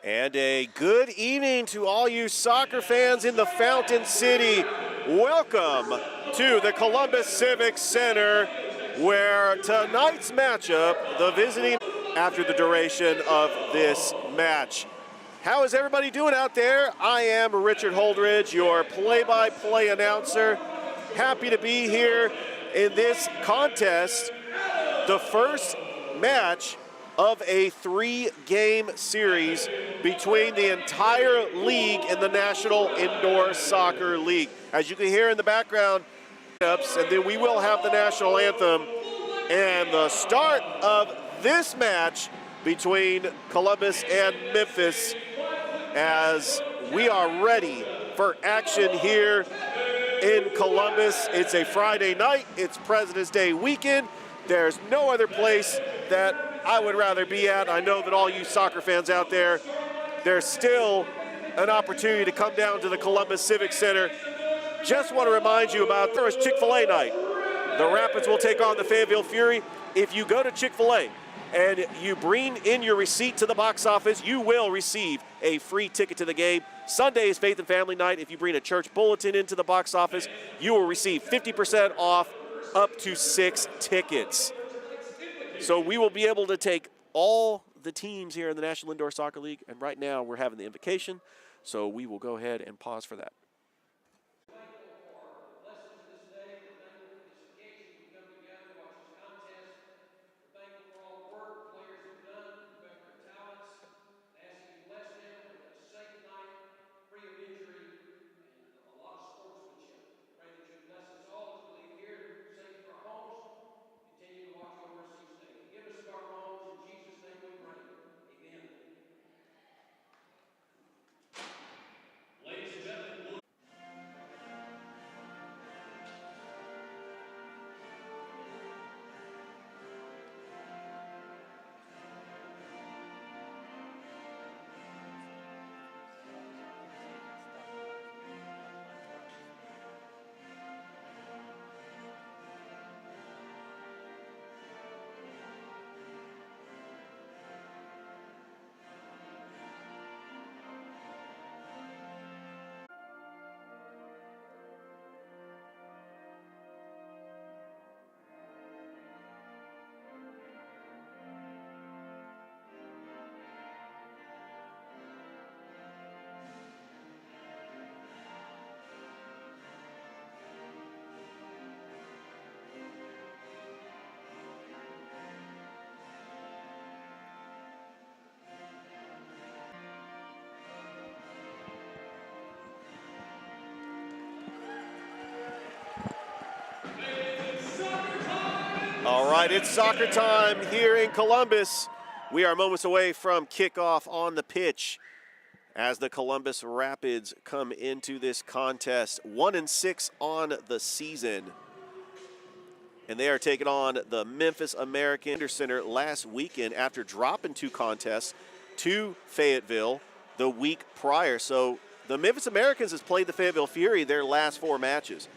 And a good evening to all you soccer fans in the Fountain City. Welcome to the Columbus Civic Center, where tonight's matchup, the visiting after the duration of this match. How is everybody doing out there? I am Richard Holdridge, your play-by-play announcer. Happy to be here in this contest, the first match of a three-game series between the entire league in the National Indoor Soccer League. As you can hear in the background, and then we will have the national anthem and the start of this match between Columbus and Memphis, as we are ready for action here in Columbus. It's a Friday night, it's President's Day weekend. There's no other place that I would rather be at. I know that all you soccer fans out there, there's still an opportunity to come down to the Columbus Civic Center. Just want to remind you about there is Chick-fil-A night. The Rapids will take on the Fayetteville Fury. If you go to Chick-fil-A and you bring in your receipt to the box office, you will receive a free ticket to the game. Sunday is Faith and Family Night. If you bring a church bulletin into the box office, you will receive 50% off up to 6 tickets. So we will be able to take all the teams here in the National Indoor Soccer League, and right now we're having the invocation, so we will go ahead and pause for that. All right, it's soccer time here in Columbus. We are moments away from kickoff on the pitch as the Columbus Rapids come into this contest. 1-6 on the season. And they are taking on the Memphis American Center last weekend after dropping 2 contests to Fayetteville the week prior. So the Memphis Americans has played the Fayetteville Fury their last 4 matches.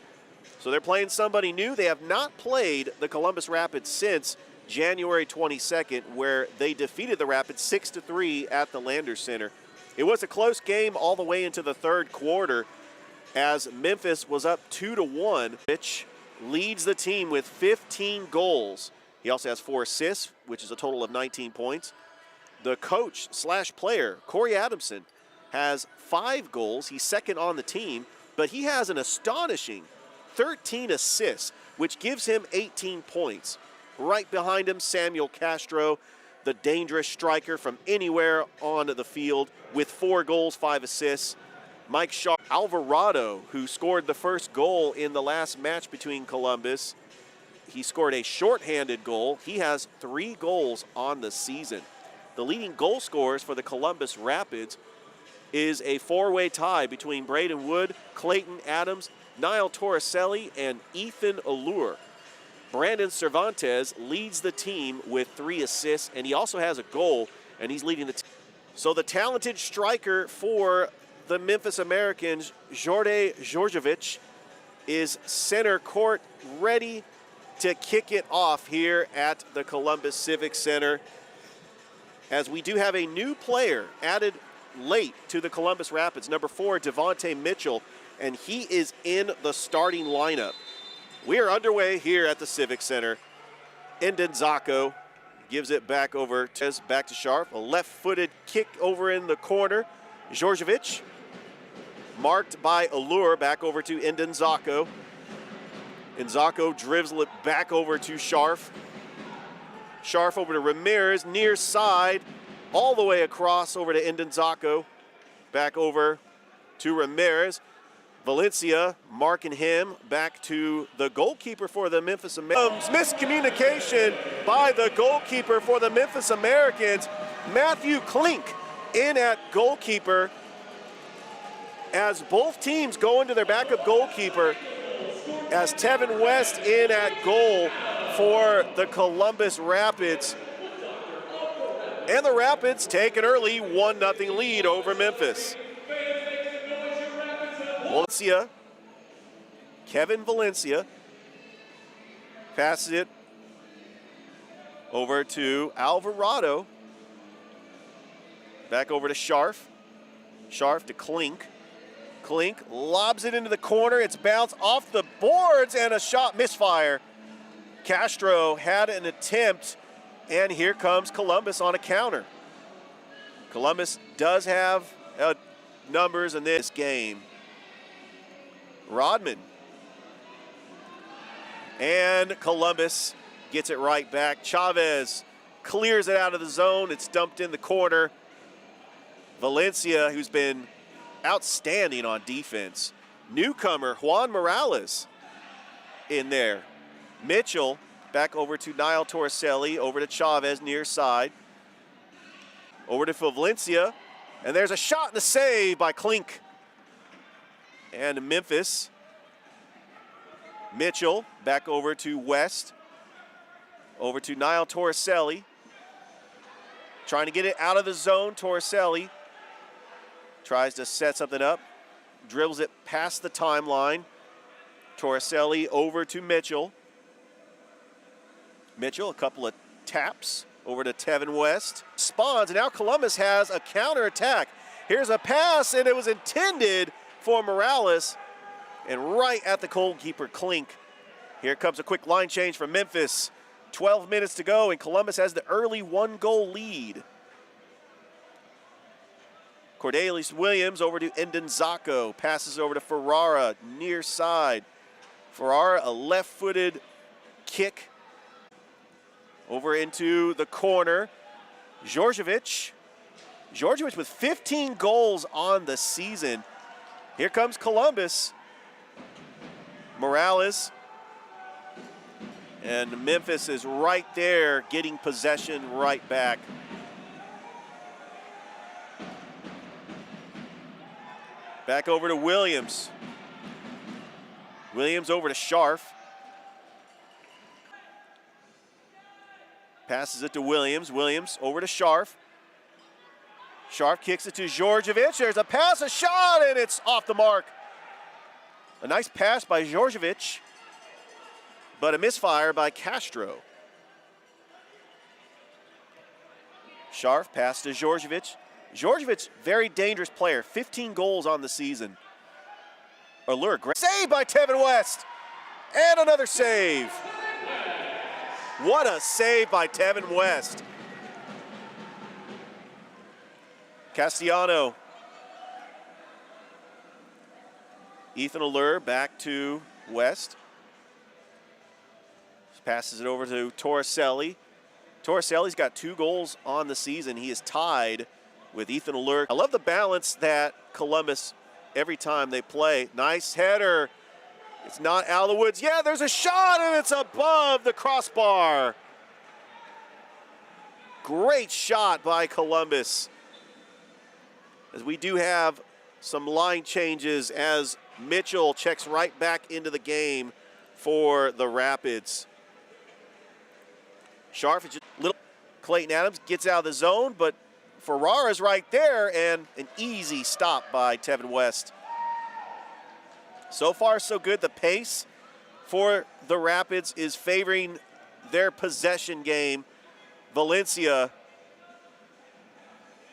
So they're playing somebody new. They have not played the Columbus Rapids since January 22nd, where they defeated the Rapids 6-3 at the Landers Center. It was a close game all the way into the third quarter as Memphis was up 2-1. Mitch leads the team with 15 goals. He also has 4 assists, which is a total of 19 points. The coach/player, Corey Adamson, has 5 goals. He's second on the team, but he has an astonishing 13 assists, which gives him 18 points. Right behind him, Samuel Castro, the dangerous striker from anywhere on the field with 4 goals, 5 assists. Mike Shaw, Alvarado, who scored the first goal in the last match between Columbus. He scored a shorthanded goal. He has 3 goals on the season. The leading goal scorers for the Columbus Rapids is a 4-way tie between Braden Wood, Clayton Adams, Niall Torricelli, and Ethan Allure. Brandon Cervantes leads the team with 3 assists, and he also has a goal, and he's leading the team. So the talented striker for the Memphis Americans, Jorge Georgievich, is center court, ready to kick it off here at the Columbus Civic Center, as we do have a new player added late to the Columbus Rapids, number 4, Devontae Mitchell, and he is in the starting lineup. We are underway here at the Civic Center. Ndenzako gives it back over to Sharp. A left-footed kick over in the corner. Djordjevic marked by Allure, back over to Ndenzako. Nzako dribbles it back over to Scharf. Scharf over to Ramirez, near side, all the way across over to Ndenzako. Back over to Ramirez. Valencia marking him, back to the goalkeeper for the Memphis Americans. Miscommunication by the goalkeeper for the Memphis Americans. Matthew Klink in at goalkeeper as both teams go into their backup goalkeeper, as Tevin West in at goal for the Columbus Rapids. And the Rapids take an early 1-0 lead over Memphis. Valencia, Kevin Valencia, passes it over to Alvarado. Back over to Scharf. Scharf to Klink. Klink lobs it into the corner. It's bounced off the boards and a shot misfire. Castro had an attempt, and here comes Columbus on a counter. Columbus does have numbers in this game. Rodman. And Columbus gets it right back. Chavez clears it out of the zone. It's dumped in the corner. Valencia, who's been outstanding on defense. Newcomer Juan Morales in there. Mitchell back over to Niall Torricelli, over to Chavez near side. Over to Valencia, and there's a shot and a save by Klink. And Memphis. Mitchell back over to West. Over to Niall Torricelli. Trying to get it out of the zone. Torricelli tries to set something up. Dribbles it past the timeline. Torricelli over to Mitchell. Mitchell, a couple of taps over to Tevin West. Spawns, and now Columbus has a counterattack. Here's a pass, and it was intended for Morales, and right at the goalkeeper, Klink. Here comes a quick line change from Memphis. 12 minutes to go, and Columbus has the early 1-goal lead. Cordelius Williams over to Ndenzako. Passes over to Ferrara, near side. Ferrara, a left-footed kick over into the corner. Djordjevic. Djordjevic with 15 goals on the season. Here comes Columbus. Morales. And Memphis is right there, getting possession right back. Back over to Williams. Williams over to Scharf. Passes it to Williams. Williams over to Scharf. Scharf kicks it to Djordjevic. There's a pass, a shot, and it's off the mark. A nice pass by Djordjevic, but a misfire by Castro. Scharf pass to Djordjevic. Djordjevic, very dangerous player. 15 goals on the season. Allure, great save by Tevin West. And another save. What a save by Tevin West. Castellano. Ethan Allure back to West. Passes it over to Torricelli. Torricelli's got 2 goals on the season. He is tied with Ethan Allure. I love the balance that Columbus, every time they play. Nice header. It's not out of the woods. Yeah, there's a shot, and it's above the crossbar. Great shot by Columbus. As we do have some line changes as Mitchell checks right back into the game for the Rapids. Scharf is just little. Clayton Adams gets out of the zone, but Ferrara's right there, and an easy stop by Tevin West. So far, so good. The pace for the Rapids is favoring their possession game. Valencia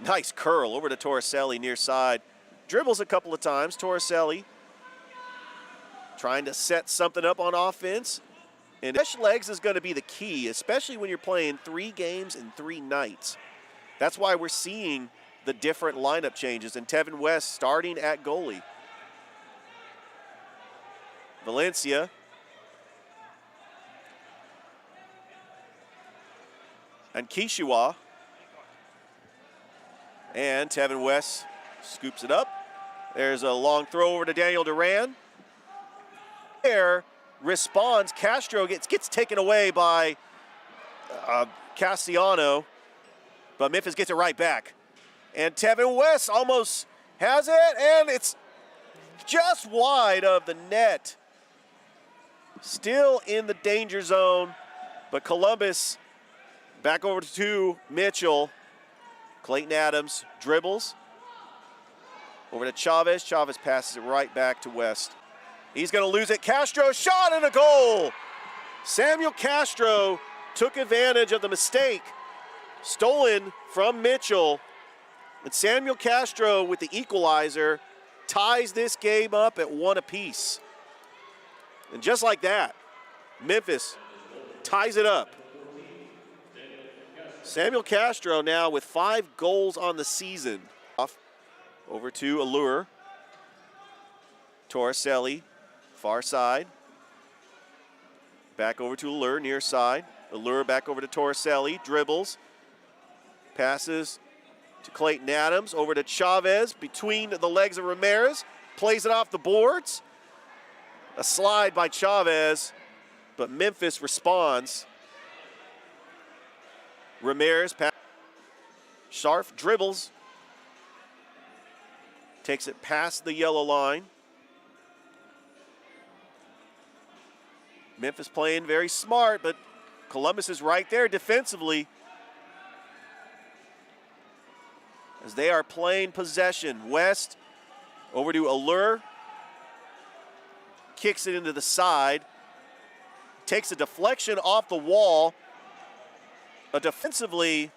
Nice curl over to Torricelli near side. Dribbles a couple of times. Torricelli trying to set something up on offense. And fresh legs is going to be the key, especially when you're playing 3 games in 3 nights. That's why we're seeing the different lineup changes. And Tevin West starting at goalie. Valencia. And Kishua. And Tevin West scoops it up. There's a long throw over to Daniel Duran. There responds. Castro gets taken away by Castellano, but Memphis gets it right back. And Tevin West almost has it, and it's just wide of the net. Still in the danger zone, but Columbus back over to Mitchell. Clayton Adams dribbles over to Chavez. Chavez passes it right back to West. He's going to lose it. Castro shot and a goal. Samuel Castro took advantage of the mistake stolen from Mitchell. And Samuel Castro with the equalizer ties this game up at 1 apiece. And just like that, Memphis ties it up. Samuel Castro now with 5 goals on the season. Off over to Allure. Torricelli, far side. Back over to Allure, near side. Allure back over to Torricelli, dribbles. Passes to Clayton Adams, over to Chavez, between the legs of Ramirez. Plays it off the boards. A slide by Chavez, but Memphis responds. Ramirez, Sharf dribbles, takes it past the yellow line. Memphis playing very smart, but Columbus is right there defensively as they are playing possession. West over to Allure, kicks it into the side, takes a deflection off the wall. A defensively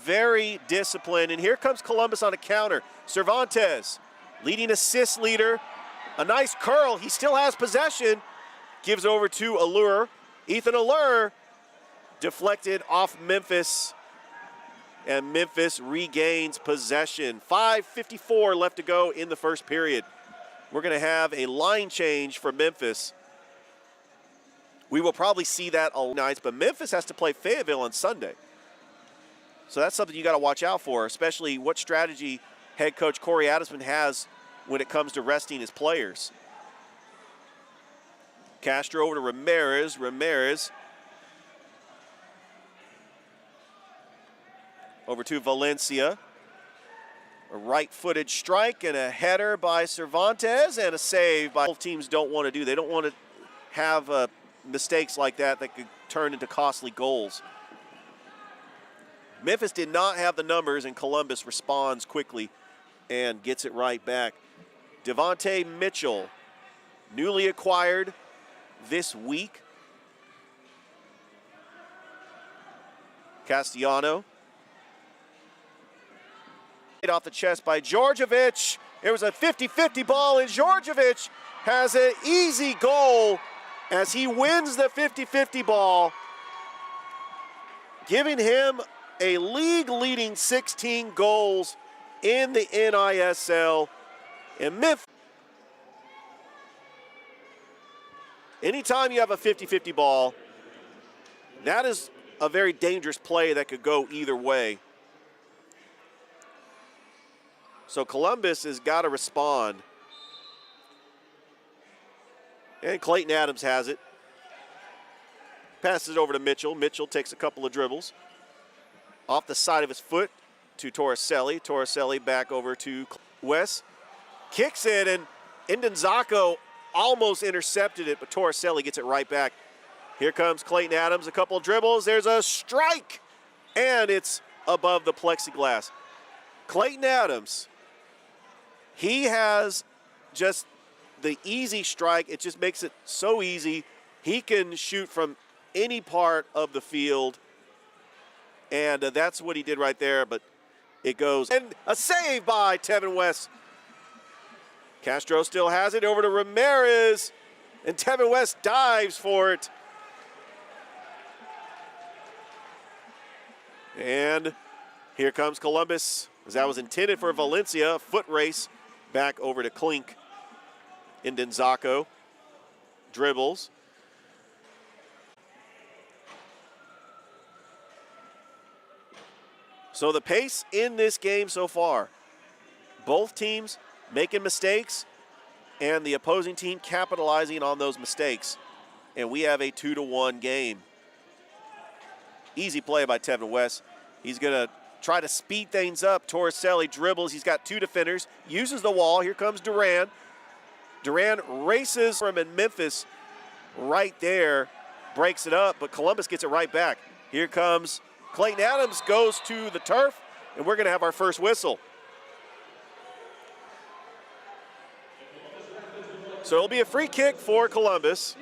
very disciplined, and here comes Columbus on a counter. Cervantes, leading assist leader, a nice curl. He still has possession, gives over to Allure. Ethan Allure deflected off Memphis, and Memphis regains possession. 5:54 left to go in the first period. We're going to have a line change for Memphis. We will probably see that all night, but Memphis has to play Fayetteville on Sunday. So that's something you got to watch out for, especially what strategy head coach Corey Adamson has when it comes to resting his players. Castro over to Ramirez. Ramirez over to Valencia. A right-footed strike and a header by Cervantes and a save by both teams don't want to do. They don't want to have mistakes like that could turn into costly goals. Memphis did not have the numbers, and Columbus responds quickly and gets it right back. Devontae Mitchell, newly acquired this week. Castellano. Off the chest by Georgievich. It was a 50-50 ball, and Georgievich has an easy goal as he wins the 50-50 ball, giving him a league-leading 16 goals in the NISL. And Memphis, anytime you have a 50-50 ball, that is a very dangerous play that could go either way. So Columbus has got to respond. And Clayton Adams has it. Passes it over to Mitchell. Mitchell takes a couple of dribbles. Off the side of his foot to Torricelli. Torricelli back over to West. Kicks it, and Indenzako almost intercepted it, but Torricelli gets it right back. Here comes Clayton Adams, a couple of dribbles. There's a strike, and it's above the plexiglass. Clayton Adams, he has just the easy strike. It just makes it so easy. He can shoot from any part of the field, and that's what he did right there. But It goes, and a save by Tevin West. Castro still has it over to Ramirez, and Tevin West dives for it. And here comes Columbus, as that was intended for Valencia. Foot race back over to Klink. Indenzako dribbles. So the pace in this game so far, both teams making mistakes and the opposing team capitalizing on those mistakes. And we have a 2-1 game. Easy play by Tevin West. He's going to try to speed things up. Torricelli dribbles. He's got two defenders. Uses the wall. Here comes Duran. Duran races from in Memphis right there. Breaks it up, but Columbus gets it right back. Here comes Clayton Adams, goes to the turf, and we're going to have our first whistle. So it'll be a free kick for Columbus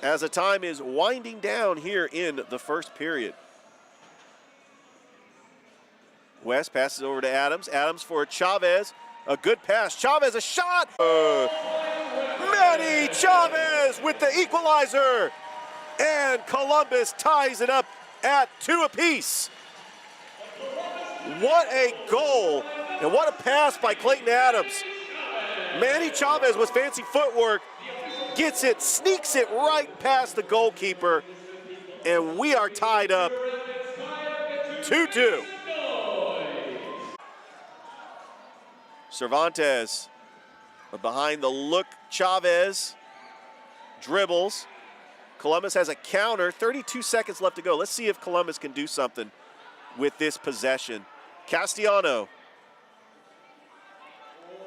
as the time is winding down here in the first period. West passes over to Adams. Adams for Chavez. A good pass. Chavez, a shot. Manny Chavez with the equalizer. And Columbus ties it up at 2 apiece. What a goal, and what a pass by Clayton Adams. Manny Chavez with fancy footwork gets it, sneaks it right past the goalkeeper, and we are tied up 2-2. Cervantes, behind the look, Chavez dribbles. Columbus has a counter, 32 seconds left to go. Let's see if Columbus can do something with this possession. Castellano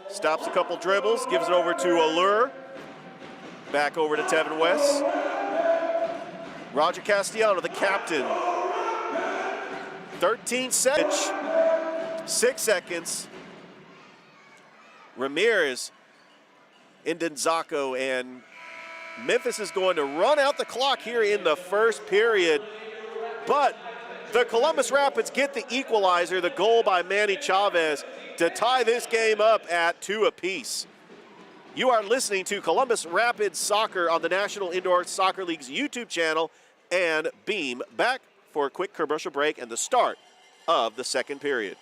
stops a couple dribbles, gives it over to Allure. Back over to Tevin West. Roger Castellano, the captain. 13 seconds, 6 seconds. Ramirez, Indenzako, and Memphis is going to run out the clock here in the first period, but the Columbus Rapids get the equalizer, the goal by Manny Chavez, to tie this game up at 2 apiece. You are listening to Columbus Rapids Soccer on the National Indoor Soccer League's YouTube channel and Beam. Back for a quick commercial break and the start of the second period.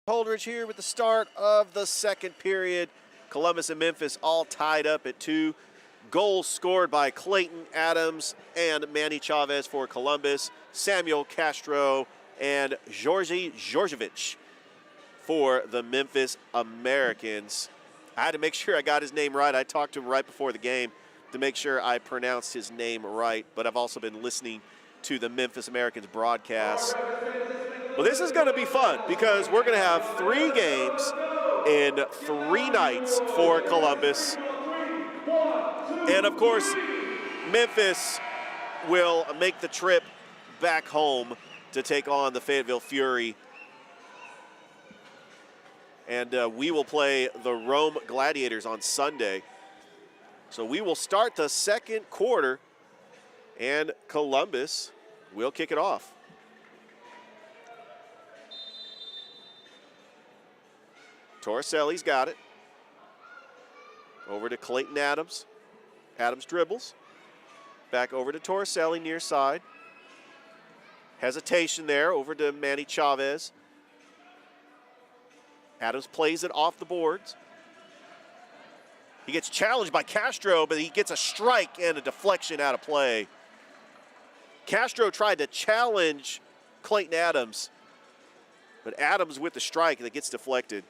Holdridge here with the start of the second period. Columbus and Memphis all tied up at 2. Goals scored by Clayton Adams and Manny Chavez for Columbus, Samuel Castro and Georgi Georgievich for the Memphis Americans. I had to make sure I got his name right. I talked to him right before the game to make sure I pronounced his name right, but I've also been listening to the Memphis Americans broadcast. Well, this is going to be fun because we're going to have 3 games in 3 nights for Columbus. And, of course, Memphis will make the trip back home to take on the Fayetteville Fury. And we will play the Rome Gladiators on Sunday. So we will start the second quarter, and Columbus will kick it off. Torricelli's got it. Over to Clayton Adams. Adams dribbles. Back over to Torricelli near side. Hesitation there over to Manny Chavez. Adams plays it off the boards. He gets challenged by Castro, but he gets a strike and a deflection out of play. Castro tried to challenge Clayton Adams, but Adams with the strike that gets deflected.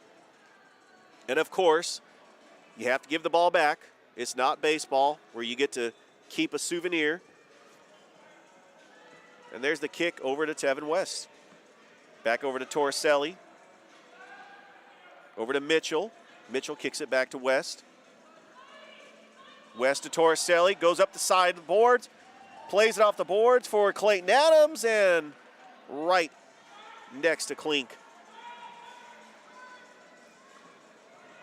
And of course, you have to give the ball back. It's not baseball where you get to keep a souvenir. And there's the kick over to Tevin West. Back over to Torricelli. Over to Mitchell. Mitchell kicks it back to West. West to Torricelli, goes up the side of the boards, plays it off the boards for Clayton Adams, and right next to Klink.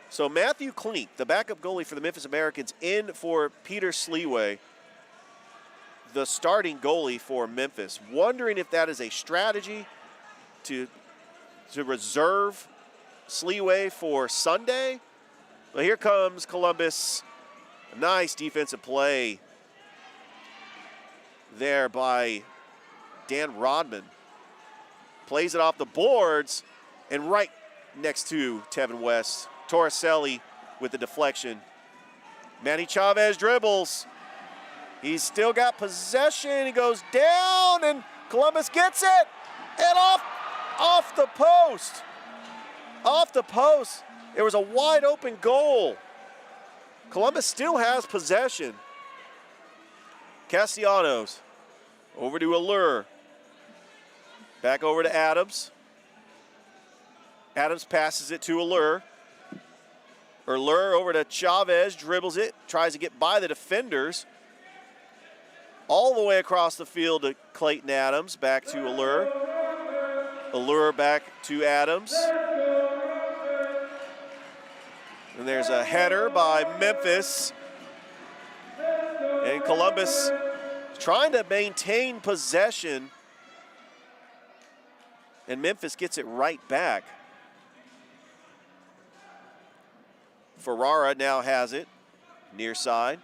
So Matthew Klink, the backup goalie for the Memphis Americans, in for Peter Sleeway, the starting goalie for Memphis. Wondering if that is a strategy to reserve Sleeway for Sunday. Well, here comes Columbus. A nice defensive play there by Dan Rodman. Plays it off the boards and right next to Tevin West. Torricelli with the deflection. Manny Chavez dribbles. He's still got possession. He goes down and Columbus gets it. And off the post. Off the post. There was a wide open goal. Columbus still has possession. Castellanos over to Allure. Back over to Adams. Adams passes it to Allure. Allure over to Chavez, dribbles it, tries to get by the defenders. All the way across the field to Clayton Adams, back to Allure. Allure back to Adams. And there's a header by Memphis. And Columbus trying to maintain possession. And Memphis gets it right back. Ferrara now has it, near side.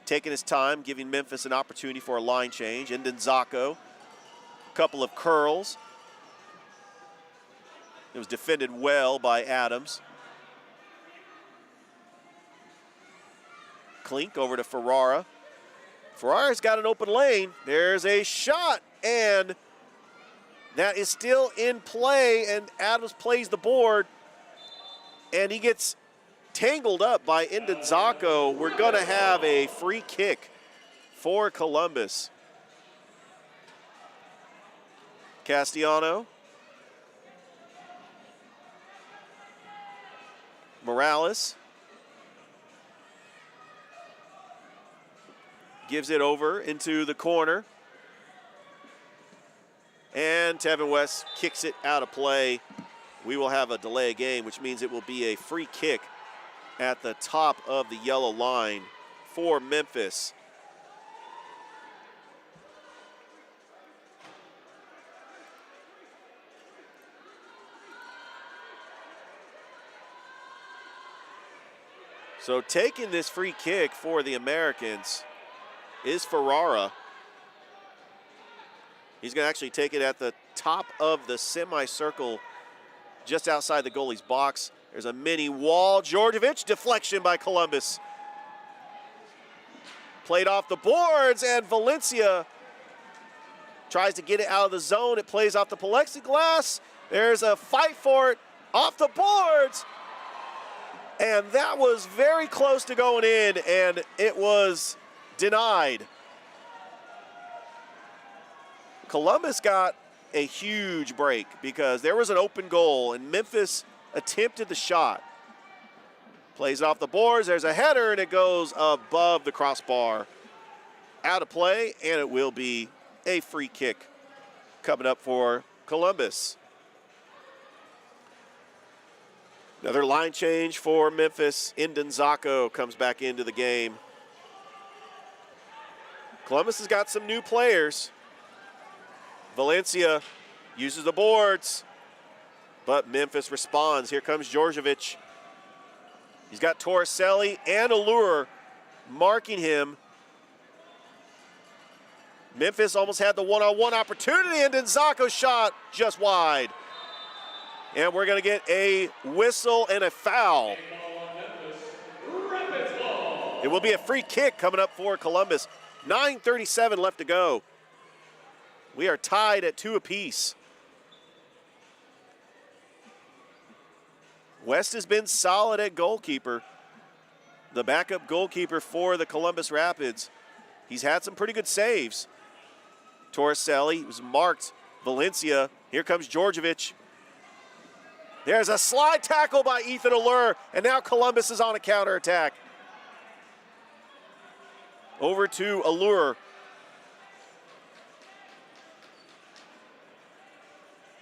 Taking his time, giving Memphis an opportunity for a line change. And Zacco, a couple of curls. It was defended well by Adams. Klink over to Ferrara. Ferrara's got an open lane. There's a shot, and that is still in play, and Adams plays the board, and he gets tangled up by Zacco. We're going to have a free kick for Columbus. Castellano. Morales. Gives it over into the corner. And Tevin West kicks it out of play. We will have a delay game, which means it will be a free kick at the top of the yellow line for Memphis. So taking this free kick for the Americans is Ferrara. He's going to actually take it at the top of the semicircle just outside the goalie's box. There's a mini wall. Djordjevic, deflection by Columbus. Played off the boards, and Valencia tries to get it out of the zone. It plays off the plexiglass. There's a fight for it off the boards. And that was very close to going in, and it was denied. Columbus got a huge break because there was an open goal, and Memphis attempted the shot. Plays it off the boards. There's a header, and it goes above the crossbar. Out of play, and it will be a free kick coming up for Columbus. Another line change for Memphis. Indonzako comes back into the game. Columbus has got some new players. Valencia uses the boards, but Memphis responds. Here comes Djordjevic. He's got Torricelli and Allure marking him. Memphis almost had the one-on-one opportunity, and Indonzako's shot just wide. And we're going to get a whistle and a foul. It will be a free kick coming up for Columbus. 9:37 left to go. We are tied at 2 apiece. West has been solid at goalkeeper. The backup goalkeeper for the Columbus Rapids. He's had some pretty good saves. Torricelli was marked. Valencia. Here comes Djordjevic. There's a slide tackle by Ethan Allure, and now Columbus is on a counterattack. Over to Allure.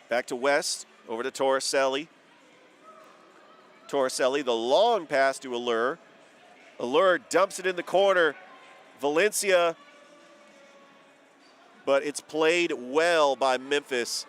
Back to West, over to Torricelli. Torricelli, the long pass to Allure. Allure dumps it in the corner. Valencia, but it's played well by Memphis.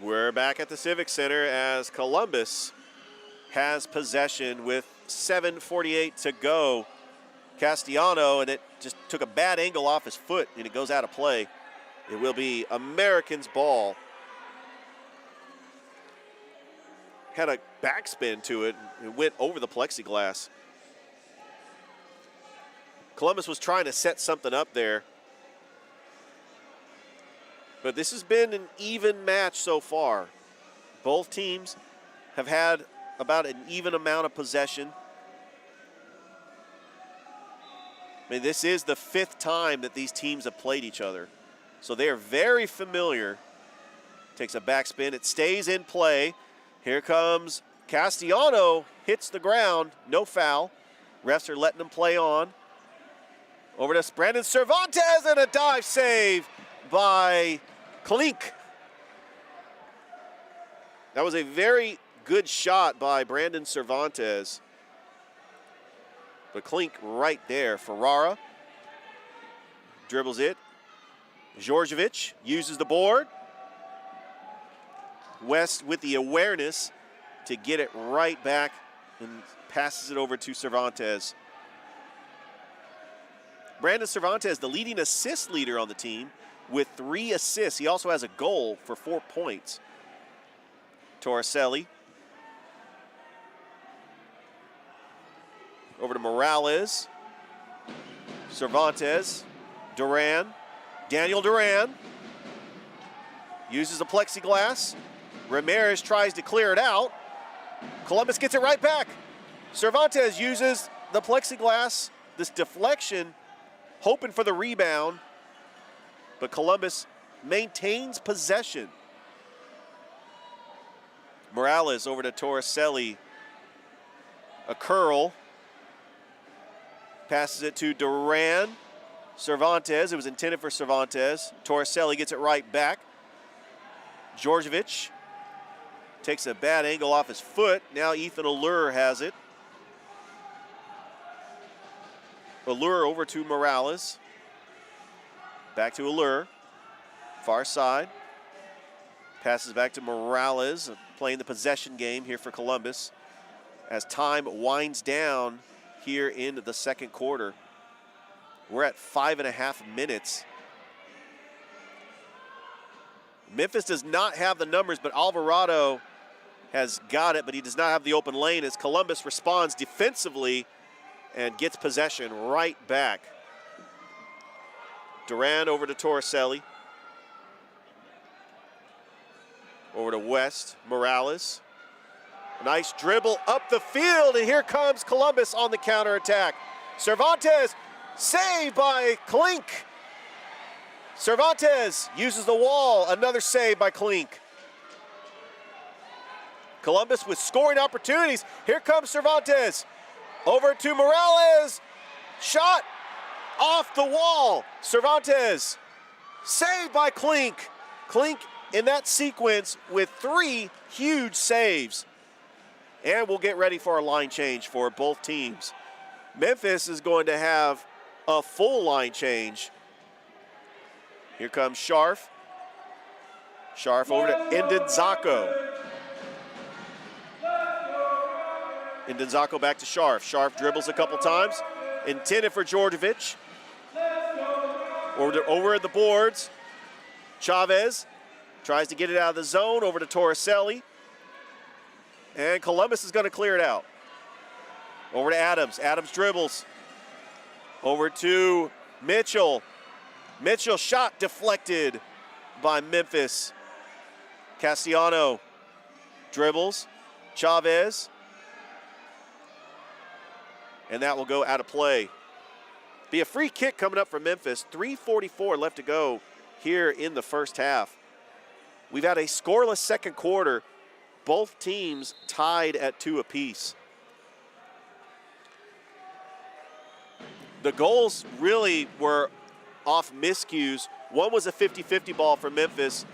We're back at the Civic Center as Columbus has possession with 7:48 to go. Castellano, and it just took a bad angle off his foot, and it goes out of play. It will be Americans' ball. Had a backspin to it. It went over the plexiglass. Columbus was trying to set something up there. But this has been an even match so far. Both teams have had about an even amount of possession. I mean, this is the 5th time that these teams have played each other. So they are very familiar. Takes a backspin. It stays in play. Here comes Castellano. Hits the ground. No foul. Refs are letting him play on. Over to Brandon Cervantes, and a dive save by Klink. That was a very good shot by Brandon Cervantes. But Klink right there. Ferrara dribbles it. Djordjevic uses the board. West with the awareness to get it right back and passes it over to Cervantes. Brandon Cervantes, the leading assist leader on the team with 3 assists. He also has a goal for 4 points. Torricelli. Over to Morales. Cervantes. Duran. Daniel Duran. Uses the plexiglass. Ramirez tries to clear it out. Columbus gets it right back. Cervantes uses the plexiglass, this deflection, hoping for the rebound. But Columbus maintains possession. Morales over to Torricelli. A curl. Passes it to Duran. Cervantes, it was intended for Cervantes. Torricelli gets it right back. Djordjevic takes a bad angle off his foot. Now Ethan Allure has it. Allure over to Morales. Back to Allure. Far side. Passes back to Morales, playing the possession game here for Columbus as time winds down here in the second quarter. We're at 5.5 minutes. Memphis does not have the numbers, but Alvarado has got it, but he does not have the open lane as Columbus responds defensively and gets possession right back. Duran over to Torricelli. Over to West, Morales. A nice dribble up the field, and here comes Columbus on the counterattack. Cervantes, saved by Klink. Cervantes uses the wall, another save by Klink. Columbus with scoring opportunities. Here comes Cervantes. Over to Morales. Shot off the wall. Cervantes saved by Klink. Klink in that sequence with 3 huge saves. And we'll get ready for a line change for both teams. Memphis is going to have a full line change. Here comes Scharf. Scharf over to Indenzako. Indenzako back to Scharf. Scharf dribbles a couple times. Intended for Djordjevic. Over at the boards. Chavez tries to get it out of the zone. Over to Torricelli. And Columbus is going to clear it out. Over to Adams. Adams dribbles. Over to Mitchell. Mitchell shot deflected by Memphis. Castellano dribbles. Chavez. And that will go out of play. Be a free kick coming up for Memphis. 3:44 left to go here in the first half. We've had a scoreless second quarter. Both teams tied at 2 apiece. The goals really were off miscues. One was a 50-50 ball for Memphis.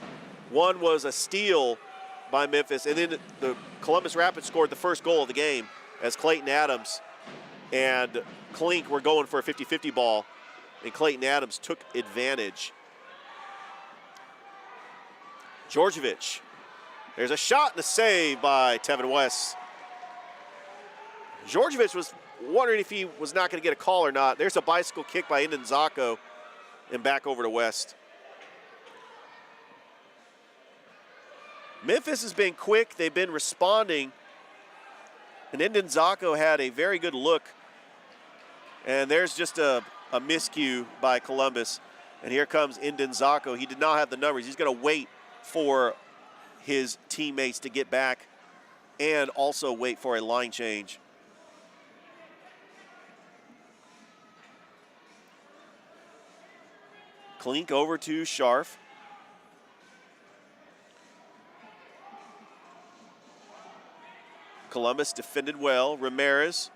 One was a steal by Memphis. And then the Columbus Rapids scored the first goal of the game as Clayton Adams and Klink were going for a 50-50 ball, and Clayton Adams took advantage. Djordjevic There's a shot and a save by Tevin West. Georgievich was wondering if he was not going to get a call or not. There's a bicycle kick by Indenzako and back over to West. Memphis has been quick. They've been responding. And Indenzako had a very good look. And there's just a miscue by Columbus. And here comes Indenzako. He did not have the numbers. He's going to wait for his teammates to get back and also wait for a line change. Klink over to Scharf. Columbus defended well. Ramirez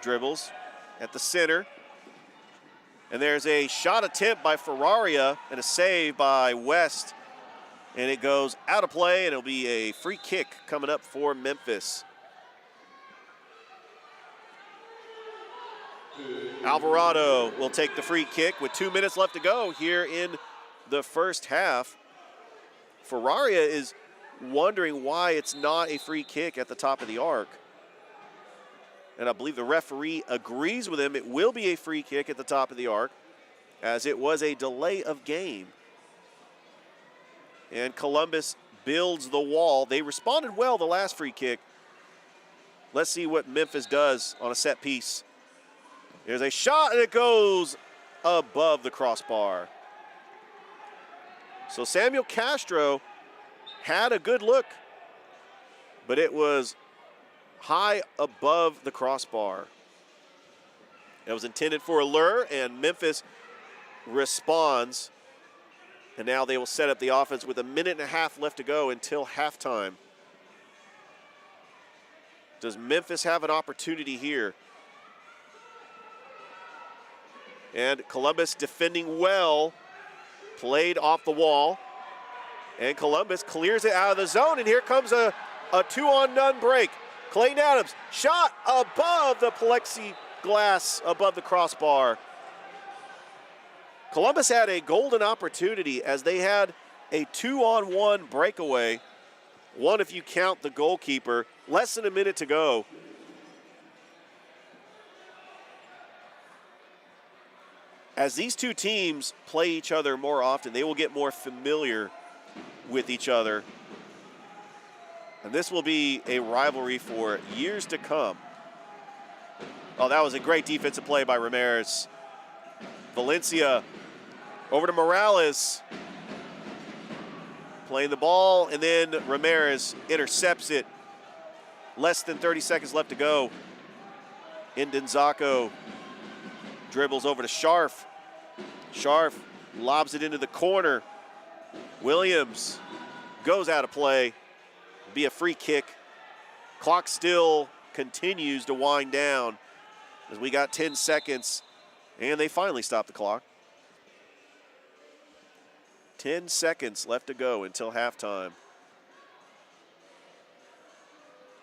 dribbles at the center. And there's a shot attempt by Ferraria and a save by West. And it goes out of play, and it'll be a free kick coming up for Memphis. Alvarado will take the free kick with 2 minutes left to go here in the first half. Ferraria is wondering why it's not a free kick at the top of the arc. And I believe the referee agrees with him. It will be a free kick at the top of the arc, as it was a delay of game. And Columbus builds the wall. They responded well the last free kick. Let's see what Memphis does on a set piece. There's a shot, and it goes above the crossbar. So Samuel Castro had a good look, but it was high above the crossbar. It was intended for a lure, and Memphis responds. And now they will set up the offense with 1.5 minutes left to go until halftime. Does Memphis have an opportunity here? And Columbus defending well, played off the wall. And Columbus clears it out of the zone, and here comes a 2-on-none break. Clayton Adams, shot above the plexiglass, above the crossbar. Columbus had a golden opportunity as they had a 2-on-1 breakaway. One if you count the goalkeeper. Less than a minute to go. As these two teams play each other more often, they will get more familiar with each other. And this will be a rivalry for years to come. Oh, that was a great defensive play by Ramirez. Valencia over to Morales. Playing the ball, and then Ramirez intercepts it. Less than 30 seconds left to go. Indenzako dribbles over to Scharf. Scharf lobs it into the corner. Williams goes out of play. Be a free kick. Clock still continues to wind down as we got 10 seconds, and they finally stop the clock. 10 seconds left to go until halftime.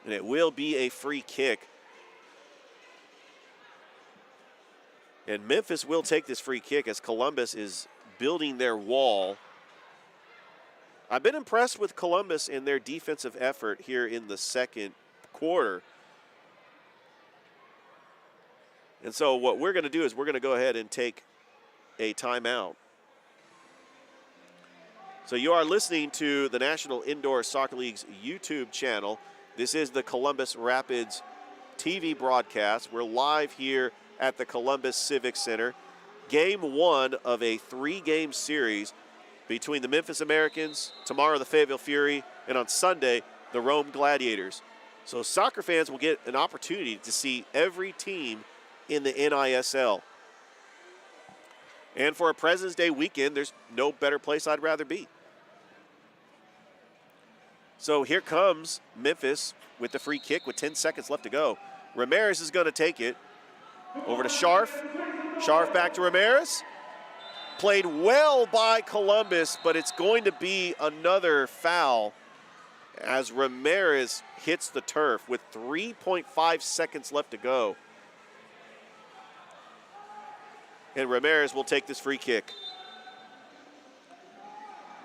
And it will be a free kick. And Memphis will take this free kick as Columbus is building their wall. I've been impressed with Columbus in their defensive effort here in the second quarter. And so what we're going to do is we're going to go ahead and take a timeout. So you are listening to the National Indoor Soccer League's YouTube channel. This is the Columbus Rapids TV broadcast. We're live here at the Columbus Civic Center. Game 1 of a 3-game series between the Memphis Americans, tomorrow the Fayetteville Fury, and on Sunday, the Rome Gladiators. So soccer fans will get an opportunity to see every team in the NISL. And for a President's Day weekend, there's no better place I'd rather be. So here comes Memphis with the free kick with 10 seconds left to go. Ramirez is going to take it over to Scharf. Scharf back to Ramirez. Played well by Columbus, but it's going to be another foul as Ramirez hits the turf with 3.5 seconds left to go. And Ramirez will take this free kick.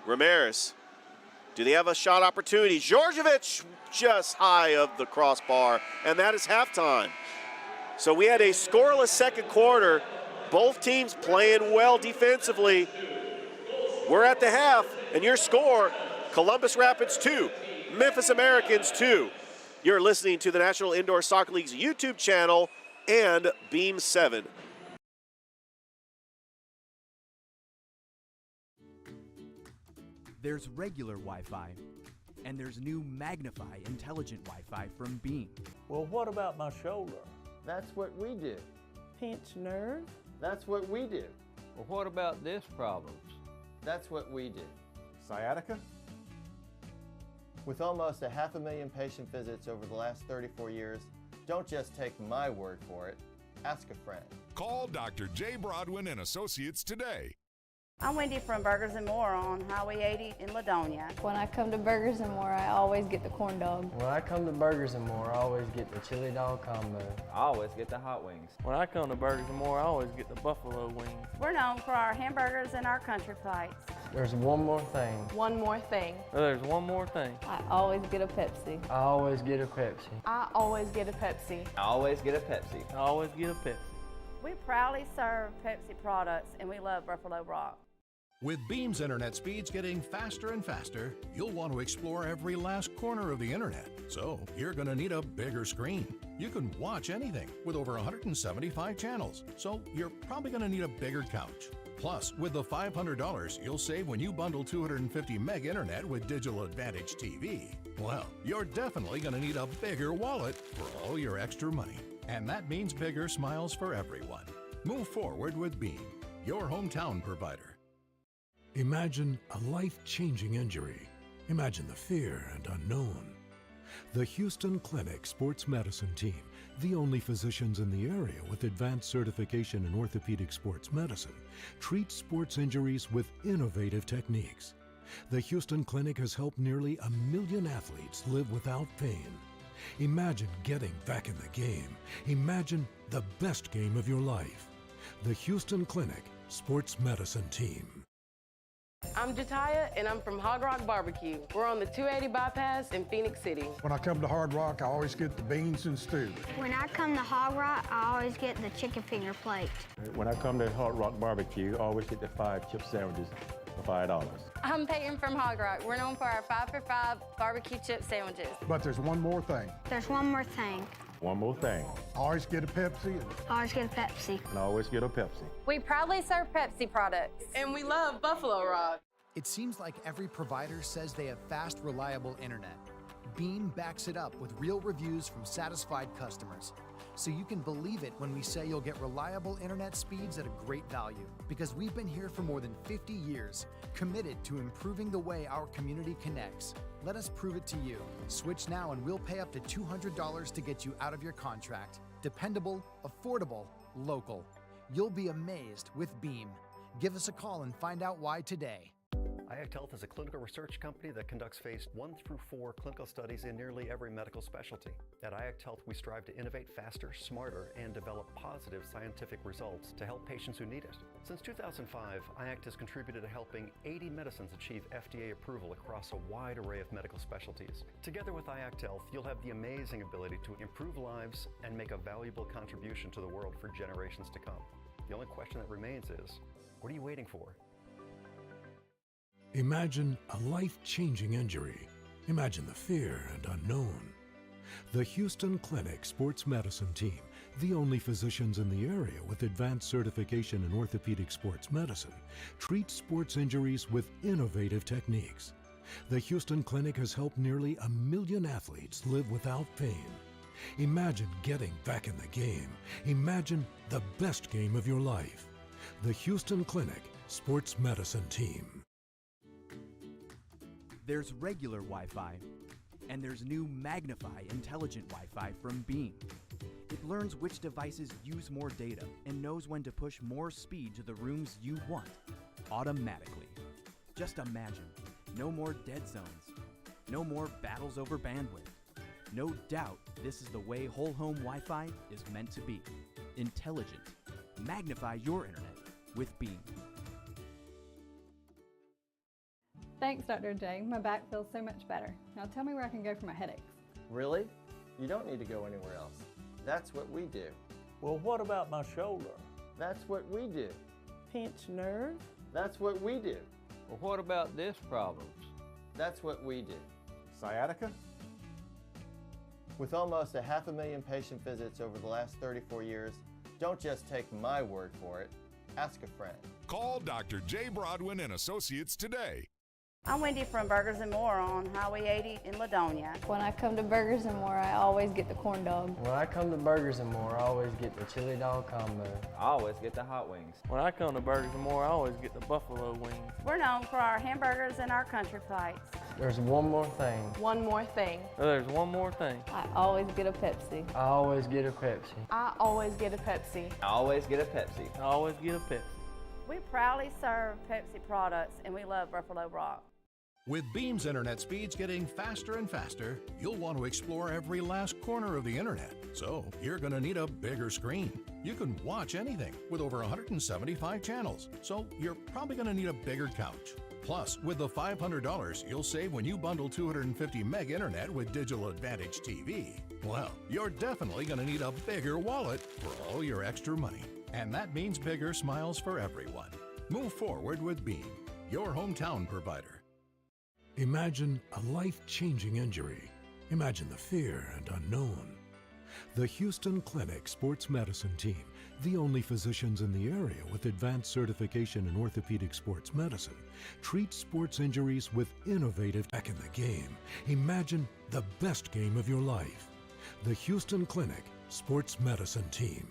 Ramirez. Do they have a shot opportunity? Djordjevic just high of the crossbar, and that is halftime. So we had a scoreless second quarter. Both teams playing well defensively. We're at the half, and your score, Columbus Rapids 2, Memphis Americans 2. You're listening to the National Indoor Soccer League's YouTube channel and Beam 7. There's regular Wi-Fi, and there's new Magnify Intelligent Wi-Fi from Beam. Well, what about my shoulder? That's what we do. Pinched nerve? That's what we do. Well, what about disc problems? That's what we do. Sciatica? With almost 500,000 patient visits over the last 34 years, don't just take my word for it. Ask a friend. Call Dr. J. Broadwin and Associates today. I'm Wendy from Burgers & More on Highway 80 in Ladonia. When I come to Burgers & More, I always get the corn dog. When I come to Burgers & More, I always get the chili dog combo. I always get the hot wings. When I come to Burgers & More, I always get the buffalo wings. We're known for our hamburgers and our country plates. There's one more thing. One more thing. There's one more thing. I always get a Pepsi. I always get a Pepsi. I always get a Pepsi. I always get a Pepsi. I always get a Pepsi. We proudly serve Pepsi products, and we love Buffalo Rock. With Beam's internet speeds getting faster and faster, you'll want to explore every last corner of the internet. So you're going to need a bigger screen. You can watch anything with over 175 channels. So you're probably going to need a bigger couch. Plus, with the $500 you'll save when you bundle 250 meg internet with Digital Advantage TV, well, you're definitely going to need a bigger wallet for all your extra money. And that means bigger smiles for everyone. Move forward with Beam, your hometown provider. Imagine a life-changing injury. Imagine the fear and unknown. The Houston Clinic Sports Medicine Team, the only physicians in the area with advanced certification in orthopedic sports medicine, treats sports injuries with innovative techniques. The Houston Clinic has helped nearly 1 million athletes live without pain. Imagine getting back in the game. Imagine the best game of your life. The Houston Clinic Sports Medicine Team. I'm Jataya, and I'm from Hog Rock Barbecue. We're on the 280 bypass in Phoenix City. When I come to Hard Rock, I always get the beans and stew. When I come to Hog Rock, I always get the chicken finger plate. When I come to Hard Rock Barbecue, I always get the 5 chip sandwiches for $5. I'm Peyton from Hog Rock. We're known for our 5 for $5 barbecue chip sandwiches. But there's one more thing. There's one more thing. One more thing. Always get a Pepsi. Always get a Pepsi. And always get a Pepsi. We proudly serve Pepsi products. And we love Buffalo Rock. It seems like every provider says they have fast, reliable internet. Beam backs it up with real reviews from satisfied customers. So you can believe it when we say you'll get reliable internet speeds at a great value. Because we've been here for more than 50 years, committed to improving the way our community connects. Let us prove it to you. Switch now and we'll pay up to $200 to get you out of your contract. Dependable, affordable, local. You'll be amazed with Beam. Give us a call and find out why today. IACT Health is a clinical research company that conducts phase 1 through 4 clinical studies in nearly every medical specialty. At IACT Health, we strive to innovate faster, smarter, and develop positive scientific results to help patients who need it. Since 2005, IACT has contributed to helping 80 medicines achieve FDA approval across a wide array of medical specialties. Together with IACT Health, you'll have the amazing ability to improve lives and make a valuable contribution to the world for generations to come. The only question that remains is, what are you waiting for? Imagine a life-changing injury. Imagine the fear and unknown. The Houston Clinic Sports Medicine Team, the only physicians in the area with advanced certification in orthopedic sports medicine, treats sports injuries with innovative techniques. The Houston Clinic has helped nearly 1 million athletes live without pain. Imagine getting back in the game. Imagine the best game of your life. The Houston Clinic Sports Medicine Team. There's regular Wi-Fi, and there's new Magnify Intelligent Wi-Fi from Beam. It learns which devices use more data and knows when to push more speed to the rooms you want, automatically. Just imagine, no more dead zones, no more battles over bandwidth. No doubt this is the way whole home Wi-Fi is meant to be. Intelligent. Magnify your internet with Beam. Thanks, Dr. J. My back feels so much better. Now tell me where I can go for my headaches. Really? You don't need to go anywhere else. That's what we do. Well, what about my shoulder? That's what we do. Pinched nerve? That's what we do. Well, what about disc problems? That's what we do. Sciatica? With almost 500,000 patient visits over the last 34 years, don't just take my word for it. Ask a friend. Call Dr. J. Broadwin and Associates today. I'm Wendy from Burgers and More on Highway 80 in Ladonia. When I come to Burgers and More, I always get the corn dog. When I come to Burgers and More, I always get the chili dog combo. I always get the hot wings. When I come to Burgers and More, I always get the buffalo wings. We're known for our hamburgers and our country flights. There's one more thing. One more thing. There's one more thing. I always get a Pepsi. I always get a Pepsi. I always get a Pepsi. I always get a Pepsi. I always get a Pepsi. We proudly serve Pepsi products, and we love Buffalo Rock. With Beam's internet speeds getting faster and faster, you'll want to explore every last corner of the internet. So you're going to need a bigger screen. You can watch anything with over 175 channels. So you're probably going to need a bigger couch. Plus, with the $500 you'll save when you bundle 250 meg internet with Digital Advantage TV, well, you're definitely going to need a bigger wallet for all your extra money. And that means bigger smiles for everyone. Move forward with Beam, your hometown provider. Imagine a life-changing injury. Imagine the fear and unknown. The Houston Clinic Sports Medicine Team, the only physicians in the area with advanced certification in orthopedic sports medicine, treats sports injuries with innovative tech in the game. Imagine the best game of your life. The Houston Clinic Sports Medicine Team.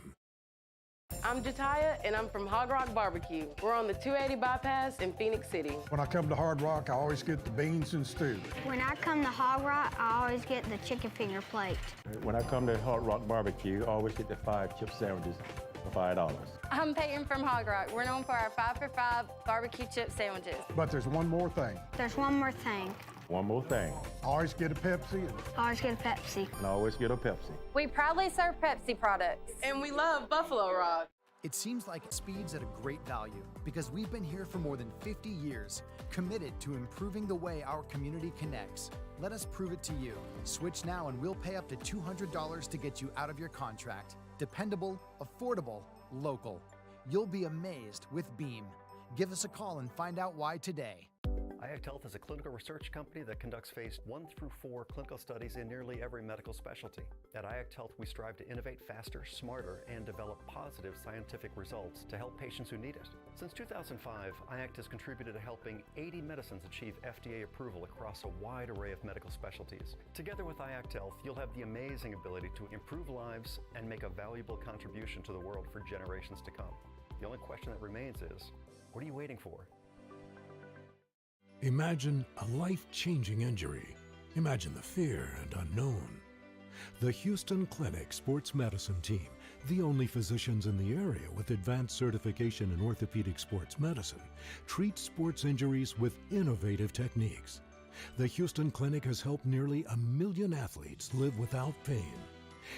I'm Jataya, and I'm from Hog Rock Barbecue. We're on the 280 bypass in Phoenix City. When I come to Hard Rock, I always get the beans and stew. When I come to Hog Rock, I always get the chicken finger plate. When I come to Hot Rock Barbecue, I always get the 5 chip sandwiches for $5. I'm Peyton from Hog Rock. We're known for our 5 for $5 barbecue chip sandwiches. But there's one more thing. There's one more thing. One more thing. I always get a Pepsi. I always get a Pepsi. And I always get a Pepsi. We proudly serve Pepsi products. And we love Buffalo Rock. It seems like speed's at a great value because we've been here for more than 50 years, committed to improving the way our community connects. Let us prove it to you. Switch now and we'll pay up to $200 to get you out of your contract. Dependable, affordable, local. You'll be amazed with Beam. Give us a call and find out why today. IACT Health is a clinical research company that conducts phase 1 through 4 clinical studies in nearly every medical specialty. At IACT Health, we strive to innovate faster, smarter, and develop positive scientific results to help patients who need it. Since 2005, IACT has contributed to helping 80 medicines achieve FDA approval across a wide array of medical specialties. Together with IACT Health, you'll have the amazing ability to improve lives and make a valuable contribution to the world for generations to come. The only question that remains is, what are you waiting for? Imagine a life-changing injury. Imagine the fear and unknown. The Houston Clinic Sports Medicine Team, the only physicians in the area with advanced certification in orthopedic sports medicine, treats sports injuries with innovative techniques. The Houston Clinic has helped nearly 1 million athletes live without pain.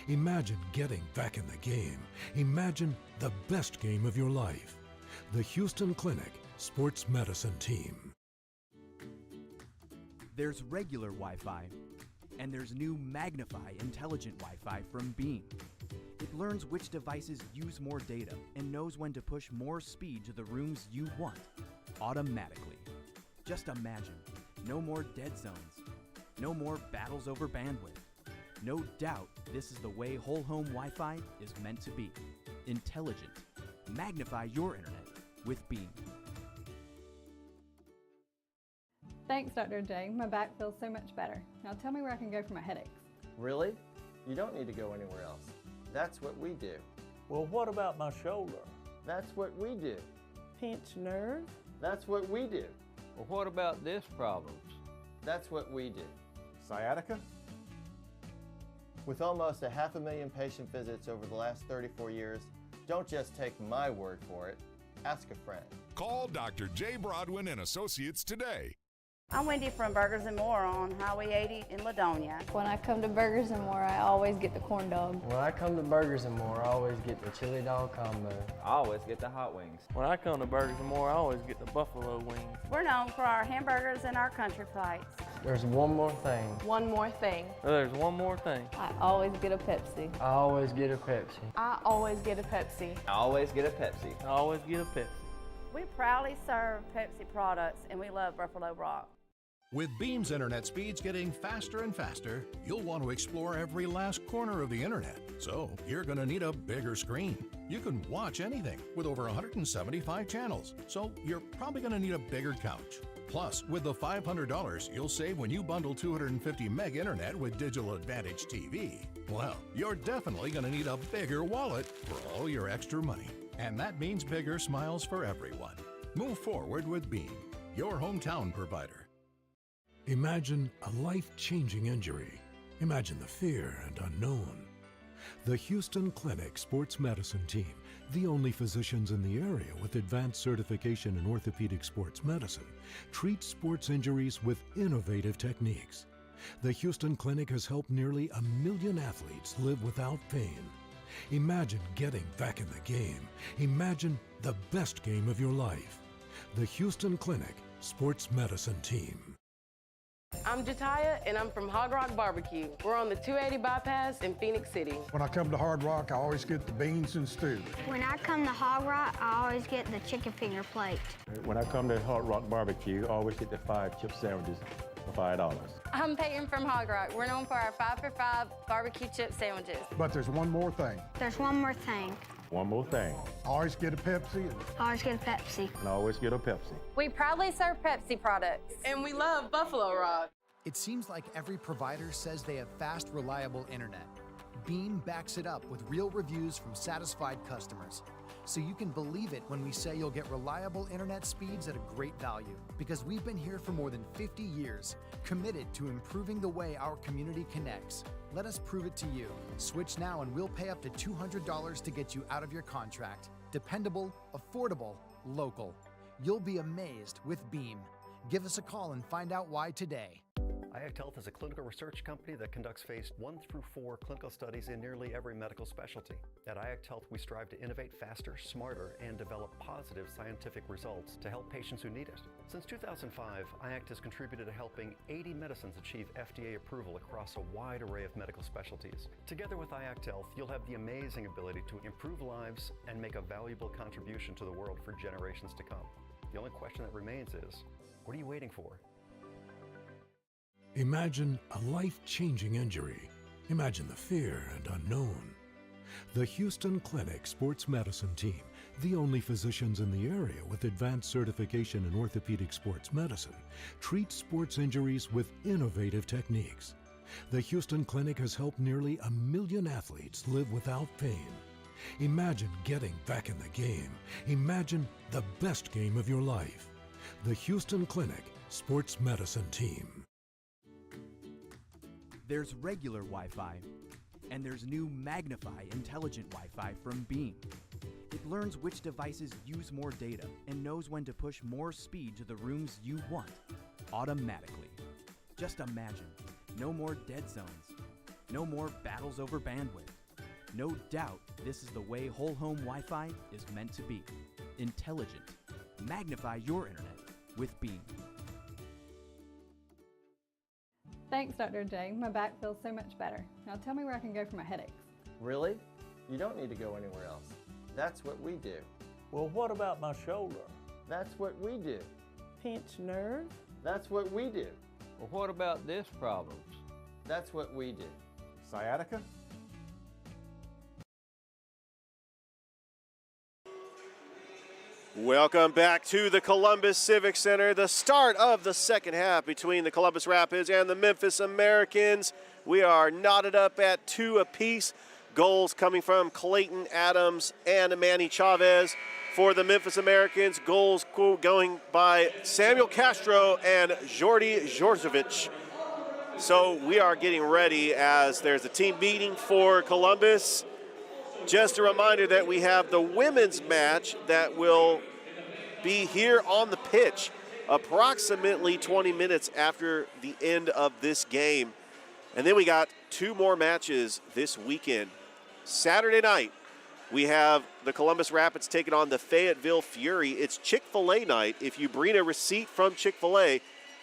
Imagine getting back in the game. Imagine the best game of your life. The Houston Clinic Sports Medicine Team. There's regular Wi-Fi, and there's new Magnify intelligent Wi-Fi from Beam. It learns which devices use more data and knows when to push more speed to the rooms you want, automatically. Just imagine, no more dead zones, no more battles over bandwidth. No doubt this is the way whole home Wi-Fi is meant to be. Intelligent. Magnify your internet with Beam. Thanks, Dr. J. My back feels so much better. Now tell me where I can go for my headaches. Really? You don't need to go anywhere else. That's what we do. Well, what about my shoulder? That's what we do. Pinched nerve? That's what we do. Well, what about disc problems? That's what we do. Sciatica? With almost 500,000 patient visits over the last 34 years, don't just take my word for it. Ask a friend. Call Dr. J. Broadwin and Associates today. I'm Wendy from Burgers & More on Highway 80 in Ladonia. When I come to Burgers & More, I always get the corn dog. When I come to Burgers & More, I always get the chili dog combo. I always get the hot wings. When I come to Burgers & More, I always get the buffalo wings. We're known for our hamburgers and our country plates. There's one more thing. One more thing. There's one more thing. I always get a Pepsi. I always get a Pepsi. I always get a Pepsi. I always get a Pepsi. I always get a Pepsi. We proudly serve Pepsi products, and we love Buffalo Rock. With Beam's internet speeds getting faster and faster, you'll want to explore every last corner of the internet. So you're going to need a bigger screen. You can watch anything with over 175 channels. So you're probably going to need a bigger couch. Plus, with the $500 you'll save when you bundle 250 meg internet with Digital Advantage TV, well, you're definitely going to need a bigger wallet for all your extra money. And that means bigger smiles for everyone. Move forward with Beam, your hometown provider. Imagine a life-changing injury. Imagine the fear and unknown. The Houston Clinic Sports Medicine Team, the only physicians in the area with advanced certification in orthopedic sports medicine, treats sports injuries with innovative techniques. The Houston Clinic has helped nearly 1 million athletes live without pain. Imagine getting back in the game. Imagine the best game of your life. The Houston Clinic Sports Medicine Team. I'm Jataya, and I'm from Hog Rock Barbecue. We're on the 280 bypass in Phoenix City. When I come to Hard Rock, I always get the beans and stew. When I come to Hog Rock, I always get the chicken finger plate. When I come to Hot Rock Barbecue, I always get the 5 chip sandwiches for $5. I'm Peyton from Hog Rock. We're known for our 5 for $5 barbecue chip sandwiches. But there's one more thing. There's one more thing. One more thing. I always get a Pepsi. I always get a Pepsi. And I always get a Pepsi. We proudly serve Pepsi products. And we love Buffalo Rock. It seems like every provider says they have fast, reliable internet. Beam backs it up with real reviews from satisfied customers. So you can believe it when we say you'll get reliable internet speeds at a great value. Because we've been here for more than 50 years, committed to improving the way our community connects. Let us prove it to you. Switch now and we'll pay up to $200 to get you out of your contract. Dependable, affordable, local. You'll be amazed with Beam. Give us a call and find out why today. IACT Health is a clinical research company that conducts phase 1 through 4 clinical studies in nearly every medical specialty. At IACT Health, we strive to innovate faster, smarter, and develop positive scientific results to help patients who need it. Since 2005, IACT has contributed to helping 80 medicines achieve FDA approval across a wide array of medical specialties. Together with IACT Health, you'll have the amazing ability to improve lives and make a valuable contribution to the world for generations to come. The only question that remains is, what are you waiting for? Imagine a life-changing injury. Imagine the fear and unknown. The Houston Clinic Sports Medicine Team, the only physicians in the area with advanced certification in orthopedic sports medicine, treats sports injuries with innovative techniques. The Houston Clinic has helped nearly 1 million athletes live without pain. Imagine getting back in the game. Imagine the best game of your life. The Houston Clinic Sports Medicine Team. There's regular Wi-Fi, and there's new Magnify intelligent Wi-Fi from Beam. It learns which devices use more data and knows when to push more speed to the rooms you want, automatically. Just imagine, no more dead zones, no more battles over bandwidth. No doubt this is the way whole home Wi-Fi is meant to be. Intelligent. Magnify your internet with Beam. Thanks, Dr. J. My back feels so much better. Now tell me where I can go for my headaches. Really? You don't need to go anywhere else. That's what we do. Well, what about my shoulder? That's what we do. Pinched nerve? That's what we do. Well, what about disc problems? That's what we do. Sciatica? Welcome back to the Columbus Civic Center. The start of the second half between the Columbus Rapids and the Memphis Americans. We are knotted up at 2 apiece. Goals coming from Clayton Adams and Manny Chavez. For the Memphis Americans, goals going by Samuel Castro and Jordi Jorzovic. So we are getting ready as there's a team meeting for Columbus. Just a reminder that we have the women's match that will be here on the pitch approximately 20 minutes after the end of this game. And then we got 2 more matches this weekend. Saturday night, we have the Columbus Rapids taking on the Fayetteville Fury. It's Chick-fil-A night. If you bring a receipt from Chick-fil-A,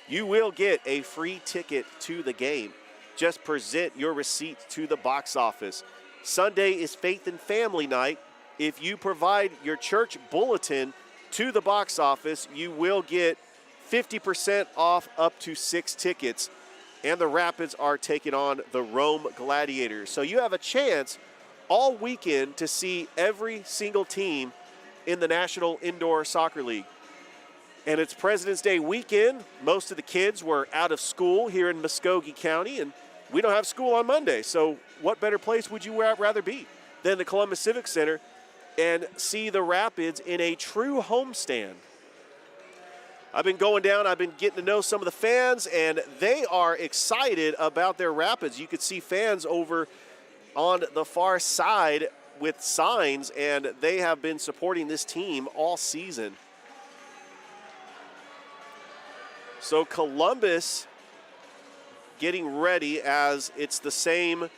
you will get a free ticket to the game. Just present your receipt to the box office. Sunday is Faith and Family night. If you provide your church bulletin to the box office, you will get 50% off up to 6 tickets. And the Rapids are taking on the Rome Gladiators. So you have a chance all weekend to see every single team in the National Indoor Soccer League. And it's President's Day weekend. Most of the kids were out of school here in Muskogee County, and we don't have school on Monday. So what better place would you rather be than the Columbus Civic Center and see the Rapids in a true homestand? I've been going down, I've been getting to know some of the fans, and they are excited about their Rapids. You could see fans over on the far side with signs, and they have been supporting this team all season. So Columbus getting ready as it's the same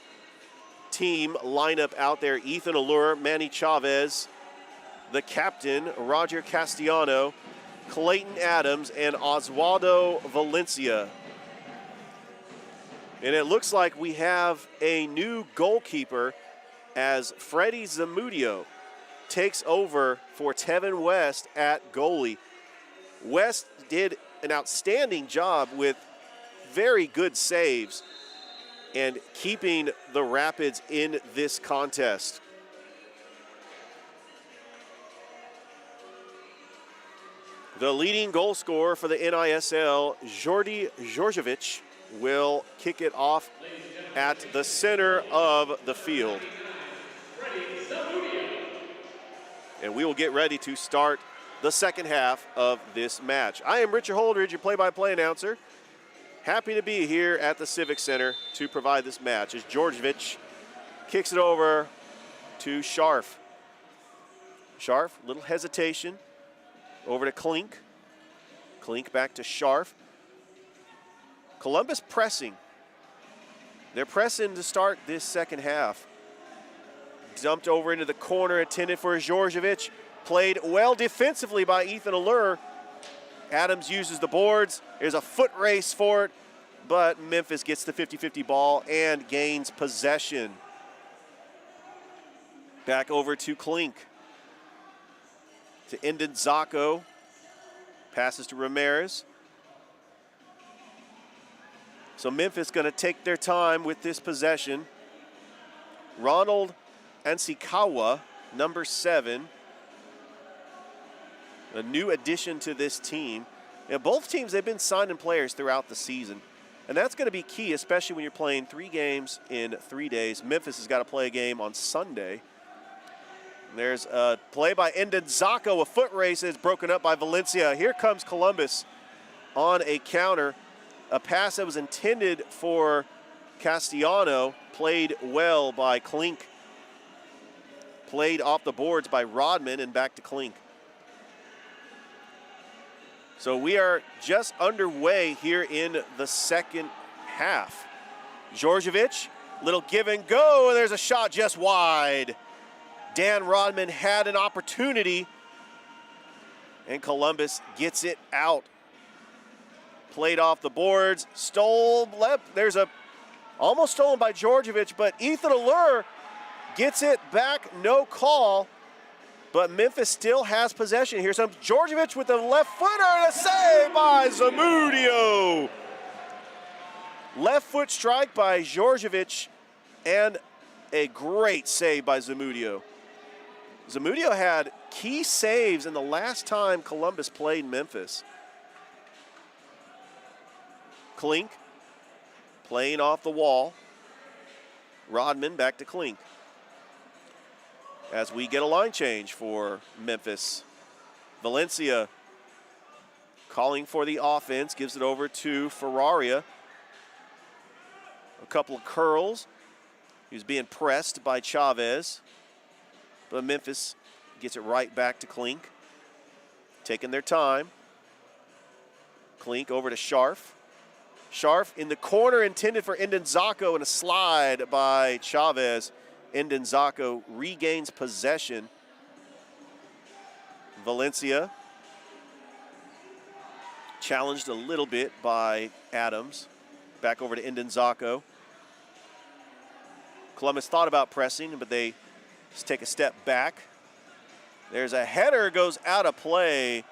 team lineup out there. Ethan Allure, Manny Chavez, the captain, Roger Castellano, Clayton Adams, and Oswaldo Valencia. And it looks like we have a new goalkeeper as Freddie Zamudio takes over for Tevin West at goalie. West did an outstanding job with very good saves and keeping the Rapids in this contest. The leading goal scorer for the NISL, Jordi Georgievich, will kick it off at the center of the field. And we will get ready to start the second half of this match. I am Richard Holdridge, your play-by-play announcer. Happy to be here at the Civic Center to provide this match as Georgievich kicks it over to Scharf. Scharf, little hesitation, over to Klink. Klink back to Scharf. Columbus pressing. They're pressing to start this second half. Dumped over into the corner, intended for Georgievich. Played well defensively by Ethan Allure. Adams uses the boards. There's a foot race for it, but Memphis gets the 50-50 ball and gains possession. Back over to Klink. To Endon Zacco. Passes to Ramirez. So Memphis going to take their time with this possession. Ronald Ansikawa, number 7. A new addition to this team. Now, both teams, they've been signing players throughout the season. And that's going to be key, especially when you're playing 3 games in 3 days. Memphis has got to play a game on Sunday. There's a play by Endon Zacco. A foot race is broken up by Valencia. Here comes Columbus on a counter. A pass that was intended for Castellano, played well by Klink. Played off the boards by Rodman and back to Klink. So we are just underway here in the second half. Georgievich, little give and go, and there's a shot just wide. Dan Rodman had an opportunity, and Columbus gets it out. Played off the boards, stole left. There's a almost stolen by Georgievich, but Ethan Allure gets it back, no call. But Memphis still has possession. Here's some Georgievich with the left footer and a save by Zamudio. Left foot strike by Georgievich and a great save by Zamudio. Zamudio had key saves in the last time Columbus played Memphis. Klink playing off the wall. Rodman back to Klink. As we get a line change for Memphis. Valencia calling for the offense, gives it over to Ferraria. A couple of curls. He was being pressed by Chavez. But Memphis gets it right back to Klink. Taking their time. Klink over to Scharf. Scharf in the corner intended for Ndenzako, and a slide by Chavez. Ndenzako regains possession. Valencia challenged a little bit by Adams. Back over to Ndenzako. Columbus thought about pressing, but they just take a step back. There's a header, goes out of play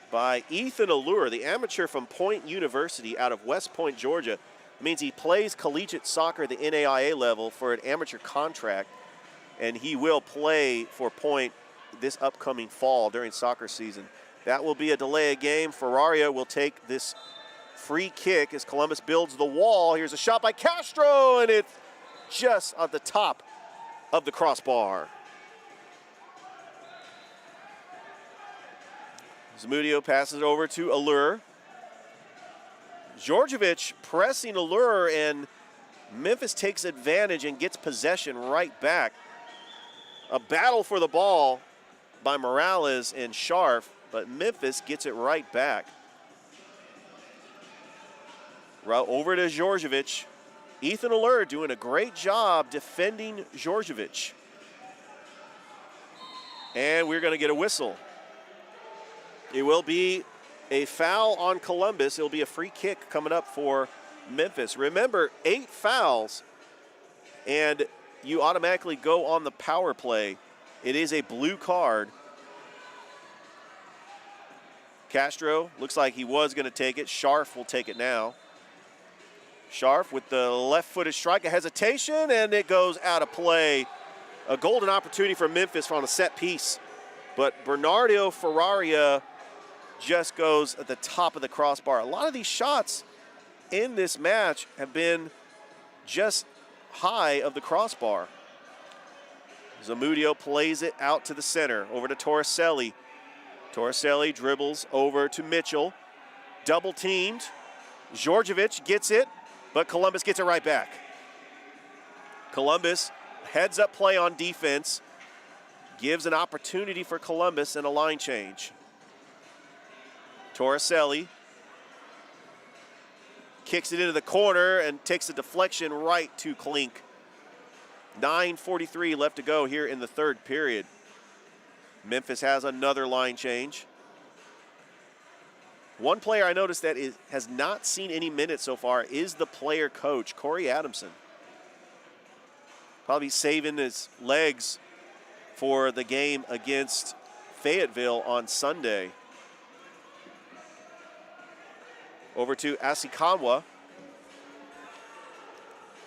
by Ethan Allure, the amateur from Point University out of West Point, Georgia. It means he plays collegiate soccer at the NAIA level for an amateur contract, and he will play for Point this upcoming fall during soccer season. That will be a delay of game. Ferraria will take this free kick as Columbus builds the wall. Here's a shot by Castro, and it's just at the top of the crossbar. Zamudio passes it over to Allure. Djordjevic pressing Allure, and Memphis takes advantage and gets possession right back. A battle for the ball by Morales and Scharf, but Memphis gets it right back. Over to Djordjevic. Ethan Allure doing a great job defending Djordjevic. And we're going to get a whistle. It will be a foul on Columbus. It'll be a free kick coming up for Memphis. Remember, 8 fouls, and you automatically go on the power play. It is a blue card. Castro looks like he was going to take it. Scharf will take it now. Scharf with the left-footed strike, a hesitation, and it goes out of play. A golden opportunity for Memphis on a set piece. But Bernardo Ferraria just goes at the top of the crossbar. A lot of these shots in this match have been just high of the crossbar. Zamudio plays it out to the center, over to Torricelli. Torricelli dribbles over to Mitchell. Double teamed. Djordjevic gets it, but Columbus gets it right back. Columbus heads up play on defense, gives an opportunity for Columbus and a line change. Torricelli kicks it into the corner and takes a deflection right to Klink. 9:43 left to go here in the third period. Memphis has another line change. One player I noticed that has not seen any minutes so far is the player coach, Corey Adamson. Probably saving his legs for the game against Fayetteville on Sunday. Over to Asikanwa.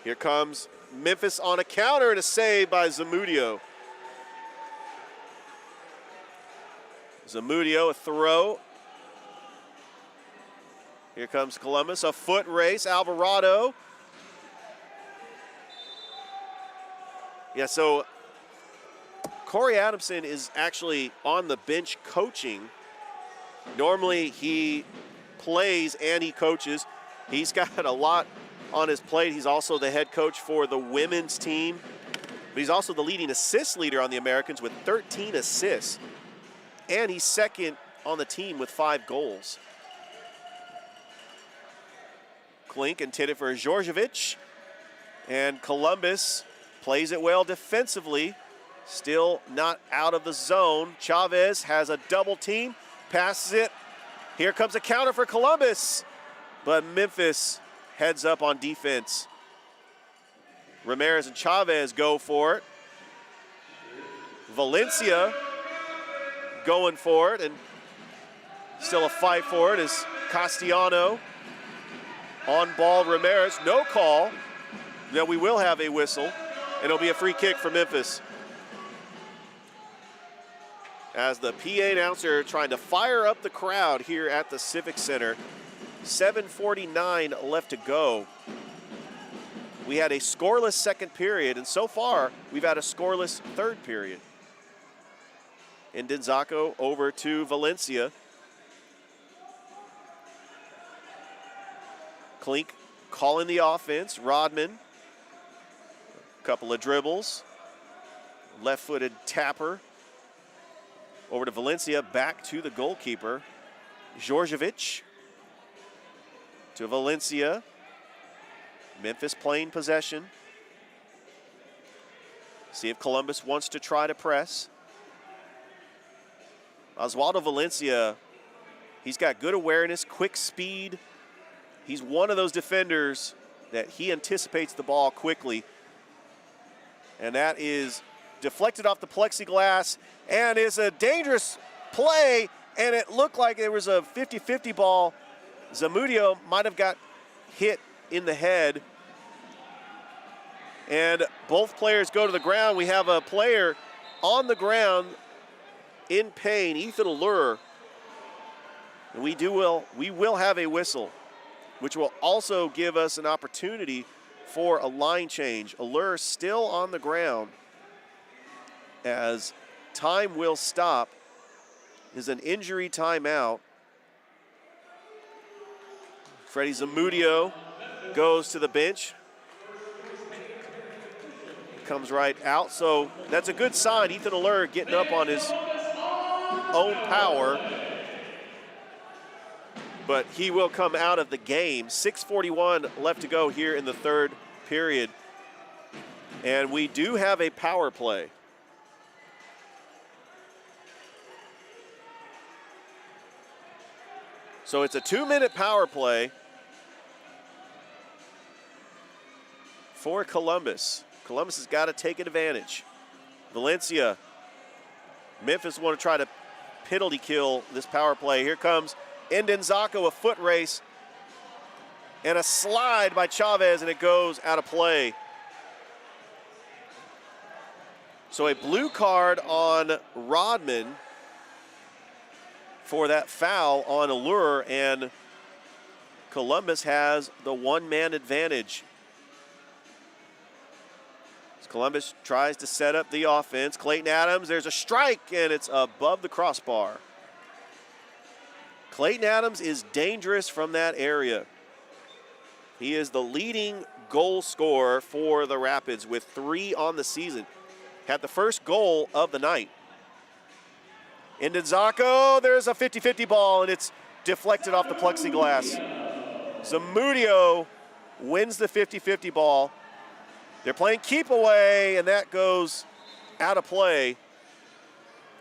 Here comes Memphis on a counter and a save by Zamudio. Zamudio, a throw. Here comes Columbus, a foot race. Alvarado. Yeah, so Corey Adamson is actually on the bench coaching. Normally he plays and he coaches. He's got a lot on his plate. He's also the head coach for the women's team, but he's also the leading assist leader on the Americans with 13 assists. And he's second on the team with 5 goals. Klink intended for Djordjevic, and Columbus plays it well defensively, still not out of the zone. Chavez has a double team, passes it. Here comes a counter for Columbus, but Memphis heads up on defense. Ramirez and Chavez go for it. Valencia going for it, and still a fight for it is Castellano. On ball, Ramirez, no call. Then we will have a whistle, and it'll be a free kick for Memphis. As the PA announcer trying to fire up the crowd here at the Civic Center. 7:49 left to go. We had a scoreless second period, and so far we've had a scoreless third period. Ndenzako over to Valencia. Klink calling the offense. Rodman, a couple of dribbles. Left-footed tapper. Over to Valencia, back to the goalkeeper. Djordjevic. to Valencia. Memphis playing possession. See if Columbus wants to try to press. Oswaldo Valencia, he's got good awareness, quick speed. He's one of those defenders that he anticipates the ball quickly. And that is deflected off the plexiglass and is a dangerous play, and it looked like there was a 50-50 ball. Zamudio might have got hit in the head. And both players go to the ground. We have a player on the ground in pain, Ethan Allure. And we will have a whistle, which will also give us an opportunity for a line change. Allure still on the ground as time will stop. Is an injury timeout. Freddie Zamudio goes to the bench. Comes right out, so that's a good sign. Ethan Allure getting up on his own power. But he will come out of the game. 6:41 left to go here in the third period. And we do have a power play. So it's a 2-minute power play for Columbus. Columbus has got to take advantage. Valencia, Memphis want to try to penalty kill this power play. Here comes Ndenzako, a foot race, and a slide by Chavez, and it goes out of play. So a blue card on Rodman for that foul on Allure, and Columbus has the one-man advantage. Columbus tries to set up the offense. Clayton Adams, there's a strike, and it's above the crossbar. Clayton Adams is dangerous from that area. He is the leading goal scorer for the Rapids with 3 on the season. Had the first goal of the night. Ndenzako, there's a 50-50 ball, and it's deflected off the plexiglass. Zamudio wins the 50-50 ball. They're playing keep away, and that goes out of play.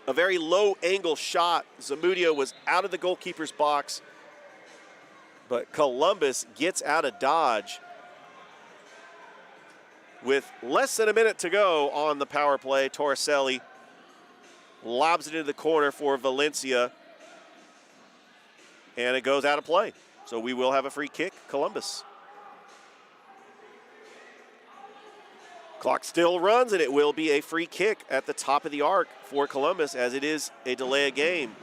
A very low angle shot. Zamudio was out of the goalkeeper's box, but Columbus gets out of dodge. With less than a minute to go on the power play, Torricelli lobs it into the corner for Valencia, and it goes out of play. So we will have a free kick, Columbus. Clock still runs, and it will be a free kick at the top of the arc for Columbus, as it is a delay of game.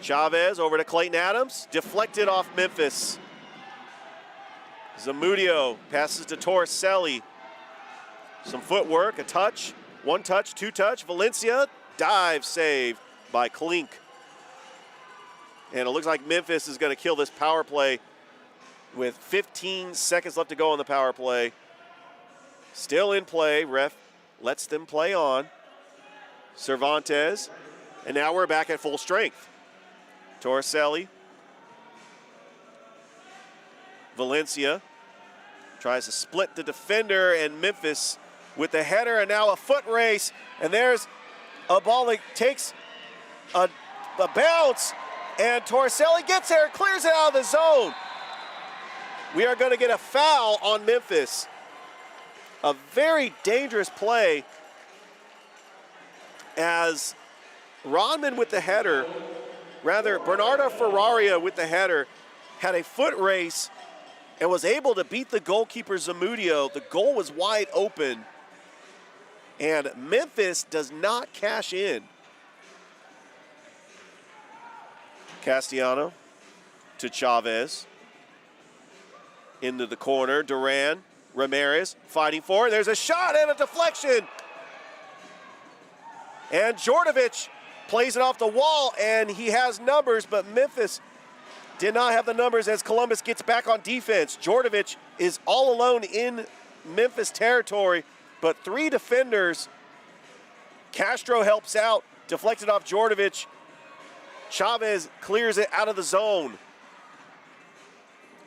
Chavez over to Clayton Adams, deflected off Memphis. Zamudio passes to Torricelli. Some footwork, a touch, one touch, two touch. Valencia, dive save by Klink. And it looks like Memphis is going to kill this power play with 15 seconds left to go on the power play. Still in play, ref lets them play on. Cervantes, and now we're back at full strength. Torricelli. Valencia tries to split the defender, and Memphis with the header, and now a foot race, and there's a ball that takes a bounce, and Torricelli gets there, clears it out of the zone. We are going to get a foul on Memphis. A very dangerous play as Rodman with the header, rather Bernardo Ferraria with the header, had a foot race and was able to beat the goalkeeper Zamudio. The goal was wide open, and Memphis does not cash in. Castellano to Chavez. Into the corner, Duran. Ramirez fighting for it. There's a shot and a deflection. And Djordjevic plays it off the wall, and he has numbers, but Memphis did not have the numbers as Columbus gets back on defense. Djordjevic is all alone in Memphis territory, but 3 defenders. Castro helps out, deflected off Djordjevic. Chavez clears it out of the zone.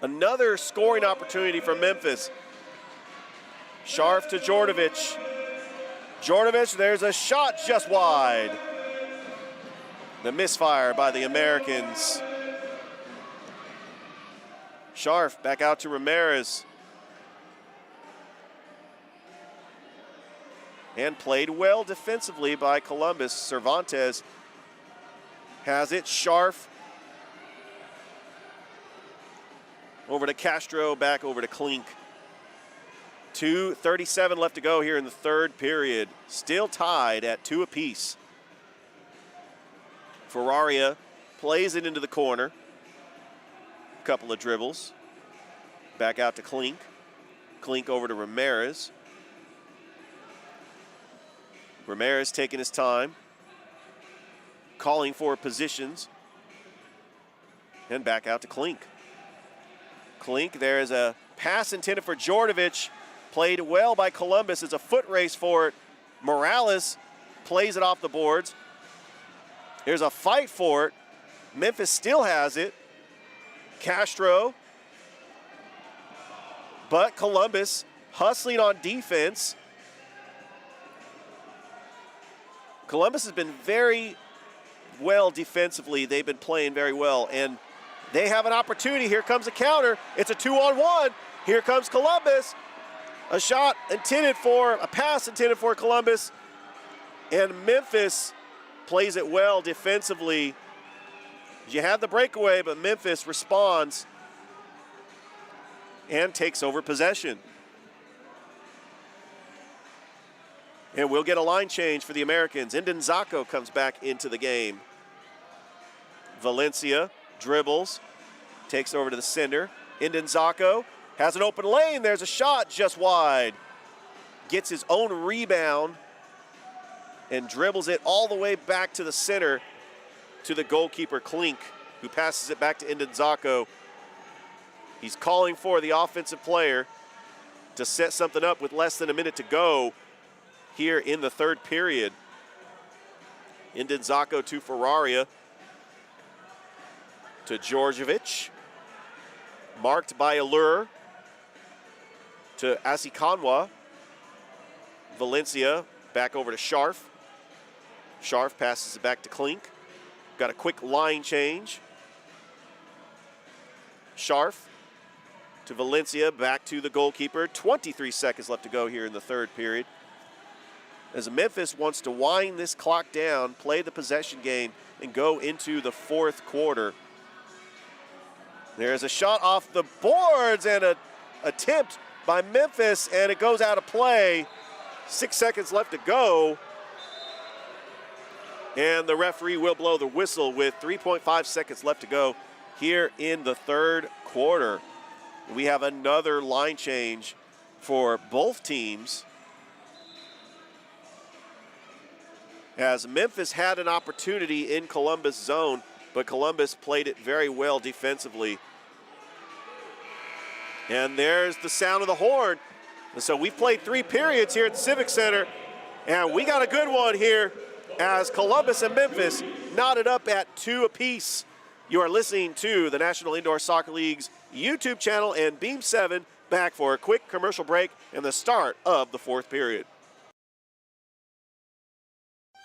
Another scoring opportunity for Memphis. Scharf to Djordjevic. Djordjevic, there's a shot just wide. The misfire by the Americans. Scharf back out to Ramirez. And played well defensively by Columbus. Cervantes has it. Scharf over to Castro, back over to Klink. 2:37 left to go here in the third period. Still tied at 2 apiece. Ferraria plays it into the corner. Couple of dribbles. Back out to Klink. Klink over to Ramirez. Ramirez taking his time. Calling for positions. And back out to Klink. Klink, there's a pass intended for Djordjevic. Played well by Columbus. It's a foot race for it. Morales plays it off the boards. There's a fight for it. Memphis still has it. Castro. But Columbus hustling on defense. Columbus has been very well defensively. They've been playing very well. And they have an opportunity. Here comes a counter. It's a 2-on-1. Here comes Columbus. A shot intended for, a pass intended for Columbus. And Memphis plays it well defensively. You had the breakaway, but Memphis responds and takes over possession. And we'll get a line change for the Americans. Indenzako comes back into the game. Valencia dribbles, takes over to the center. Indenzako has an open lane. There's a shot just wide. Gets his own rebound and dribbles it all the way back to the center to the goalkeeper Klink, who passes it back to Indenzako. He's calling for the offensive player to set something up with less than a minute to go here in the third period. Indenzako to Ferraria. To Djordjevic. Marked by Allure. To Asikanwa. Valencia back over to Scharf. Scharf passes it back to Klink. Got a quick line change. Scharf to Valencia, back to the goalkeeper. 23 seconds left to go here in the third period. As Memphis wants to wind this clock down, play the possession game, and go into the fourth quarter. There's a shot off the boards and an attempt by Memphis, and it goes out of play. 6 seconds left to go. And the referee will blow the whistle with 3.5 seconds left to go here in the third quarter. We have another line change for both teams, as Memphis had an opportunity in Columbus zone, but Columbus played it very well defensively. And there's the sound of the horn. And so we've played 3 periods here at the Civic Center, and we got a good one here as Columbus and Memphis knotted up at 2 apiece. You are listening to the National Indoor Soccer League's YouTube channel and Beam 7, back for a quick commercial break and the start of the fourth period.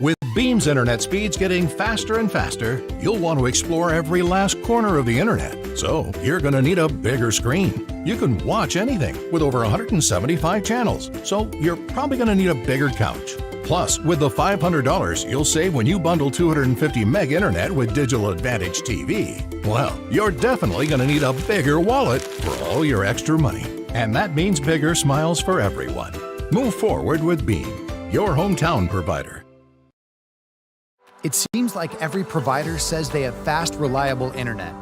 With Beam's internet speeds getting faster and faster, you'll want to explore every last corner of the internet. So you're going to need a bigger screen. You can watch anything with over 175 channels. So you're probably going to need a bigger couch. Plus, with the $500 you'll save when you bundle 250 meg internet with Digital Advantage TV, well, you're definitely going to need a bigger wallet for all your extra money. And that means bigger smiles for everyone. Move forward with Beam, your hometown provider. It seems like every provider says they have fast, reliable internet.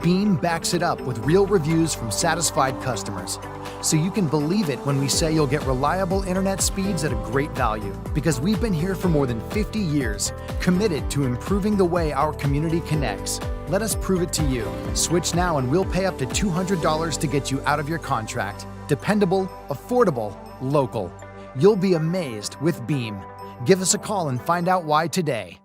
Beam backs it up with real reviews from satisfied customers. So you can believe it when we say you'll get reliable internet speeds at a great value. Because we've been here for more than 50 years, committed to improving the way our community connects. Let us prove it to you. Switch now and we'll pay up to $200 to get you out of your contract. Dependable, affordable, local. You'll be amazed with Beam. Give us a call and find out why today.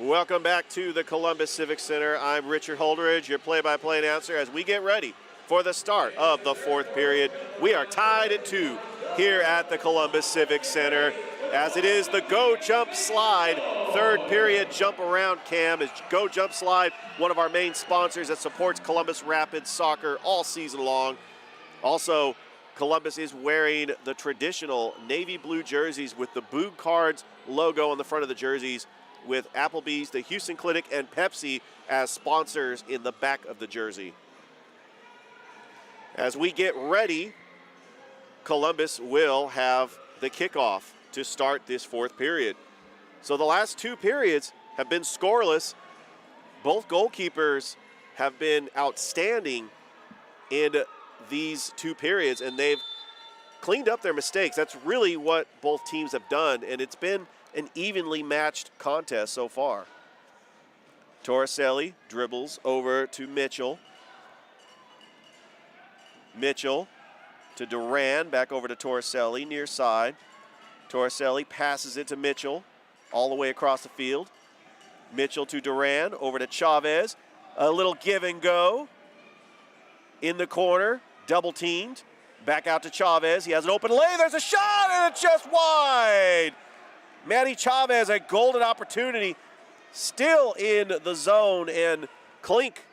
Welcome back to the Columbus Civic Center. I'm Richard Holdridge, your play-by-play announcer, as we get ready for the start of the fourth period. We are tied at 2 here at the Columbus Civic Center, as it is the Go Jump Slide third period jump around cam. Is Go Jump Slide, one of our main sponsors that supports Columbus Rapids soccer all season long. Also, Columbus is wearing the traditional navy blue jerseys with the Boog Cards logo on the front of the jerseys, with Applebee's, the Houston Clinic, and Pepsi as sponsors in the back of the jersey. As we get ready, Columbus will have the kickoff to start this fourth period. So the last 2 periods have been scoreless. Both goalkeepers have been outstanding in these 2 periods, and they've cleaned up their mistakes. That's really what both teams have done, and it's been an evenly matched contest so far. Torricelli dribbles over to Mitchell. Mitchell to Duran, back over to Torricelli, near side. Torricelli passes it to Mitchell, all the way across the field. Mitchell to Duran, over to Chavez. A little give and go. In the corner, double teamed. Back out to Chavez. He has an open lane. There's a shot, and it's just wide. Manny Chavez, a golden opportunity, still in the zone, and Klink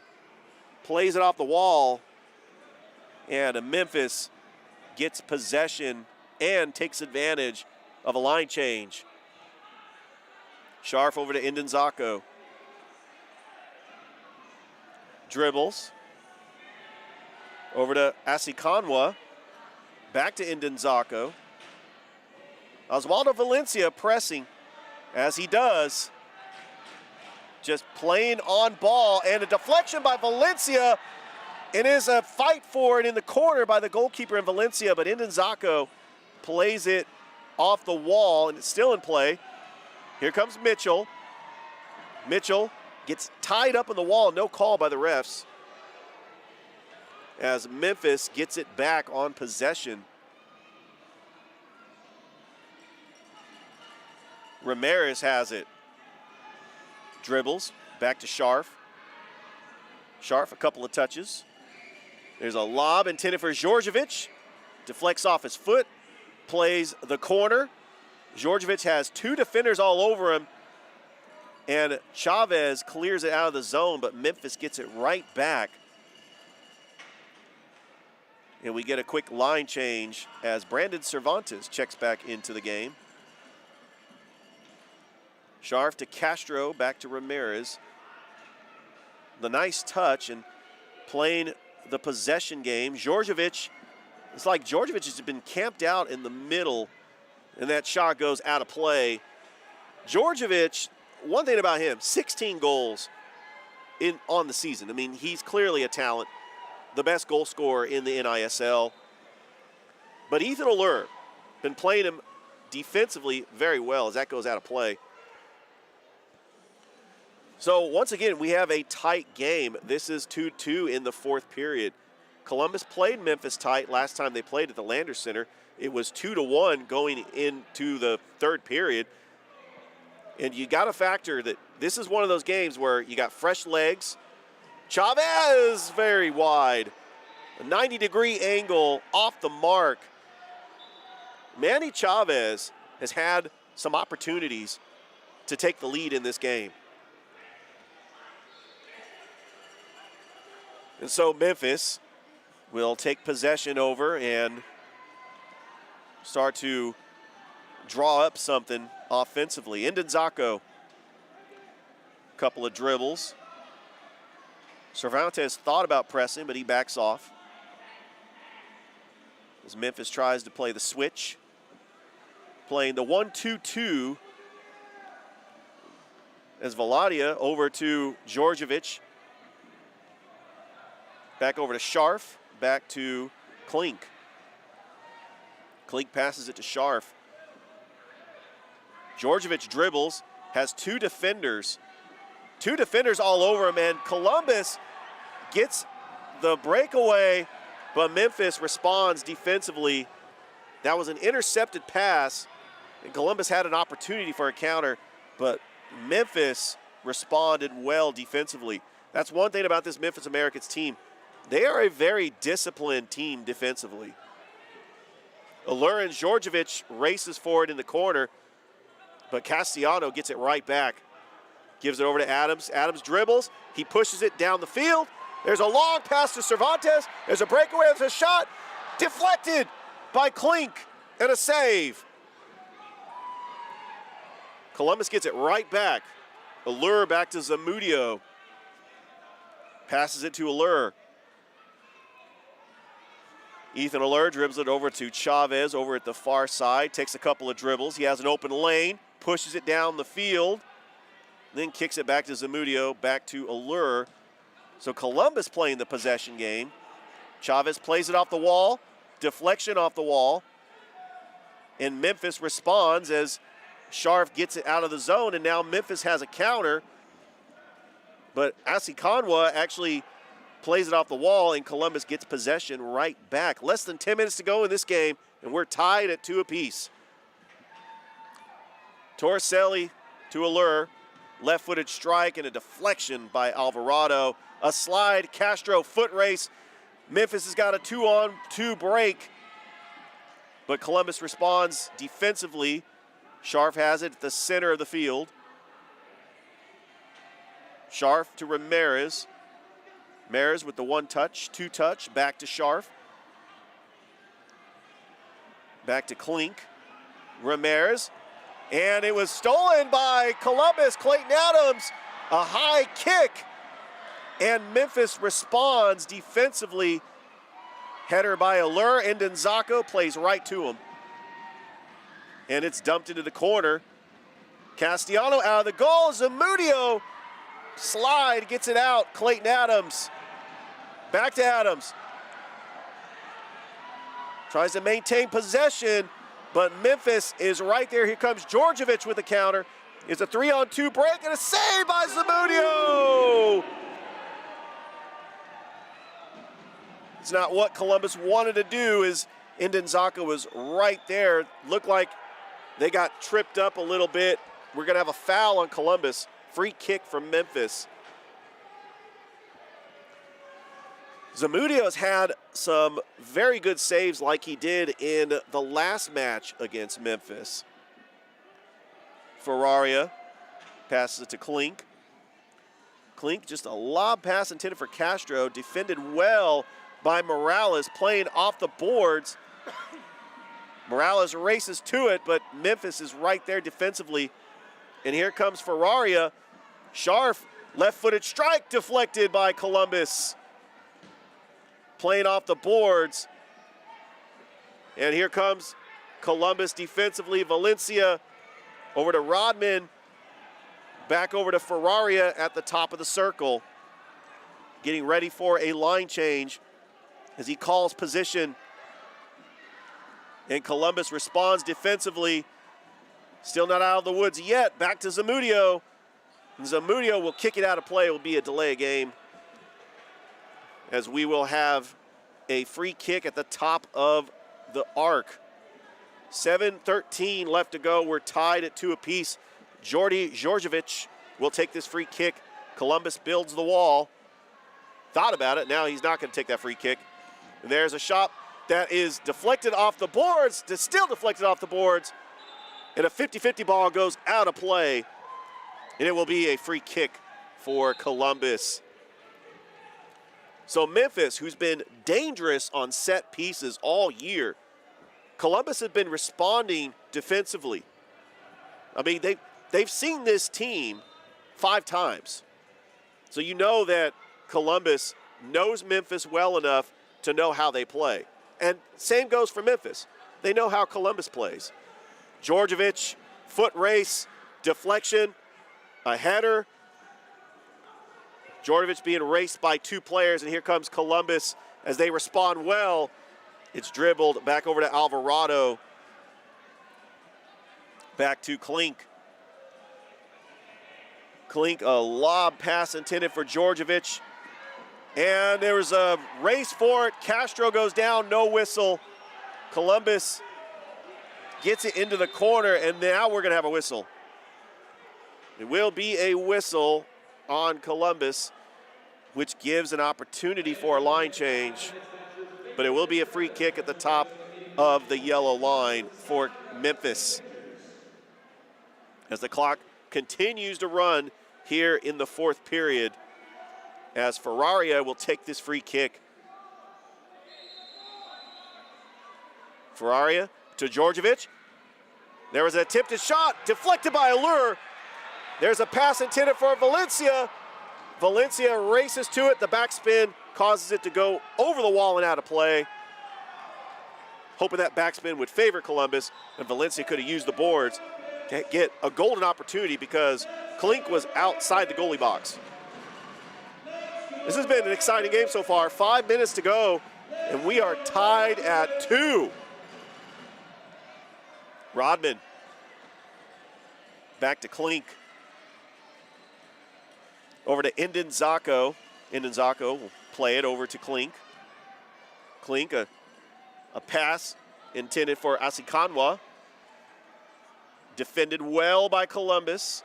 plays it off the wall. And Memphis gets possession and takes advantage of a line change. Scharf over to Indenzako. Dribbles. Over to Asikanwa. Back to Indenzako. Oswaldo Valencia pressing, as he does. Just playing on ball, and a deflection by Valencia. It is a fight for it in the corner by the goalkeeper in Valencia, but Indenzako plays it off the wall, and it's still in play. Here comes Mitchell. Mitchell gets tied up in the wall, no call by the refs, as Memphis gets it back on possession. Ramirez has it. Dribbles, back to Scharf. Scharf, a couple of touches. There's a lob intended for Djordjevic. Deflects off his foot, plays the corner. Djordjevic has 2 defenders all over him, and Chavez clears it out of the zone, but Memphis gets it right back. And we get a quick line change as Brandon Cervantes checks back into the game. Scharf to Castro, back to Ramirez. The nice touch and playing the possession game. Djordjevic, it's like Djordjevic has been camped out in the middle, and that shot goes out of play. Djordjevic, one thing about him, 16 goals on the season. I mean, he's clearly a talent, the best goal scorer in the NISL. But Ethan Allure, been playing him defensively very well as that goes out of play. So once again, we have a tight game. This is 2-2 in the fourth period. Columbus played Memphis tight last time they played at the Landers Center. It was 2-1 going into the third period. And you got to factor that this is one of those games where you got fresh legs. Chavez very wide. A 90-degree angle off the mark. Manny Chavez has had some opportunities to take the lead in this game. And so Memphis will take possession over and start to draw up something offensively. Indenzako, couple of dribbles. Cervantes thought about pressing, but he backs off. As Memphis tries to play the switch. Playing the 1-2-2 as Valadia over to Djordjevic. Back over to Scharf, back to Klink. Klink passes it to Scharf. Djordjevic dribbles, has 2 defenders. 2 defenders all over him, and Columbus gets the breakaway, but Memphis responds defensively. That was an intercepted pass, and Columbus had an opportunity for a counter, but Memphis responded well defensively. That's one thing about this Memphis Americans team. They are a very disciplined team defensively. Allure and Georgievich races forward in the corner, but Castellano gets it right back. Gives it over to Adams. Adams dribbles. He pushes it down the field. There's a long pass to Cervantes. There's a breakaway. There's a shot. Deflected by Klink and a save. Columbus gets it right back. Allure back to Zamudio. Passes it to Allure. Ethan Allure dribbles it over to Chavez over at the far side. Takes a couple of dribbles. He has an open lane. Pushes it down the field. Then kicks it back to Zamudio. Back to Allure. So Columbus playing the possession game. Chavez plays it off the wall. Deflection off the wall. And Memphis responds as Sharf gets it out of the zone. And now Memphis has a counter. But Asikanwa actually plays it off the wall, and Columbus gets possession right back. Less than 10 minutes to go in this game, and we're tied at 2 apiece. Torricelli to Allure. Left-footed strike and a deflection by Alvarado. A slide, Castro foot race. Memphis has got a 2-on-2 break, but Columbus responds defensively. Sharf has it at the center of the field. Sharf to Ramirez. Ramirez with the one-touch, two-touch, back to Sharf. Back to Klink. Ramirez. And it was stolen by Columbus. Clayton Adams, a high kick. And Memphis responds defensively. Header by Allure, and Ndenzako plays right to him. And it's dumped into the corner. Castellano out of the goal. Zamudio slide, gets it out. Clayton Adams. Back to Adams. Tries to maintain possession, but Memphis is right there. Here comes Georgievich with the counter. It's a 3-on-2 break and a save by Zamudio. It's not what Columbus wanted to do, as Ndenzako was right there. Looked like they got tripped up a little bit. We're going to have a foul on Columbus. Free kick from Memphis. Zamudio's had some very good saves like he did in the last match against Memphis. Ferraria passes it to Klink. Klink, just a lob pass intended for Castro, defended well by Morales, playing off the boards. Morales races to it, but Memphis is right there defensively. And here comes Ferraria. Sharf, left-footed strike, deflected by Columbus. Playing off the boards. And here comes Columbus defensively. Valencia over to Rodman. Back over to Ferraria at the top of the circle. Getting ready for a line change as he calls position. And Columbus responds defensively. Still not out of the woods yet. Back to Zamudio. And Zamudio will kick it out of play. It will be a delay game, as we will have a free kick at the top of the arc. 7:13 left to go. We're tied at 2 apiece. Georgievich will take this free kick. Columbus builds the wall. Thought about it. Now he's not going to take that free kick. And there's a shot that is deflected off the boards. Still deflected off the boards. And a 50-50 ball goes out of play. And it will be a free kick for Columbus. So Memphis, who's been dangerous on set pieces all year, Columbus has been responding defensively. I mean, they've seen this team 5 times. So you know that Columbus knows Memphis well enough to know how they play. And same goes for Memphis. They know how Columbus plays. Georgievich, foot race, deflection, a header. Georgievich being raced by 2 players, and here comes Columbus as they respond well. It's dribbled back over to Alvarado. Back to Klink. Klink, a lob pass intended for Georgievich. And there was a race for it. Castro goes down, no whistle. Columbus gets it into the corner, and now we're going to have a whistle. It will be a whistle on Columbus, which gives an opportunity for a line change, but it will be a free kick at the top of the yellow line for Memphis. As the clock continues to run here in the fourth period, as Ferraria will take this free kick. Ferraria to Djordjevic. There was an attempted shot, deflected by Allure. There's a pass intended for Valencia. Valencia races to it. The backspin causes it to go over the wall and out of play. Hoping that backspin would favor Columbus, and Valencia could have used the boards to get a golden opportunity because Klink was outside the goalie box. This has been an exciting game so far. 5 minutes to go, and we are tied at 2. Rodman. Back to Klink. Over to Indenzako. Indenzako will play it over to Klink. Klink, a pass intended for Asikanwa. Defended well by Columbus.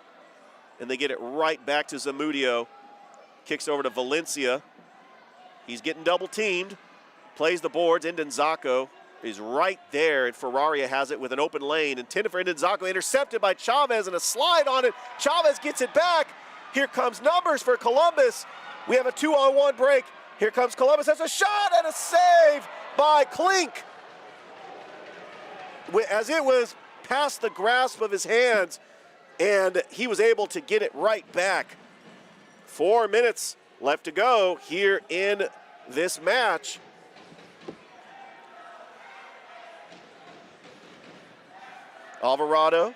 And they get it right back to Zamudio. Kicks over to Valencia. He's getting double teamed. Plays the boards. Indenzako is right there, and Ferraria has it with an open lane. Intended for Indenzako. Intercepted by Chavez and a slide on it. Chavez gets it back. Here comes numbers for Columbus. We have a 2-on-1 break. Here comes Columbus. That's a shot and a save by Klink. As it was past the grasp of his hands, and he was able to get it right back. 4 minutes left to go here in this match. Alvarado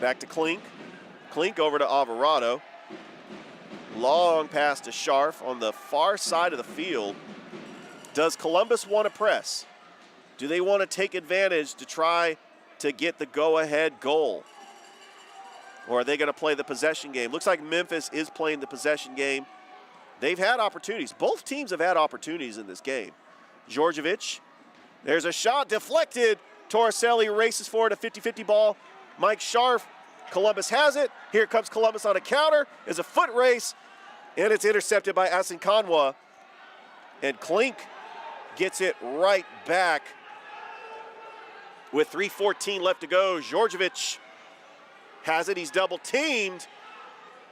back to Klink. Klink over to Alvarado. Long pass to Scharf on the far side of the field. Does Columbus want to press? Do they want to take advantage to try to get the go-ahead goal? Or are they going to play the possession game? Looks like Memphis is playing the possession game. They've had opportunities. Both teams have had opportunities in this game. Djordjevic, there's a shot deflected. Torricelli races forward, a 50-50 ball. Mike Scharf, Columbus has it. Here comes Columbus on a counter. There's a foot race, and it's intercepted by Asinkanwa. And Klink gets it right back with 3:14 left to go. Djordjevic has it. He's double teamed.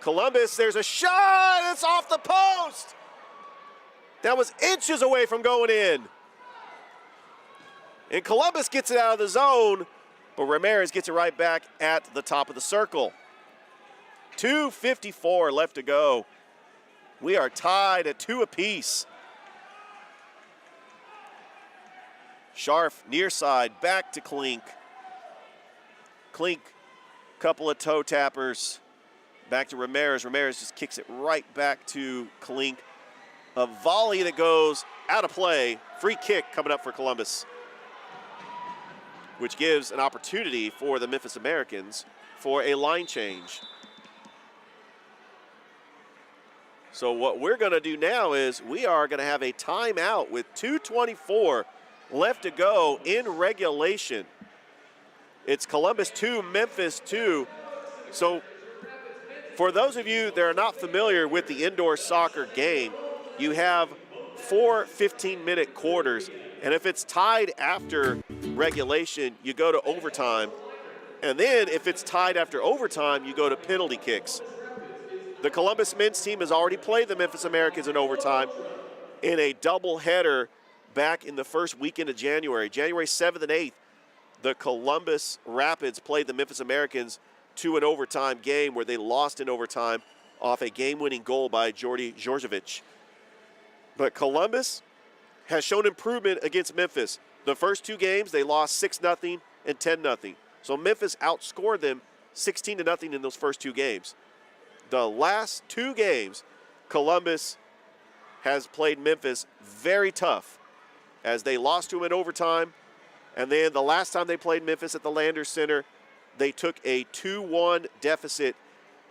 Columbus, there's a shot. It's off the post. That was inches away from going in. And Columbus gets it out of the zone, but Ramirez gets it right back at the top of the circle. 2:54 left to go. We are tied at 2 apiece. Scharf near side, back to Klink. Klink, couple of toe tappers. Back to Ramirez. Ramirez just kicks it right back to Klink. A volley that goes out of play. Free kick coming up for Columbus, which gives an opportunity for the Memphis Americans for a line change. So what we're going to do now is we are going to have a timeout with 2:24 left to go in regulation. It's Columbus 2, Memphis 2. So for those of you that are not familiar with the indoor soccer game, you have 4 15-minute quarters. And if it's tied after regulation, you go to overtime. And then if it's tied after overtime, you go to penalty kicks. The Columbus men's team has already played the Memphis Americans in overtime in a doubleheader back in the first weekend of January. January 7th and 8th, the Columbus Rapids played the Memphis Americans to an overtime game where they lost in overtime off a game-winning goal by Jordy Djordjevic. But Columbus has shown improvement against Memphis. The first 2 games, they lost 6-0 and 10-0. So Memphis outscored them 16-0 in those first 2 games. The last 2 games, Columbus has played Memphis very tough as they lost to them in overtime. And then the last time they played Memphis at the Landers Center, they took a 2-1 deficit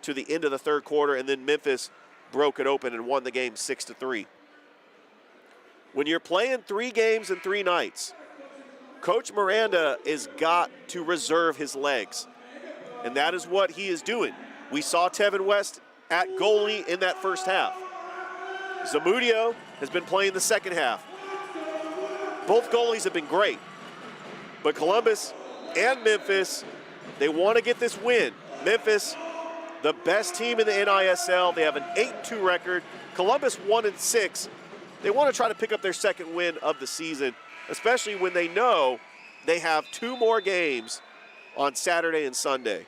to the end of the third quarter, and then Memphis broke it open and won the game 6-3. When you're playing 3 games in 3 nights, Coach Miranda has got to reserve his legs. And that is what he is doing. We saw Tevin West at goalie in that first half. Zamudio has been playing the second half. Both goalies have been great. But Columbus and Memphis, they want to get this win. Memphis, the best team in the NISL. They have an 8-2 record. Columbus 1-6. They want to try to pick up their second win of the season, especially when they know they have 2 more games on Saturday and Sunday.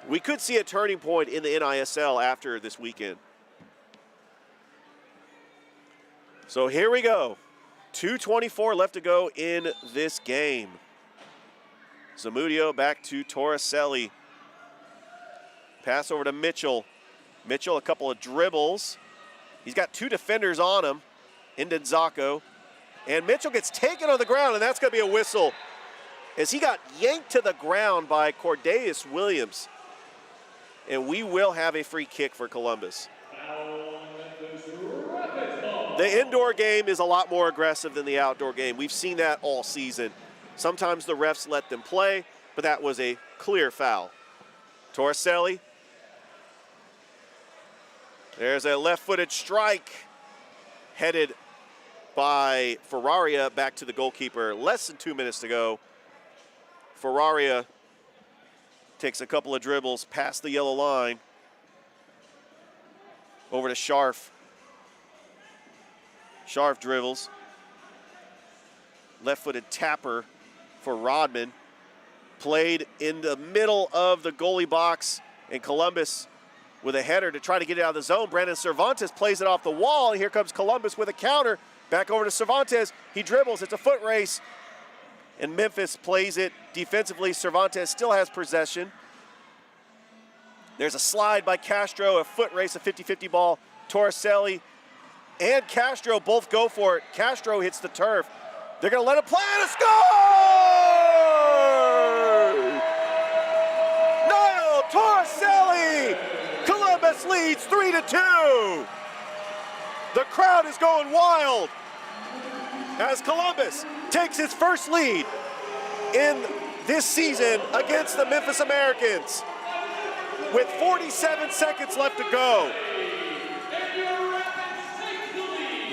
We could see a turning point in the NISL after this weekend. So here we go. 2:24 left to go in this game. Zamudio back to Torricelli. Pass over to Mitchell. Mitchell, a couple of dribbles. He's got 2 defenders on him, Indenzako. And Mitchell gets taken on the ground, and that's going to be a whistle as he got yanked to the ground by Cordeus Williams. And we will have a free kick for Columbus. The indoor game is a lot more aggressive than the outdoor game. We've seen that all season. Sometimes the refs let them play, but that was a clear foul. Torricelli. There's a left-footed strike headed by Ferraria back to the goalkeeper. Less than 2 minutes to go. Ferraria takes a couple of dribbles past the yellow line. Over to Scharf. Scharf dribbles. Left-footed tapper for Rodman. Played in the middle of the goalie box, and Columbus with a header to try to get it out of the zone. Brandon Cervantes plays it off the wall, and here comes Columbus with a counter. Back over to Cervantes. He dribbles. It's a foot race. And Memphis plays it defensively. Cervantes still has possession. There's a slide by Castro, a foot race, a 50-50 ball. Torricelli and Castro both go for it. Castro hits the turf. They're going to let him play and a score! Niall Torricelli! Columbus leads 3-2. The crowd is going wild as Columbus takes its first lead in this season against the Memphis Americans with 47 seconds left to go.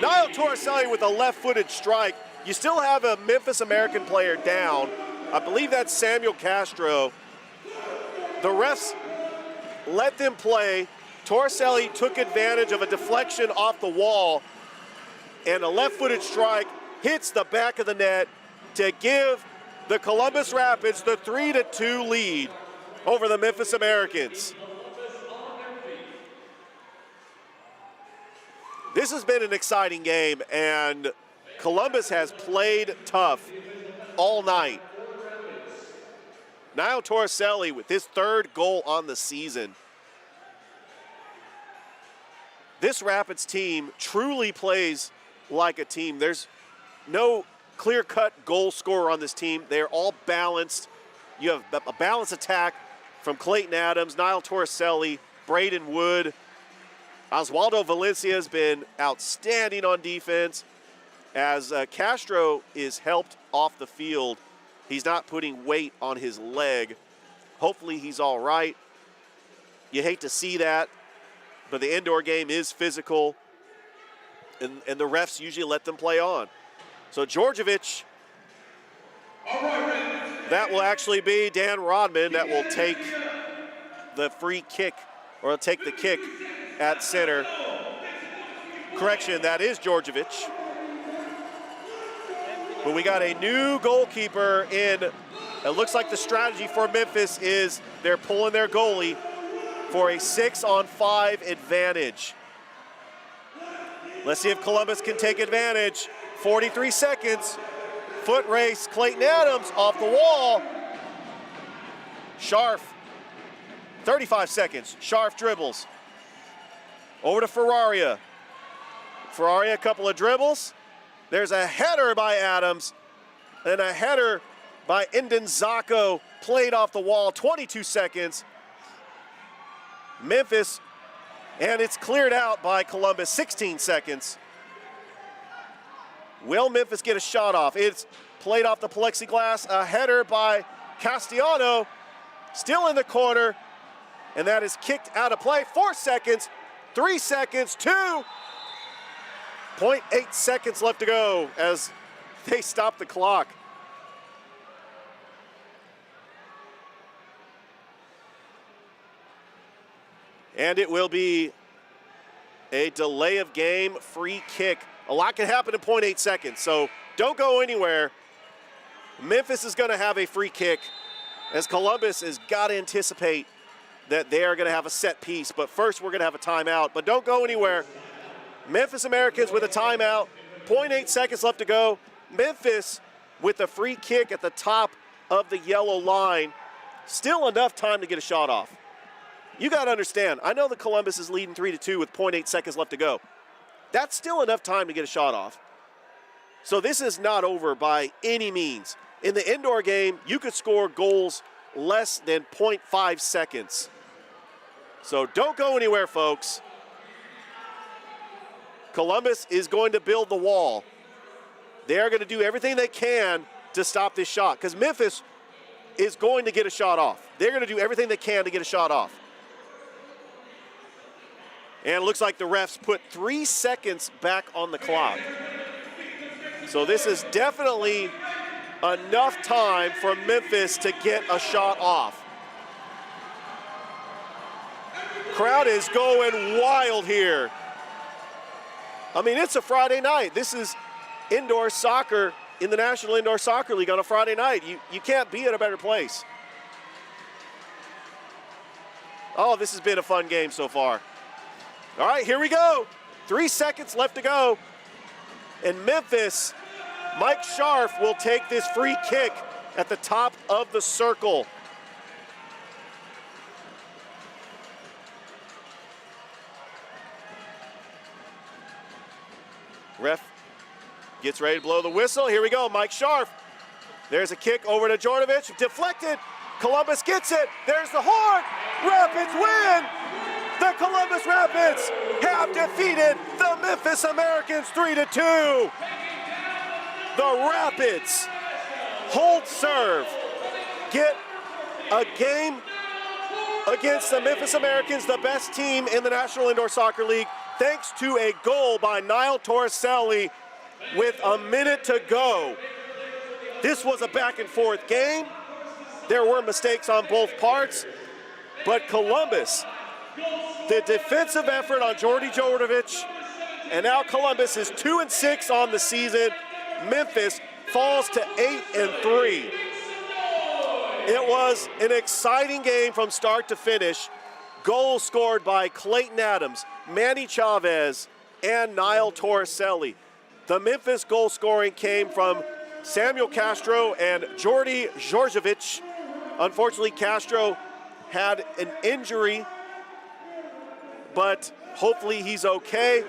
Niall Torricelli with a left-footed strike. You still have a Memphis American player down. I believe that's Samuel Castro. The refs let them play. Torricelli took advantage of a deflection off the wall, and a left-footed strike hits the back of the net to give the Columbus Rapids the 3-2 lead over the Memphis Americans. This has been an exciting game, and Columbus has played tough all night. Niall Torricelli with his 3rd goal on the season. This Rapids team truly plays like a team. There's no clear-cut goal scorer on this team. They're all balanced. You have a balanced attack from Clayton Adams, Niall Torricelli, Braden Wood. Oswaldo Valencia has been outstanding on defense. As Castro is helped off the field, he's not putting weight on his leg. Hopefully he's all right. You hate to see that, but the indoor game is physical, and the refs usually let them play on. So Djordjevic, that will actually be Dan Rodman that will take the free kick, or take the kick at center. Correction, that is Djordjevic. But we got a new goalkeeper in. It looks like the strategy for Memphis is they're pulling their goalie for a 6-on-5 advantage. Let's see if Columbus can take advantage. 43 seconds. Foot race. Clayton Adams off the wall. Scharf. 35 seconds. Scharf dribbles. Over to Ferraria. Ferraria, a couple of dribbles. There's a header by Adams and a header by Indenzako, played off the wall. 22 seconds. Memphis, and it's cleared out by Columbus. 16 seconds. Will Memphis get a shot off? It's played off the plexiglass. A header by Castellano, still in the corner. and that is kicked out of play. 4 seconds, 3 seconds, 2. 0.8 seconds left to go as they stop the clock. And it will be a delay of game free kick. A lot can happen in 0.8 seconds, so don't go anywhere. Memphis is going to have a free kick as Columbus has got to anticipate that they are going to have a set piece. But first, we're going to have a timeout. But don't go anywhere. Memphis Americans with a timeout. 0.8 seconds left to go. Memphis with a free kick at the top of the yellow line. Still enough time to get a shot off. You got to understand, I know that Columbus is leading 3-2 with 0.8 seconds left to go. That's still enough time to get a shot off. So this is not over by any means. In the indoor game, you could score goals less than 0.5 seconds. So don't go anywhere, folks. Columbus is going to build the wall. They are going to do everything they can to stop this shot because Memphis is going to get a shot off. They're going to do everything they can to get a shot off. And it looks like the refs put 3 seconds back on the clock. So this is definitely enough time for Memphis to get a shot off. Crowd is going wild here. I mean, it's a Friday night. This is indoor soccer in the National Indoor Soccer League on a Friday night. You can't be at a better place. Oh, this has been a fun game so far. All right, here we go. 3 seconds left to go. And Memphis, Mike Scharf will take this free kick at the top of the circle. Ref gets ready to blow the whistle. Here we go, Mike Scharf. There's a kick over to Jordovic, deflected. Columbus gets it. There's the horn. Rapids win. The Columbus Rapids have defeated the Memphis Americans 3-2. The Rapids hold serve, get a game against the Memphis Americans, the best team in the National Indoor Soccer League, thanks to a goal by Niall Torricelli with a minute to go. This was a back and forth game. There were mistakes on both parts, but Columbus, the defensive effort on Jordy Jordovic, and now Columbus is 2-6 on the season. Memphis falls to 8-3. It was an exciting game from start to finish. Goals scored by Clayton Adams, Manny Chavez, and Niall Torricelli. The Memphis goal scoring came from Samuel Castro and Jordy Georgievich. Unfortunately, Castro had an injury, but hopefully he's okay.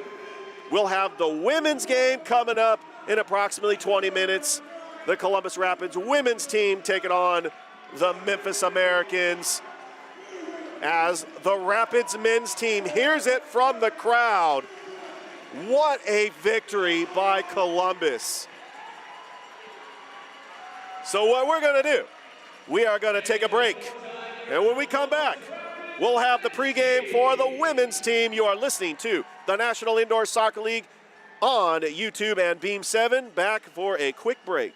We'll have the women's game coming up in approximately 20 minutes. The Columbus Rapids women's team taking on the Memphis Americans as the Rapids men's team hears it from the crowd. What a victory by Columbus. So what we're going to do, we are going to take a break. And when we come back, we'll have the pregame for the women's team. You are listening to the National Indoor Soccer League on YouTube and Beam 7. Back for a quick break.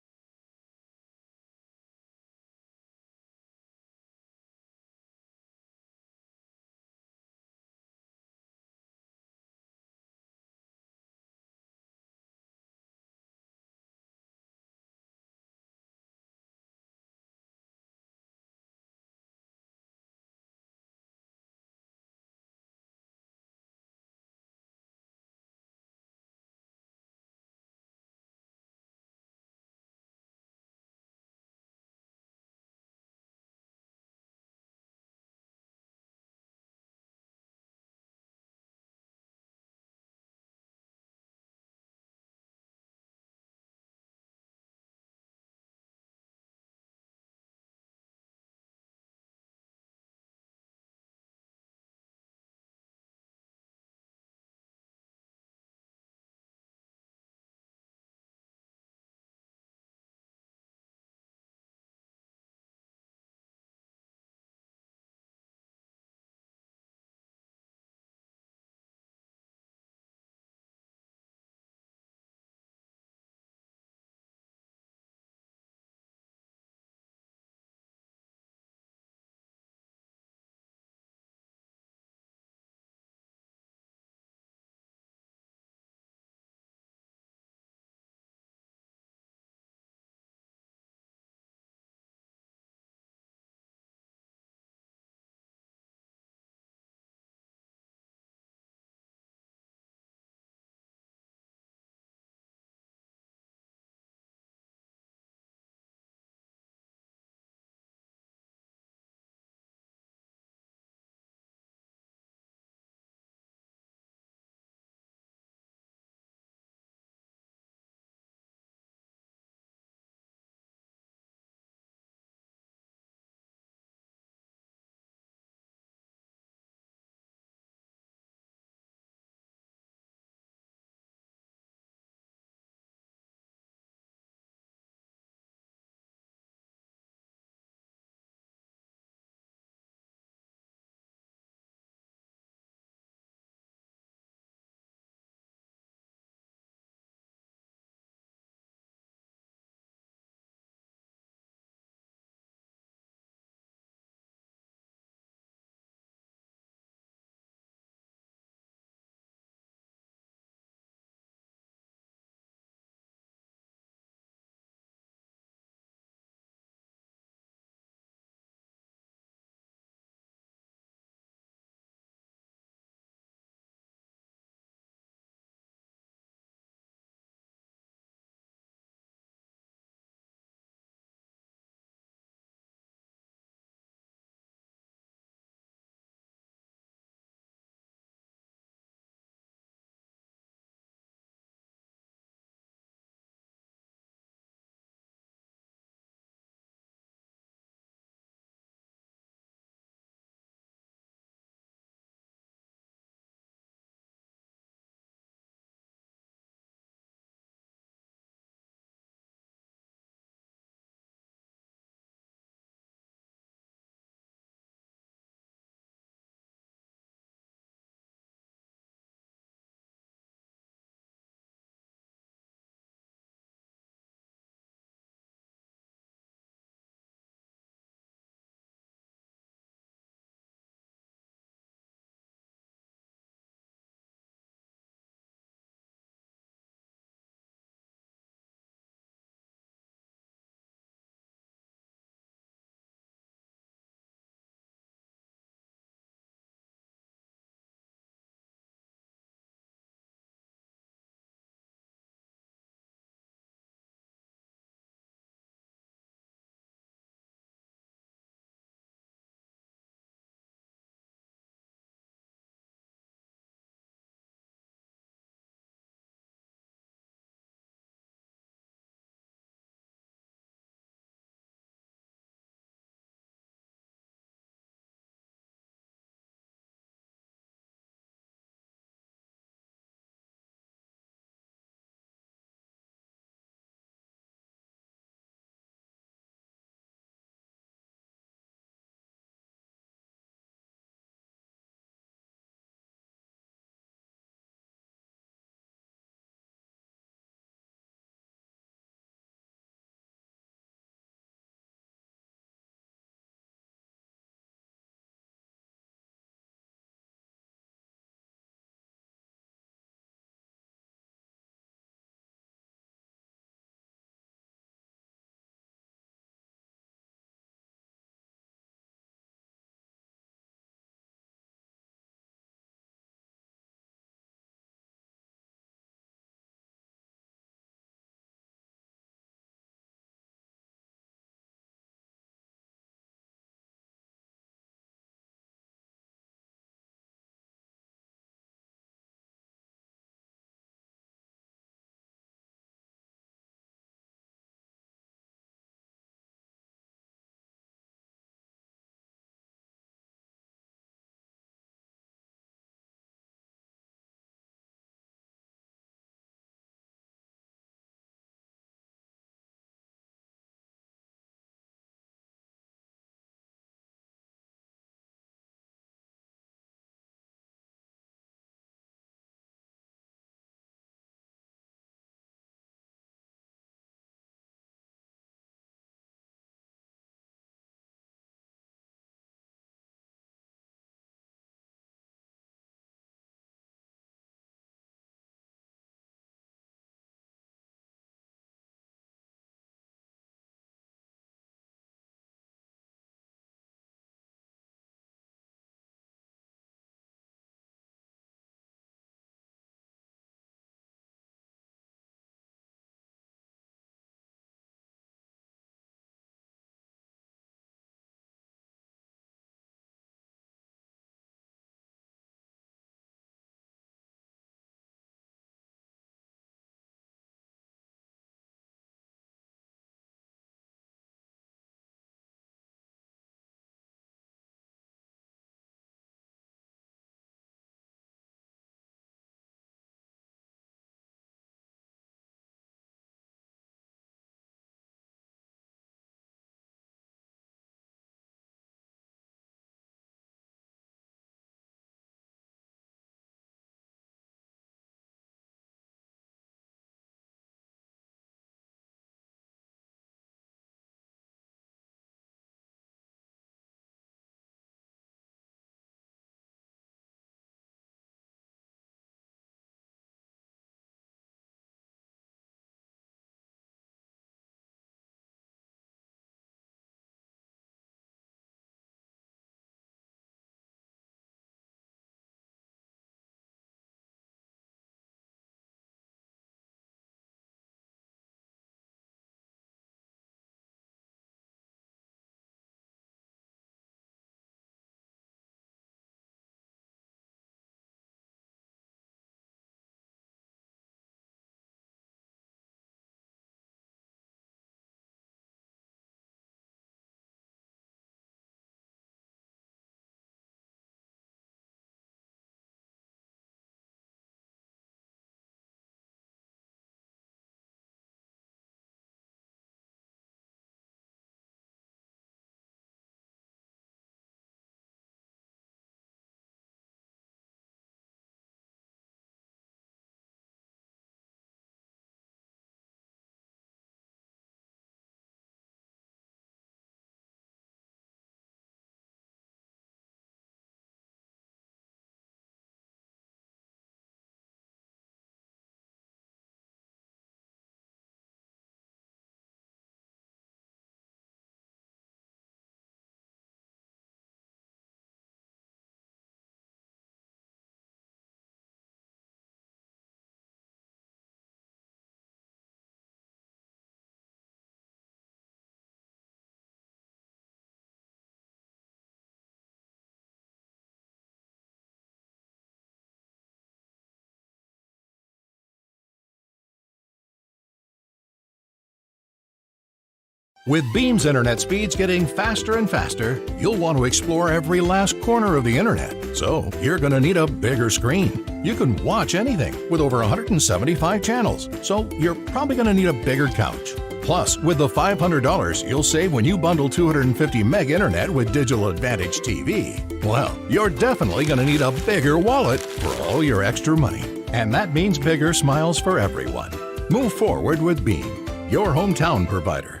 With Beam's internet speeds getting faster and faster, you'll want to explore every last corner of the internet. So you're going to need a bigger screen. You can watch anything with over 175 channels. So you're probably going to need a bigger couch. Plus, with the $500 you'll save when you bundle 250 meg internet with Digital Advantage TV, well, you're definitely going to need a bigger wallet for all your extra money. And that means bigger smiles for everyone. Move forward with Beam, your hometown provider.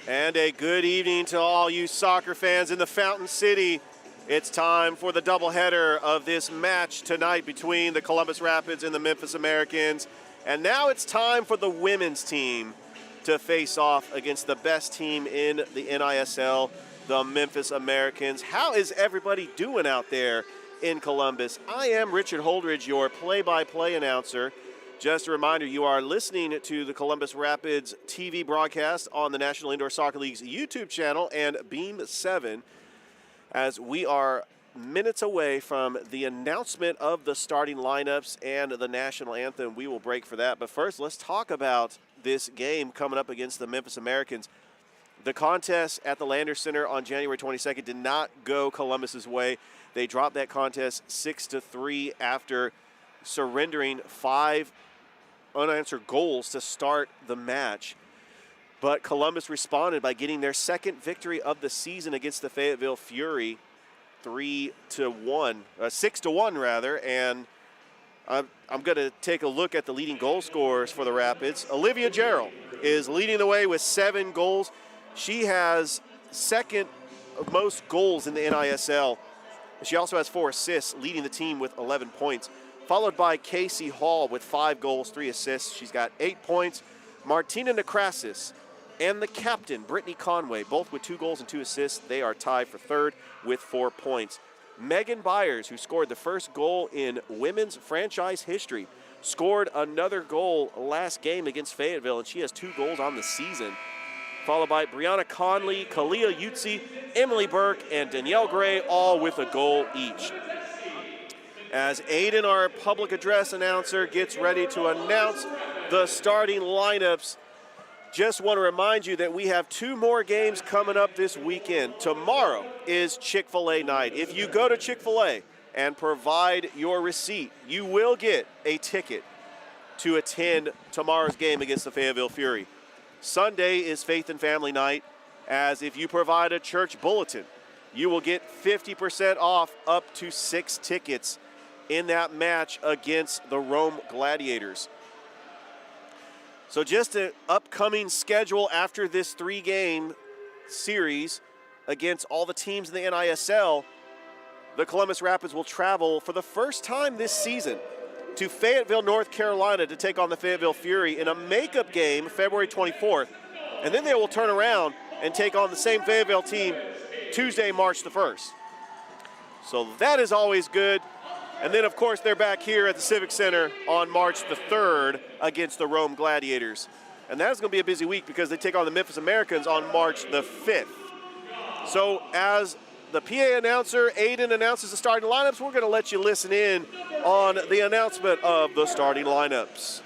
And a good evening to all you soccer fans in the Fountain City. It's time for the doubleheader of this match tonight between the Columbus Rapids and the Memphis Americans. And now it's time for the women's team to face off against the best team in the NISL, the Memphis Americans. How is everybody doing out there in Columbus? I am Richard Holdridge, your play-by-play announcer. Just a reminder, you are listening to the Columbus Rapids TV broadcast on the National Indoor Soccer League's YouTube channel and Beam 7, as we are minutes away from the announcement of the starting lineups and the national anthem. We will break for that. But first, let's talk about this game coming up against the Memphis Americans. The contest at the Landers Center on January 22nd did not go Columbus's way. They dropped that contest 6-3 after surrendering 5 unanswered goals to start the match. But Columbus responded by getting their second victory of the season against the Fayetteville Fury, 6-1 rather. And I'm going to take a look at the leading goal scorers for the Rapids. Olivia Gerald is leading the way with 7 goals. She has second most goals in the NISL. She also has 4 assists, leading the team with 11 points. Followed by Casey Hall with 5 goals, 3 assists. She's got 8 points. Martina Necrasis and the captain, Brittany Conway, both with 2 goals and 2 assists. They are tied for third with 4 points. Megan Byers, who scored the first goal in women's franchise history, scored another goal last game against Fayetteville, and she has 2 goals on the season. Followed by Brianna Conley, Kalia Yutzi, Emily Burke, and Danielle Gray, all with a goal each. As Aiden, our public address announcer, gets ready to announce the starting lineups, just want to remind you that we have 2 more games coming up this weekend. Tomorrow is Chick-fil-A night. If you go to Chick-fil-A and provide your receipt, you will get a ticket to attend tomorrow's game against the Fayetteville Fury. Sunday is Faith and Family Night, as if you provide a church bulletin, you will get 50% off up to 6 tickets in that match against the Rome Gladiators. So just an upcoming schedule after this 3-game series against all the teams in the NISL. The Columbus Rapids will travel for the first time this season to Fayetteville, North Carolina to take on the Fayetteville Fury in a makeup game February 24th. And then they will turn around and take on the same Fayetteville team Tuesday, March the 1st. So that is always good. And then, of course, they're back here at the Civic Center on March the 3rd against the Rome Gladiators. And that is going to be a busy week because they take on the Memphis Americans on March the 5th. So as the PA announcer, Aiden, announces the starting lineups, we're going to let you listen in on the announcement of the starting lineups.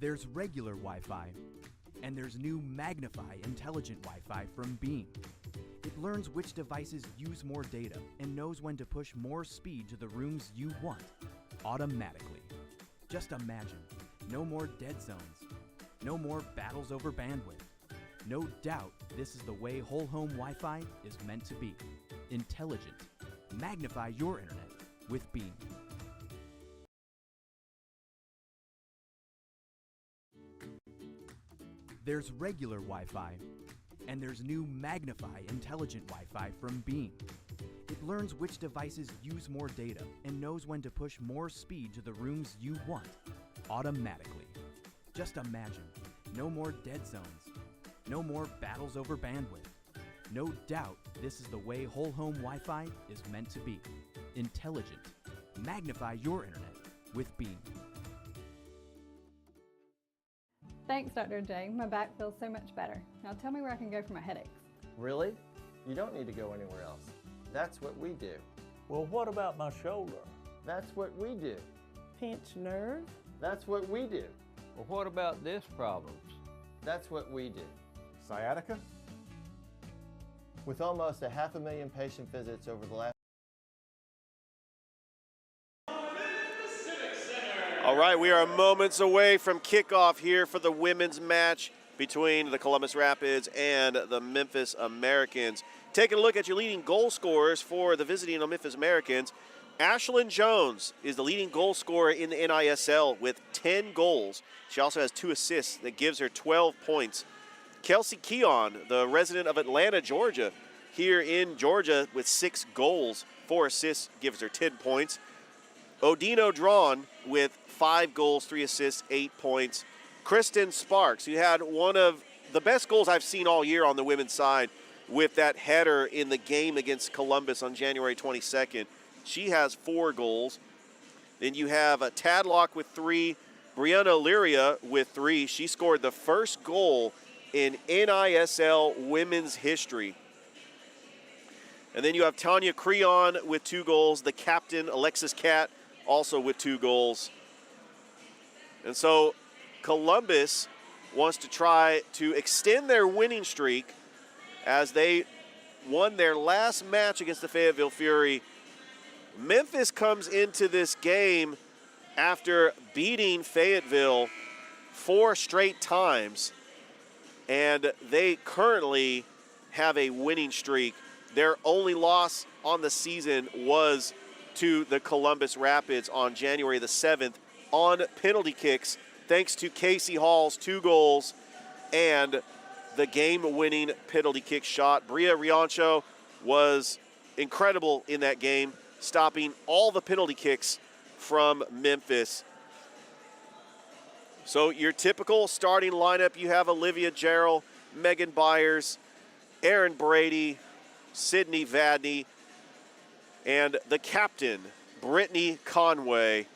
There's regular Wi-Fi, and there's new Magnify Intelligent Wi-Fi from Beam. It learns which devices use more data and knows when to push more speed to the rooms you want, automatically. Just imagine, no more dead zones, no more battles over bandwidth. No doubt this is the way whole home Wi-Fi is meant to be. Intelligent. Magnify your internet with Beam. There's regular Wi-Fi, and there's new Magnify Intelligent Wi-Fi from Beam. It learns which devices use more data and knows when to push more speed to the rooms you want, automatically. Just imagine, no more dead zones, no more battles over bandwidth. No doubt this is the way whole home Wi-Fi is meant to be. Intelligent. Magnify your internet with Beam. Thanks, Dr. J. My back feels so much better. Now tell me where I can go for my headaches. Really? You don't need to go anywhere else. That's what we do. Well, what about my shoulder? That's what we do. Pinched nerve? That's what we do. Well, what about disc problems? That's what we do. Sciatica? With almost 500,000 patient visits over the last. All right, we are moments away from kickoff here for the women's match between the Columbus Rapids and the Memphis Americans. Taking a look at your leading goal scorers for the visiting Memphis Americans, Ashlyn Jones is the leading goal scorer in the NISL with 10 goals. She also has 2 assists that gives her 12 points. Kelsey Keon, the resident of Atlanta, Georgia, here in Georgia with 6 goals, 4 assists, gives her 10 points. Odino Drawn with 5 goals, 3 assists, 8 points. Kristen Sparks, who had one of the best goals I've seen all year on the women's side with that header in the game against Columbus on January 22nd. She has 4 goals. Then you have Tadlock with 3, Brianna Lyria with 3. She scored the first goal in NISL women's history. And then you have Tanya Creon with 2 goals. The captain, Alexis Catt, also with 2 goals. And so Columbus wants to try to extend their winning streak as they won their last match against the Fayetteville Fury. Memphis comes into this game after beating Fayetteville 4 straight times, and they currently have a winning streak. Their only loss on the season was to the Columbus Rapids on January the 7th on penalty kicks, thanks to Casey Hall's 2 goals and the game-winning penalty kick shot. Bria Riancho was incredible in that game, stopping all the penalty kicks from Memphis. So your typical starting lineup, you have Olivia Jarrell, Megan Byers, Aaron Brady, Sydney Vadney, and the captain, Brittany Conway,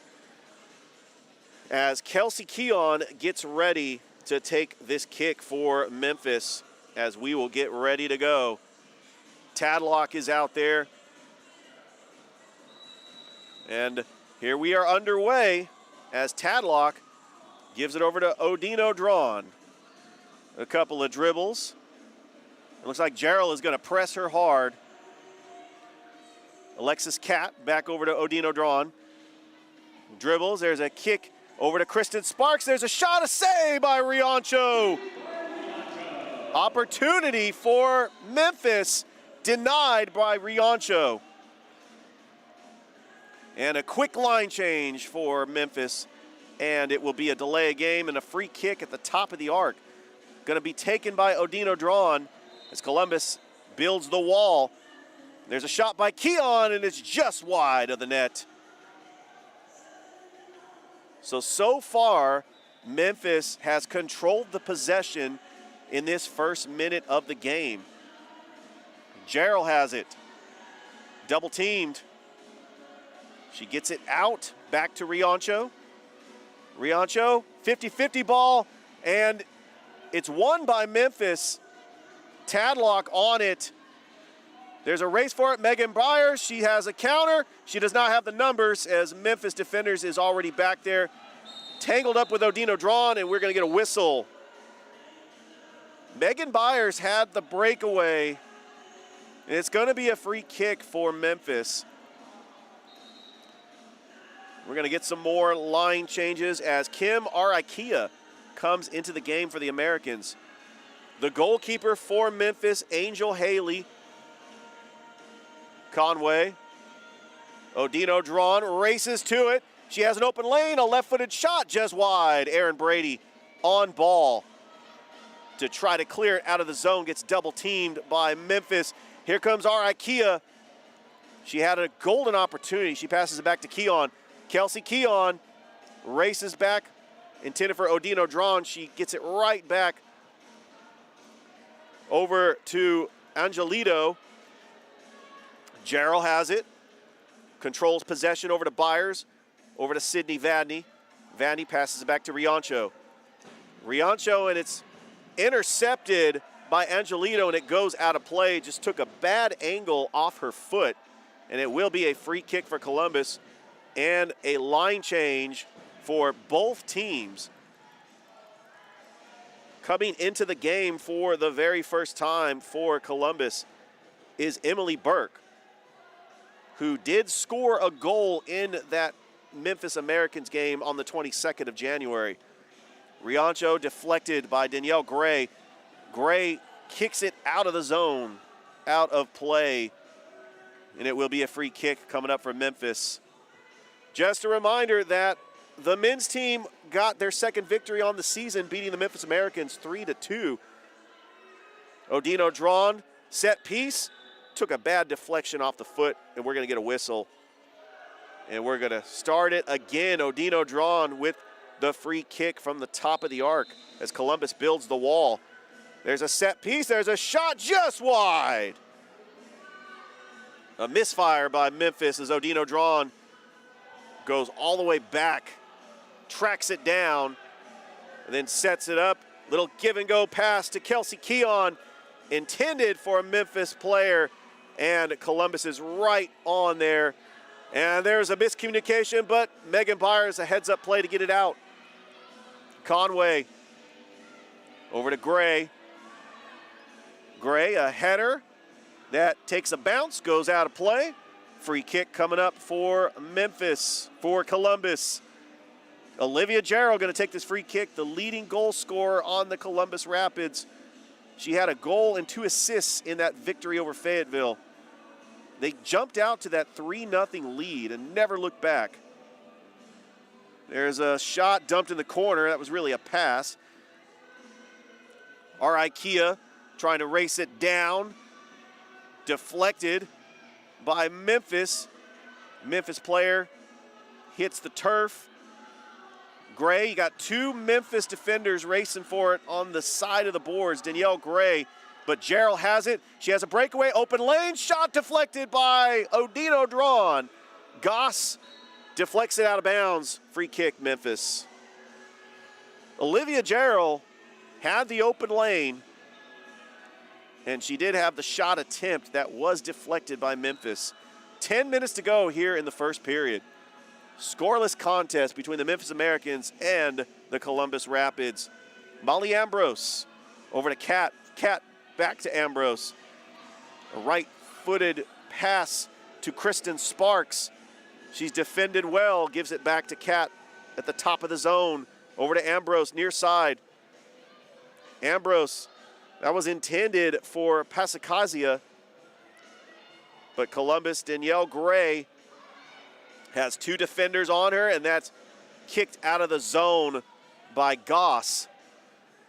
as Kelsey Keon gets ready to take this kick for Memphis as we will get ready to go. Tadlock is out there. And here we are underway as Tadlock gives it over to Odino Drawn. A couple of dribbles. It looks like Gerald is going to press her hard. Alexis Catt back over to Odino Drawn. Dribbles, there's a kick over to Kristen Sparks. There's a shot, a save by Riancho. Opportunity for Memphis, denied by Riancho. And a quick line change for Memphis, and it will be a delay of game and a free kick at the top of the arc. Going to be taken by Odino Drawn as Columbus builds the wall. There's a shot by Keon, and it's just wide of the net. So far, Memphis has controlled the possession in this first minute of the game. Gerald has it. Double teamed. She gets it out, back to Riancho. Riancho, 50-50 ball, and it's won by Memphis. Tadlock on it. There's a race for it. Megan Byers, she has a counter. She does not have the numbers as Memphis defenders is already back there. Tangled up with Odino Drawn, and we're going to get a whistle. Megan Byers had the breakaway, and it's going to be a free kick for Memphis. We're going to get some more line changes as Kim Arakia comes into the game for the Americans. The goalkeeper for Memphis, Angel Haley. Conway. Odino Drawn races to it. She has an open lane, a left-footed shot just wide. Aaron Brady on ball to try to clear it out of the zone. Gets double teamed by Memphis. Here comes Arakia. She had a golden opportunity. She passes it back to Keon. Kelsey Keon races back, intended for Odino Drawn. She gets it right back over to Angelito. Gerald has it, controls possession over to Byers, over to Sydney Vadney. Vadney passes it back to Riancho. Riancho, and it's intercepted by Angelito, and it goes out of play. Just took a bad angle off her foot, and it will be a free kick for Columbus and a line change for both teams. Coming into the game for the very first time for Columbus is Emily Burke, who did score a goal in that Memphis Americans game on the 22nd of January. Riancho deflected by Danielle Gray. Gray kicks it out of the zone. out of play, and it will be a free kick coming up for Memphis. Just a reminder that the men's team got their second victory on the season, beating the Memphis Americans 3-2. Odino drawn, set piece, took a bad deflection off the foot, and we're going to get a whistle. And we're going to start it again. Odino drawn with the free kick from the top of the arc as Columbus builds the wall. There's a set piece. There's a shot just wide. A misfire by Memphis as Odino drawn goes all the way back, tracks it down, and then sets it up. Little give and go pass to Kelsey Keon, intended for a Memphis player, and Columbus is right on there. And there's a miscommunication, but Megan Byers, a heads-up play to get it out. Conway over to Gray. Gray, a header that takes a bounce, goes out of play. Free kick coming up for Memphis, for Columbus. Olivia Jarrell going to take this free kick, the leading goal scorer on the Columbus Rapids. She had a goal and 2 assists in that victory over Fayetteville. They jumped out to that 3-0 lead and never looked back. There's a shot dumped in the corner. That was really a pass. R.I. Kia trying to race it down. Deflected by Memphis. Memphis player hits the turf. Gray, you got 2 Memphis defenders racing for it on the side of the boards. Danielle Gray, but Jarrell has it. She has a breakaway, open lane, shot deflected by Odino drawn. Goss deflects it out of bounds. Free kick, Memphis. Olivia Jarrell had the open lane, and she did have the shot attempt that was deflected by Memphis. 10 minutes to go here in the first period. Scoreless contest between the Memphis Americans and the Columbus Rapids. Molly Ambrose over to Kat. Kat back to Ambrose. A right-footed pass to Kristen Sparks. She's defended well, gives it back to Kat at the top of the zone. Over to Ambrose, near side. Ambrose, that was intended for Pasicazia, but Columbus, Danielle Gray, has 2 defenders on her, and that's kicked out of the zone by Goss.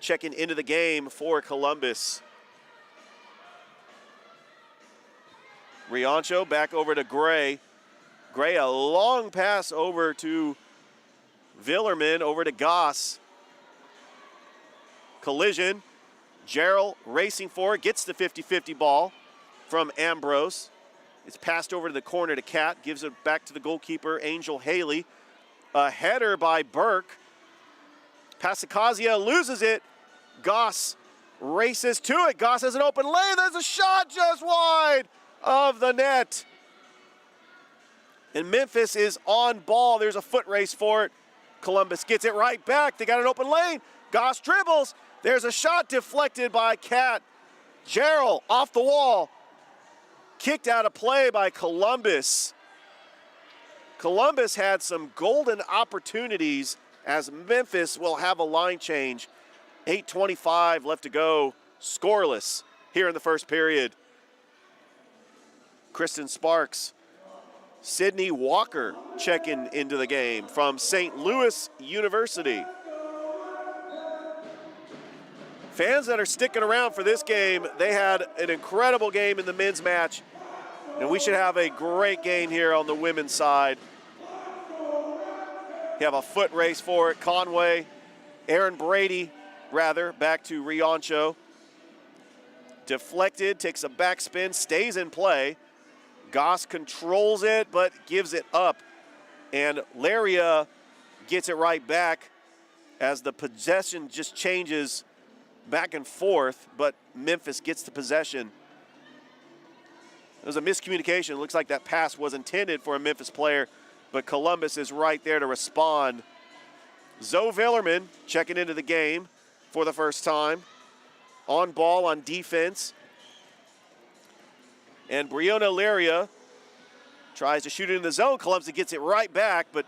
Checking into the game for Columbus. Riancho back over to Gray. Gray, a long pass over to Villerman, over to Goss. Collision. Jarrell racing for it, gets the 50-50 ball from Ambrose. It's passed over to the corner to Kat, gives it back to the goalkeeper, Angel Haley. A header by Burke. Pasicazia loses it. Goss races to it. Goss has an open lane. There's a shot just wide of the net. And Memphis is on ball. There's a foot race for it. Columbus gets it right back. They got an open lane. Goss dribbles. There's a shot deflected by Kat. Jarrell off the wall. Kicked out of play by Columbus. Columbus had some golden opportunities as Memphis will have a line change. 8:25 left to go. Scoreless here in the first period. Kristen Sparks. Sydney Walker checking into the game from St. Louis University. Fans that are sticking around for this game, they had an incredible game in the men's match, and we should have a great game here on the women's side. You have a foot race for it. Conway, Aaron Brady, back to Riancho. Deflected, takes a backspin, stays in play. Goss controls it, but gives it up. And Laria gets it right back as the possession just changes back and forth, but Memphis gets the possession. There's a miscommunication. It looks like that pass was intended for a Memphis player, but Columbus is right there to respond. Zoe Villerman checking into the game for the first time. On ball on defense. And Brianna Laria tries to shoot it in the zone. Columbus gets it right back, but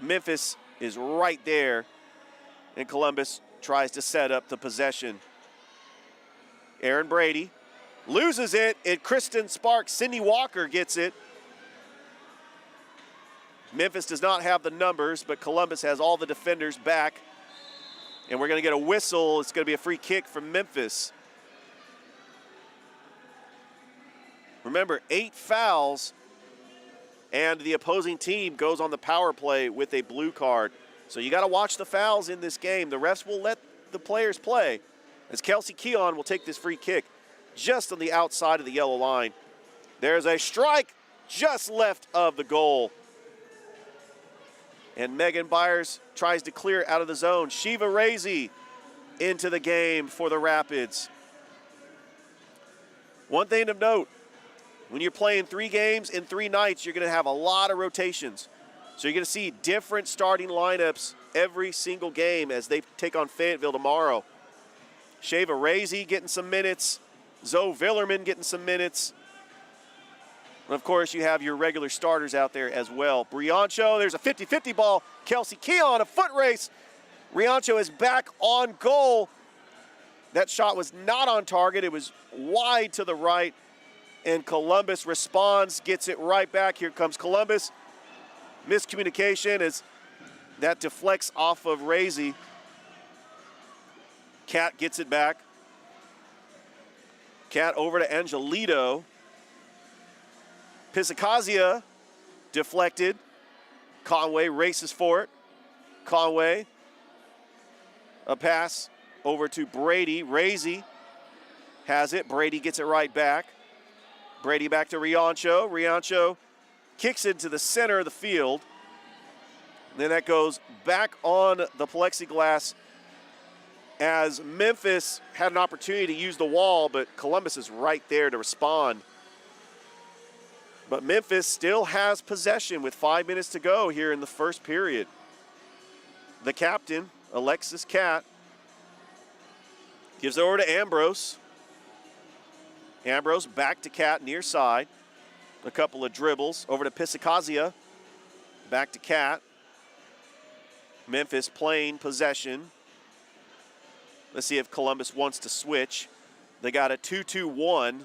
Memphis is right there. And Columbus tries to set up the possession. Aaron Brady loses it, and Kristen Sparks, Cindy Walker gets it. Memphis does not have the numbers, but Columbus has all the defenders back. And we're going to get a whistle. It's going to be a free kick from Memphis. Remember, 8 fouls, and the opposing team goes on the power play with a blue card. So you got to watch the fouls in this game. The refs will let the players play, as Kelsey Keon will take this free kick just on the outside of the yellow line. There's a strike just left of the goal. And Megan Byers tries to clear out of the zone. Shiva Razy into the game for the Rapids. One thing to note, when you're playing 3 games in 3 nights, you're going to have a lot of rotations. So you're going to see different starting lineups every single game as they take on Fayetteville tomorrow. Shiva Razy getting some minutes. Zoe Villerman getting some minutes. And of course, you have your regular starters out there as well. Briancho, there's a 50-50 ball. Kelsey Keon, a foot race. Briancho is back on goal. That shot was not on target. It was wide to the right. And Columbus responds, gets it right back. Here comes Columbus. Miscommunication as that deflects off of Razy. Cat gets it back. Cat over to Angelito. Pisacazia deflected. Conway races for it. Conway, a pass over to Brady. Razy has it. Brady gets it right back. Brady back to Riancho. Riancho kicks into the center of the field. Then that goes back on the plexiglass as Memphis had an opportunity to use the wall, but Columbus is right there to respond. But Memphis still has possession with 5 minutes to go here in the first period. The captain, Alexis Cat, gives it over to Ambrose. Ambrose back to Cat near side. A couple of dribbles over to Pisacazia. Back to Cat. Memphis playing possession. Let's see if Columbus wants to switch. They got a 2-2-1.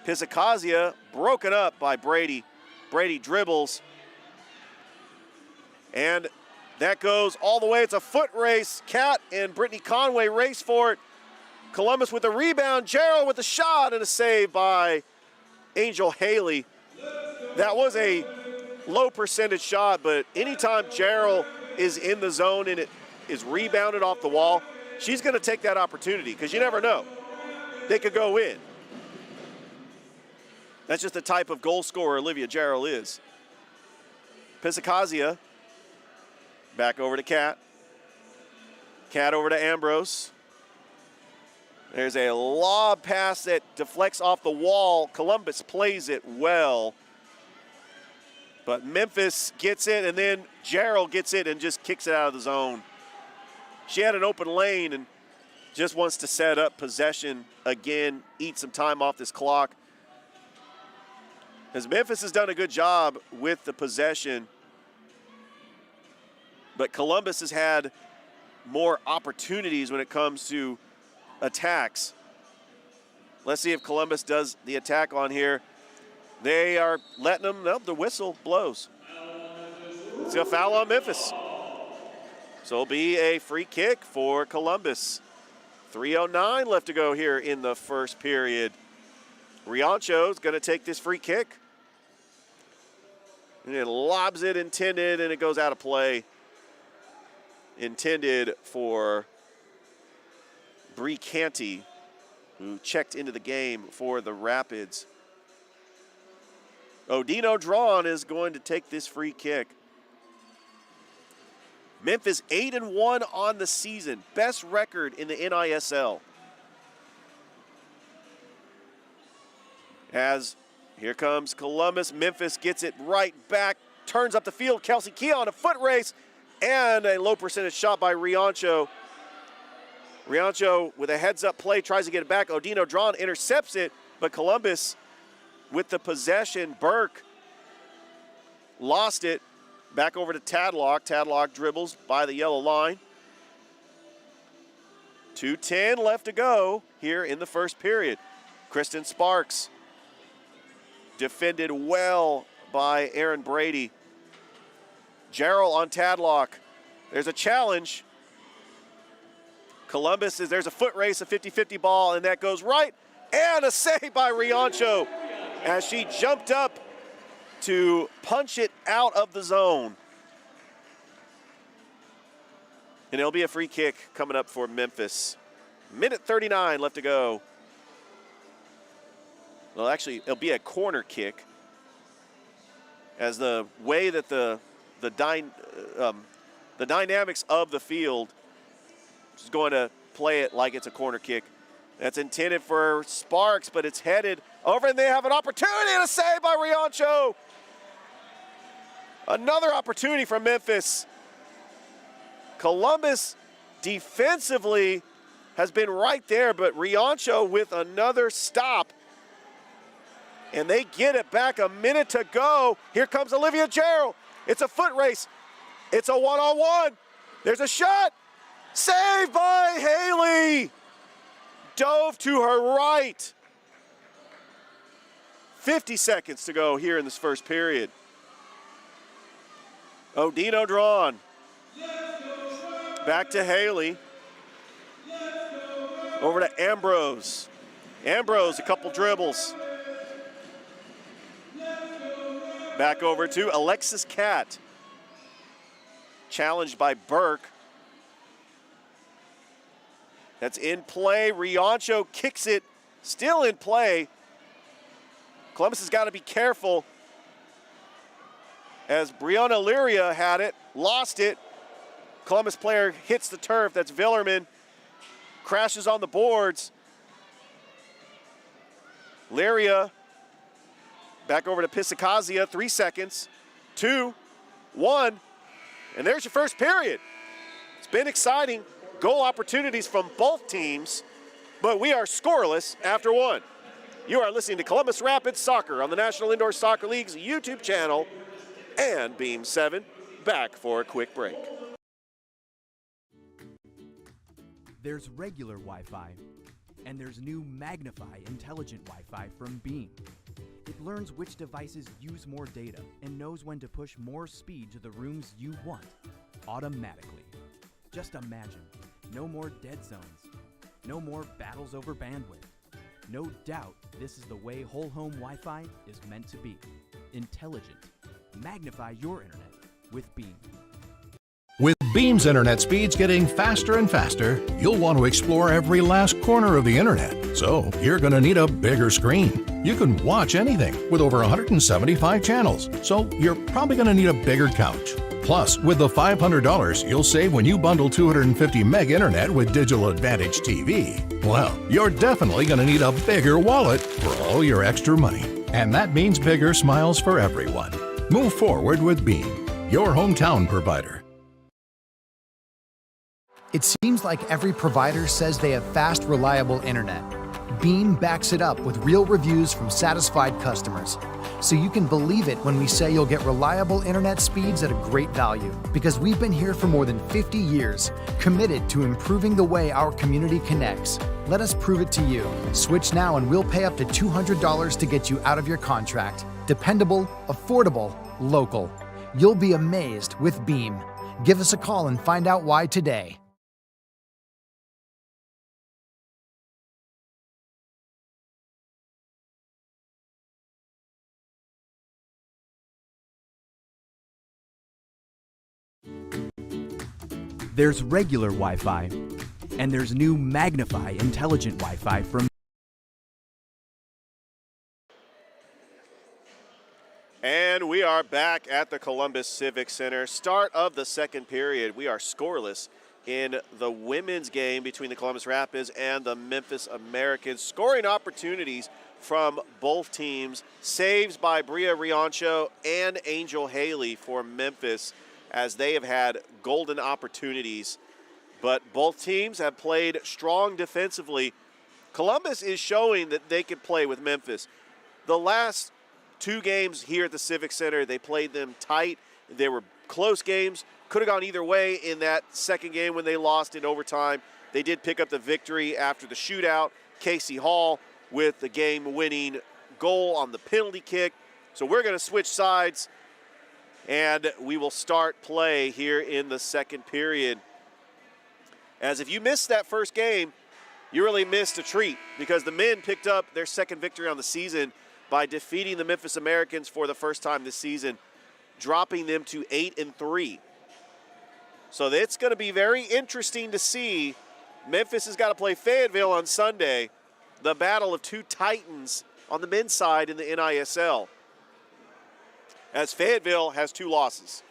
Pisacazia broken up by Brady. Brady dribbles. And that goes all the way. It's a foot race. Cat and Brittany Conway race for it. Columbus with a rebound. Gerald with a shot and a save by Angel Haley. That was a low percentage shot, but anytime Gerald is in the zone and it is rebounded off the wall, she's going to take that opportunity because you never know. They could go in. That's just the type of goal scorer Olivia Gerald is. Pisacazia back over to Cat. Cat over to Ambrose. There's a lob pass that deflects off the wall. Columbus plays it well. But Memphis gets it, and then Gerald gets it and just kicks it out of the zone. She had an open lane and just wants to set up possession again, eat some time off this clock. As Memphis has done a good job with the possession, but Columbus has had more opportunities when it comes to attacks. Let's see if Columbus does the attack on here. They are letting them, no, the whistle blows. It's a foul on Memphis. So it'll be a free kick for Columbus. 3:09 left to go here in the first period. Riancho's going to take this free kick. And it lobs it intended, and it goes out of play. Intended for Bree Canty, who checked into the game for the Rapids. Odino Drawn is going to take this free kick. Memphis 8-1 on the season. Best record in the NISL. As here comes Columbus. Memphis gets it right back. Turns up the field. Kelsey Keon, a foot race. And a low percentage shot by Riancho. Riancho with a heads-up play tries to get it back. Odino Drawn intercepts it. But Columbus with the possession. Burke lost it. Back over to Tadlock. Tadlock dribbles by the yellow line. 2:10 left to go here in the first period. Kristen Sparks defended well by Aaron Brady. Gerald on Tadlock. There's a challenge. There's a foot race, a 50-50 ball, and that goes right. And a save by Riancho as she jumped up to punch it out of the zone. And it'll be a free kick coming up for Memphis. Minute 39 left to go. Well, actually, it'll be a corner kick, as the way that the dynamics of the field is going to play it like it's a corner kick. That's intended for Sparks, but it's headed over, and they have an opportunity to save by Riancho. Another opportunity for Memphis. Columbus defensively has been right there, but Riancho with another stop. And they get it back, a minute to go. Here comes Olivia Gerald. It's a foot race. It's a one-on-one. There's a shot. Saved by Haley. Dove to her right. 50 seconds to go here in this first period. Odino drawn. Back to Haley. Over to Ambrose. Ambrose, a couple dribbles. Back over to Alexis Catt. Challenged by Burke. That's in play. Riancho kicks it. Still in play. Columbus has got to be careful, as Brianna Lyria had it, lost it. Columbus player hits the turf. That's Villerman. Crashes on the boards. Lyria back over to Pisacazia. 3 seconds. 2, 1. And there's your first period. It's been exciting. Goal opportunities from both teams, but we are scoreless after 1. You are listening to Columbus Rapids Soccer on the National Indoor Soccer League's YouTube channel and Beam 7. Back for a quick break. There's regular Wi-Fi, and there's new Magnify intelligent Wi-Fi from Beam. It learns which devices use more data and knows when to push more speed to the rooms you want automatically. Just imagine, no more dead zones, no more battles over bandwidth. No doubt this is the way whole home Wi-Fi is meant to be. Intelligent. Magnify your internet with Beam. With Beam's internet speeds getting faster and faster, you'll want to explore every last corner of the internet. So you're going to need a bigger screen. You can watch anything with over 175 channels. So you're probably going to need a bigger couch. Plus, with the $500 you'll save when you bundle 250 meg internet with Digital Advantage TV, well, you're definitely going to need a bigger wallet for all your extra money. And that means bigger smiles for everyone. Move forward with Beam, your hometown provider. It seems like every provider says they have fast, reliable internet. Beam backs it up with real reviews from satisfied customers. So you can believe it when we say you'll get reliable internet speeds at a great value. Because we've been here for more than 50 years, committed to improving the way our community connects. Let us prove it to you. Switch now and we'll pay up to $200 to get you out of your contract. Dependable, affordable, local. You'll be amazed with Beam. Give us a call and find out why today. There's regular Wi-Fi, and there's new Magnify intelligent Wi-Fi from. And we are back at the Columbus Civic Center. Start of the second period. We are scoreless in the women's game between the Columbus Rapids and the Memphis Americans. Scoring opportunities from both teams. Saves by Bria Riancho and Angel Haley for Memphis, as they have had golden opportunities. But both teams have played strong defensively. Columbus is showing that they can play with Memphis. The last 2 games here at the Civic Center, they played them tight. They were close games. Could have gone either way in that second game when they lost in overtime. They did pick up the victory after the shootout. Casey Hall with the game-winning goal on the penalty kick. So we're going to switch sides, and we will start play here in the second period. As if you missed that first game, you really missed a treat, because the men picked up their second victory on the season by defeating the Memphis Americans for the first time this season, dropping them to 8-3. So it's going to be very interesting to see. Memphis has got to play Fayetteville on Sunday, the battle of two titans on the men's side in the NISL, as Fayetteville has 2 losses.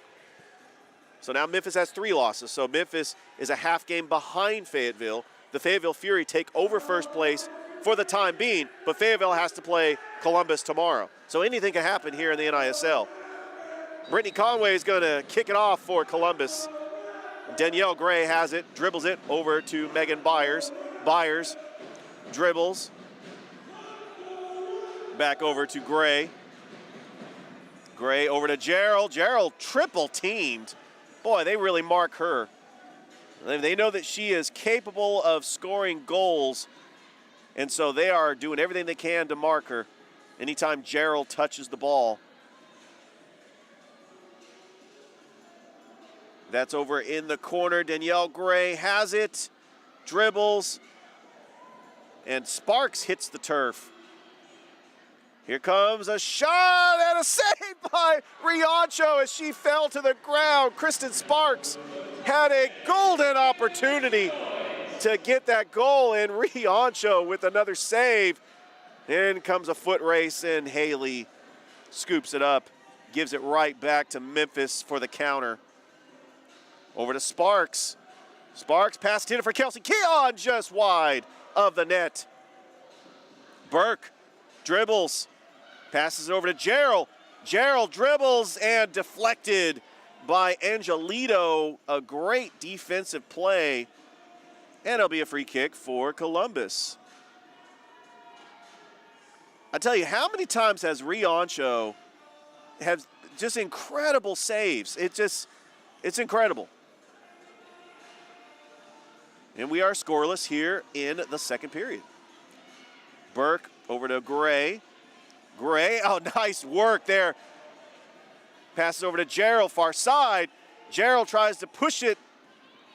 So now Memphis has 3 losses. So Memphis is a half game behind Fayetteville. The Fayetteville Fury take over first place for the time being, but Fayetteville has to play Columbus tomorrow. So anything can happen here in the NISL. Brittany Conway is going to kick it off for Columbus. Danielle Gray has it, dribbles it over to Megan Byers. Byers dribbles. Back over to Gray. Gray over to Gerald. Gerald triple teamed. Boy, they really mark her. They know that she is capable of scoring goals, and so they are doing everything they can to mark her anytime Gerald touches the ball. That's over in the corner. Danielle Gray has it, dribbles, and Sparks hits the turf. Here comes a shot and a save by Riancho as she fell to the ground. Kristen Sparks had a golden opportunity to get that goal, and Riancho with another save. In comes a foot race, and Haley scoops it up, gives it right back to Memphis for the counter. Over to Sparks. Sparks passed in for Kelsey Keon, just wide of the net. Burke dribbles, passes it over to Gerald. Gerald dribbles and deflected by Angelito. A great defensive play, and it'll be a free kick for Columbus. I tell you, how many times has Riancho have just incredible saves? It's incredible. And we are scoreless here in the second period. Burke over to Gray. Gray, oh, nice work there. Passes over to Gerald, far side. Gerald tries to push it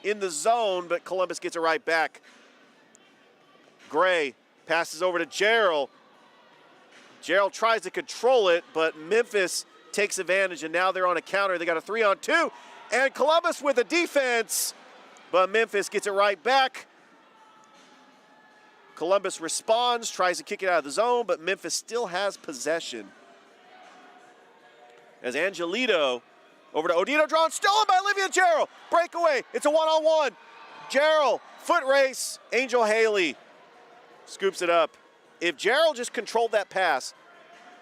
in the zone, but Columbus gets it right back. Gray passes over to Gerald. Gerald tries to control it, but Memphis takes advantage, and now they're on a counter. They got a 3-on-2, and Columbus with a defense, but Memphis gets it right back. Columbus responds, tries to kick it out of the zone, but Memphis still has possession. As Angelito over to Odino, drawn, stolen by Olivia Gerald. Breakaway, it's a 1-on-1. Gerald, foot race, Angel Haley scoops it up. If Gerald just controlled that pass,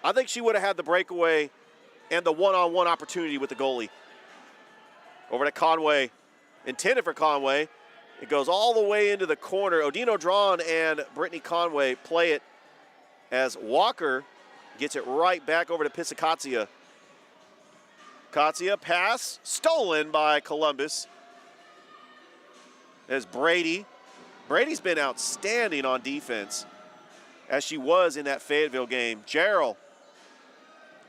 I think she would have had the breakaway and the 1-on-1 opportunity with the goalie. Over to Conway, intended for Conway. It goes all the way into the corner. Odino Drawn and Brittany Conway play it as Walker gets it right back over to Pisacazia. Katsia pass, stolen by Columbus. As Brady's been outstanding on defense, as she was in that Fayetteville game. Gerald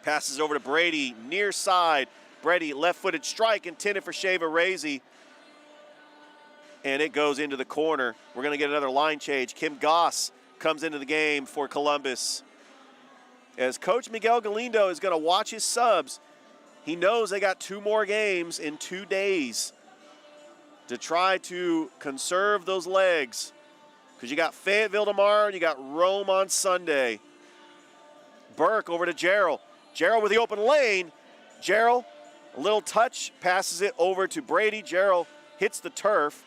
passes over to Brady, near side. Brady, left-footed strike, intended for Shava Razy. And it goes into the corner. We're going to get another line change. Kim Goss comes into the game for Columbus. As Coach Miguel Galindo is going to watch his subs, he knows they got 2 more games in 2 days to try to conserve those legs, because you got Fayetteville tomorrow and you got Rome on Sunday. Burke over to Gerald. Gerald with the open lane. Gerald, a little touch, passes it over to Brady. Gerald hits the turf.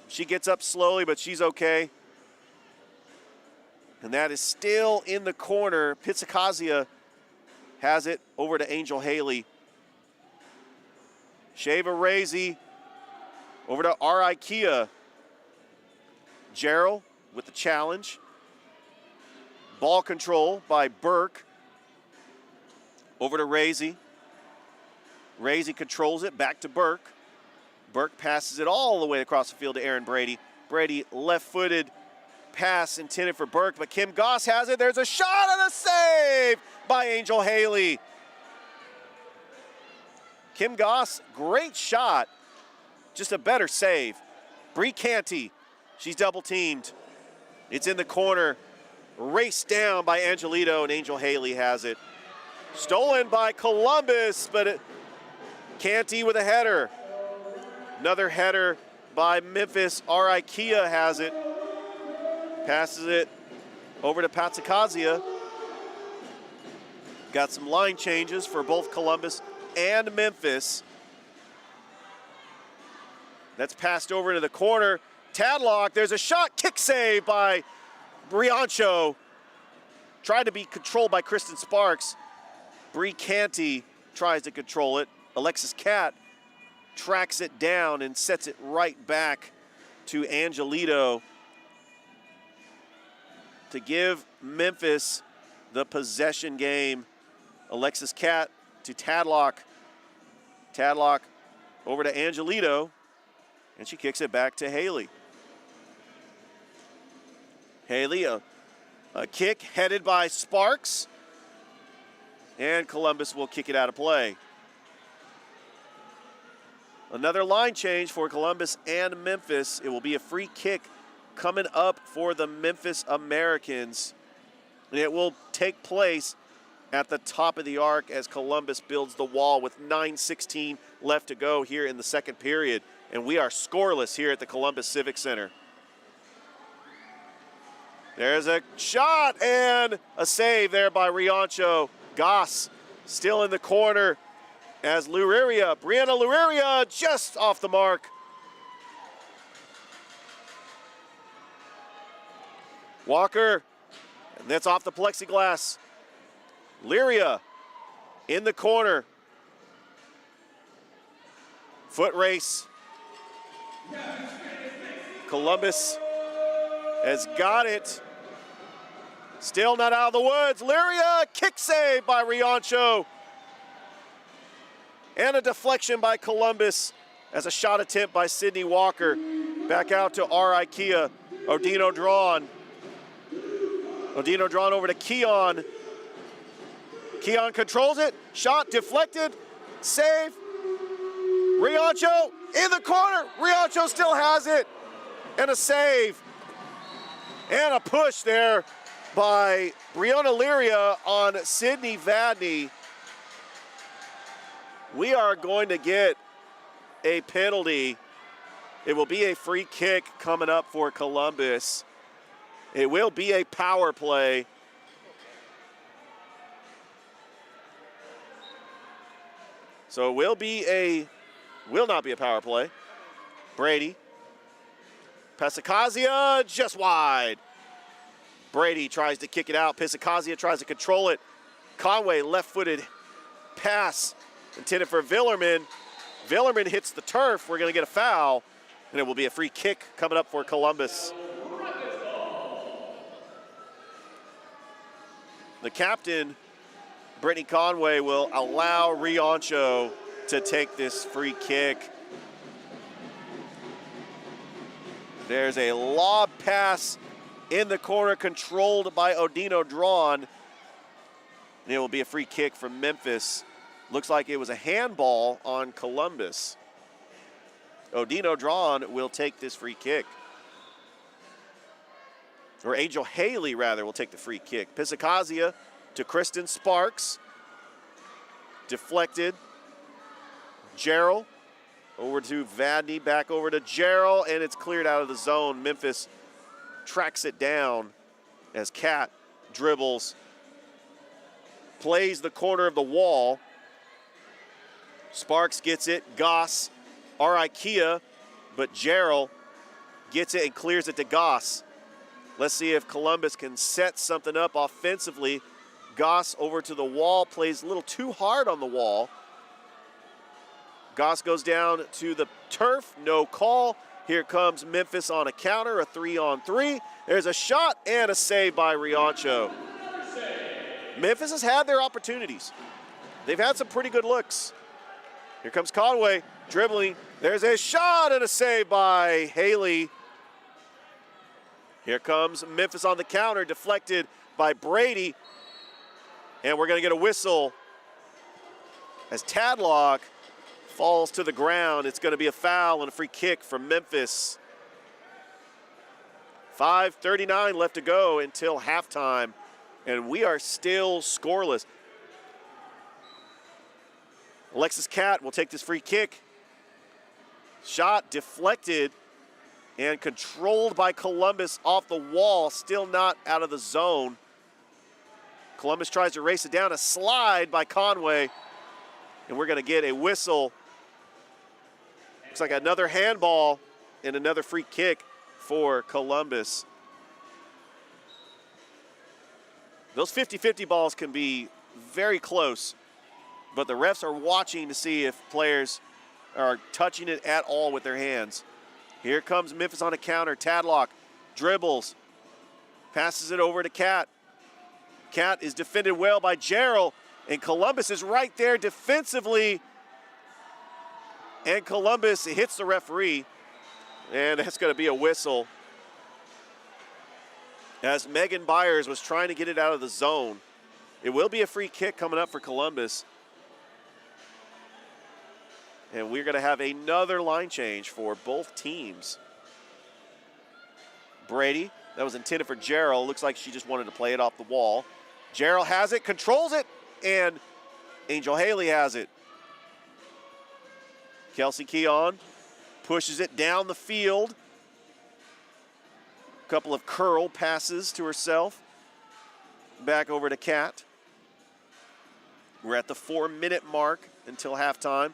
She gets up slowly, but she's okay. And that is still in the corner. Pisacazia has it over to Angel Haley. Shava Razy over to Ikea. Gerald with the challenge. Ball control by Burke. Over to Razy. Razy controls it, back to Burke. Burke passes it all the way across the field to Aaron Brady. Brady left-footed pass intended for Burke, but Kim Goss has it. There's a shot and a save by Angel Haley. Kim Goss, great shot, just a better save. Bree Canty, she's double-teamed. It's in the corner, raced down by Angelito, and Angel Haley has it. Stolen by Columbus, but Canty with a header. Another header by Memphis. R.I. Kia has it. Passes it over to Patsakazia. Got some line changes for both Columbus and Memphis. That's passed over to the corner. Tadlock, there's a shot, kick save by Briancho. Tried to be controlled by Kristen Sparks. Bree Canty tries to control it. Alexis Catt tracks it down and sets it right back to Angelito to give Memphis the possession game. Alexis Catt to Tadlock. Tadlock over to Angelito, and she kicks it back to Haley. Haley, a kick headed by Sparks, and Columbus will kick it out of play. Another line change for Columbus and Memphis. It will be a free kick coming up for the Memphis Americans. And it will take place at the top of the arc as Columbus builds the wall with 9:16 left to go here in the second period. And we are scoreless here at the Columbus Civic Center. There's a shot and a save there by Riancho. Goss still in the corner as Brianna Lureria just off the mark. Walker, and that's off the plexiglass. Lyria in the corner. Foot race. Columbus has got it. Still not out of the woods. Lyria, kick save by Riancho. And a deflection by Columbus as a shot attempt by Sydney Walker. Back out to R.I. Kia. Odino drawn. Odino drawn over to Keon. Keon controls it. Shot deflected. Save. Riancho in the corner. Riancho still has it. And a save. And a push there by Brianna Lyria on Sydney Vadney. We are going to get a penalty. It will be a free kick coming up for Columbus. It will be a power play. So it will not be a power play. Brady. Pasakazia just wide. Brady tries to kick it out. Pisakazia tries to control it. Conway left-footed pass intended for Villerman. Villerman hits the turf. We're going to get a foul, and it will be a free kick coming up for Columbus. The captain, Brittany Conway, will allow Riancho to take this free kick. There's a lob pass in the corner controlled by Odino Drawn. And it will be a free kick from Memphis. Looks like it was a handball on Columbus. Odino Drawn will take this free kick. Or Angel Haley, rather, will take the free kick. Pisakazia to Kristen Sparks. Deflected. Gerald over to Vadney, back over to Gerald, and it's cleared out of the zone. Memphis tracks it down as Catt dribbles, plays the corner of the wall. Sparks gets it. Goss, R.I. Kia, but Gerald gets it and clears it to Goss. Let's see if Columbus can set something up offensively. Goss over to the wall, plays a little too hard on the wall. Goss goes down to the turf, no call. Here comes Memphis on a counter, a 3-on-3. There's a shot and a save by Riancho. Memphis has had their opportunities. They've had some pretty good looks. Here comes Conway, dribbling, There's a shot and a save by Haley. Here comes Memphis on the counter, deflected by Brady. And we're going to get a whistle as Tadlock falls to the ground. It's going to be a foul and a free kick from Memphis. 5:39 left to go until halftime, and we are still scoreless. Alexis Catt will take this free kick. Shot deflected and controlled by Columbus off the wall, still not out of the zone. Columbus tries to race it down, a slide by Conway, and we're going to get a whistle. Looks like another handball and another free kick for Columbus. Those 50-50 balls can be very close, but the refs are watching to see if players are touching it at all with their hands. Here comes Memphis on a counter. Tadlock dribbles, passes it over to Catt. Catt is defended well by Gerald, and Columbus is right there defensively. And Columbus hits the referee, and that's going to be a whistle as Megan Byers was trying to get it out of the zone. It will be a free kick coming up for Columbus. And we're going to have another line change for both teams. Brady, that was intended for Gerald. Looks like she just wanted to play it off the wall. Gerald has it, controls it, and Angel Haley has it. Kelsey Keon pushes it down the field. A couple of curl passes to herself. Back over to Catt. We're at the 4-minute mark until halftime.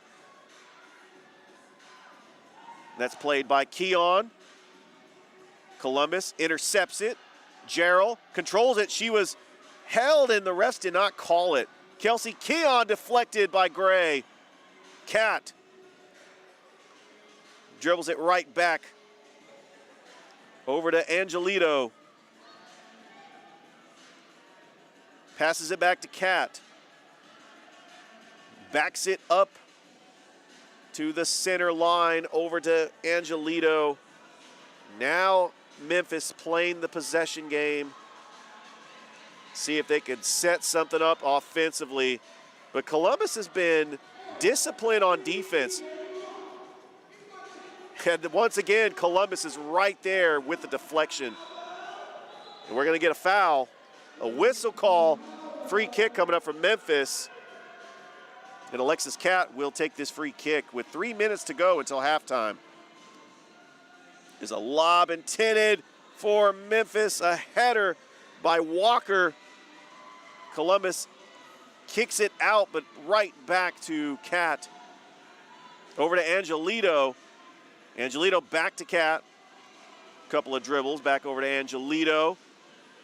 That's played by Keon. Columbus intercepts it. Gerald controls it. She was held and the refs did not call it. Kelsey Keon deflected by Gray. Catt dribbles it right back over to Angelito. Passes it back to Catt. Backs it up to the center line over to Angelito. Now Memphis playing the possession game. See if they could set something up offensively. But Columbus has been disciplined on defense. And once again, Columbus is right there with the deflection. And we're going to get a foul. A whistle call, free kick coming up from Memphis. And Alexis Catt will take this free kick with 3 minutes to go until halftime. There's a lob intended for Memphis, a header by Walker. Columbus kicks it out, but right back to Catt. Over to Angelito. Angelito back to Catt. Couple of dribbles back over to Angelito.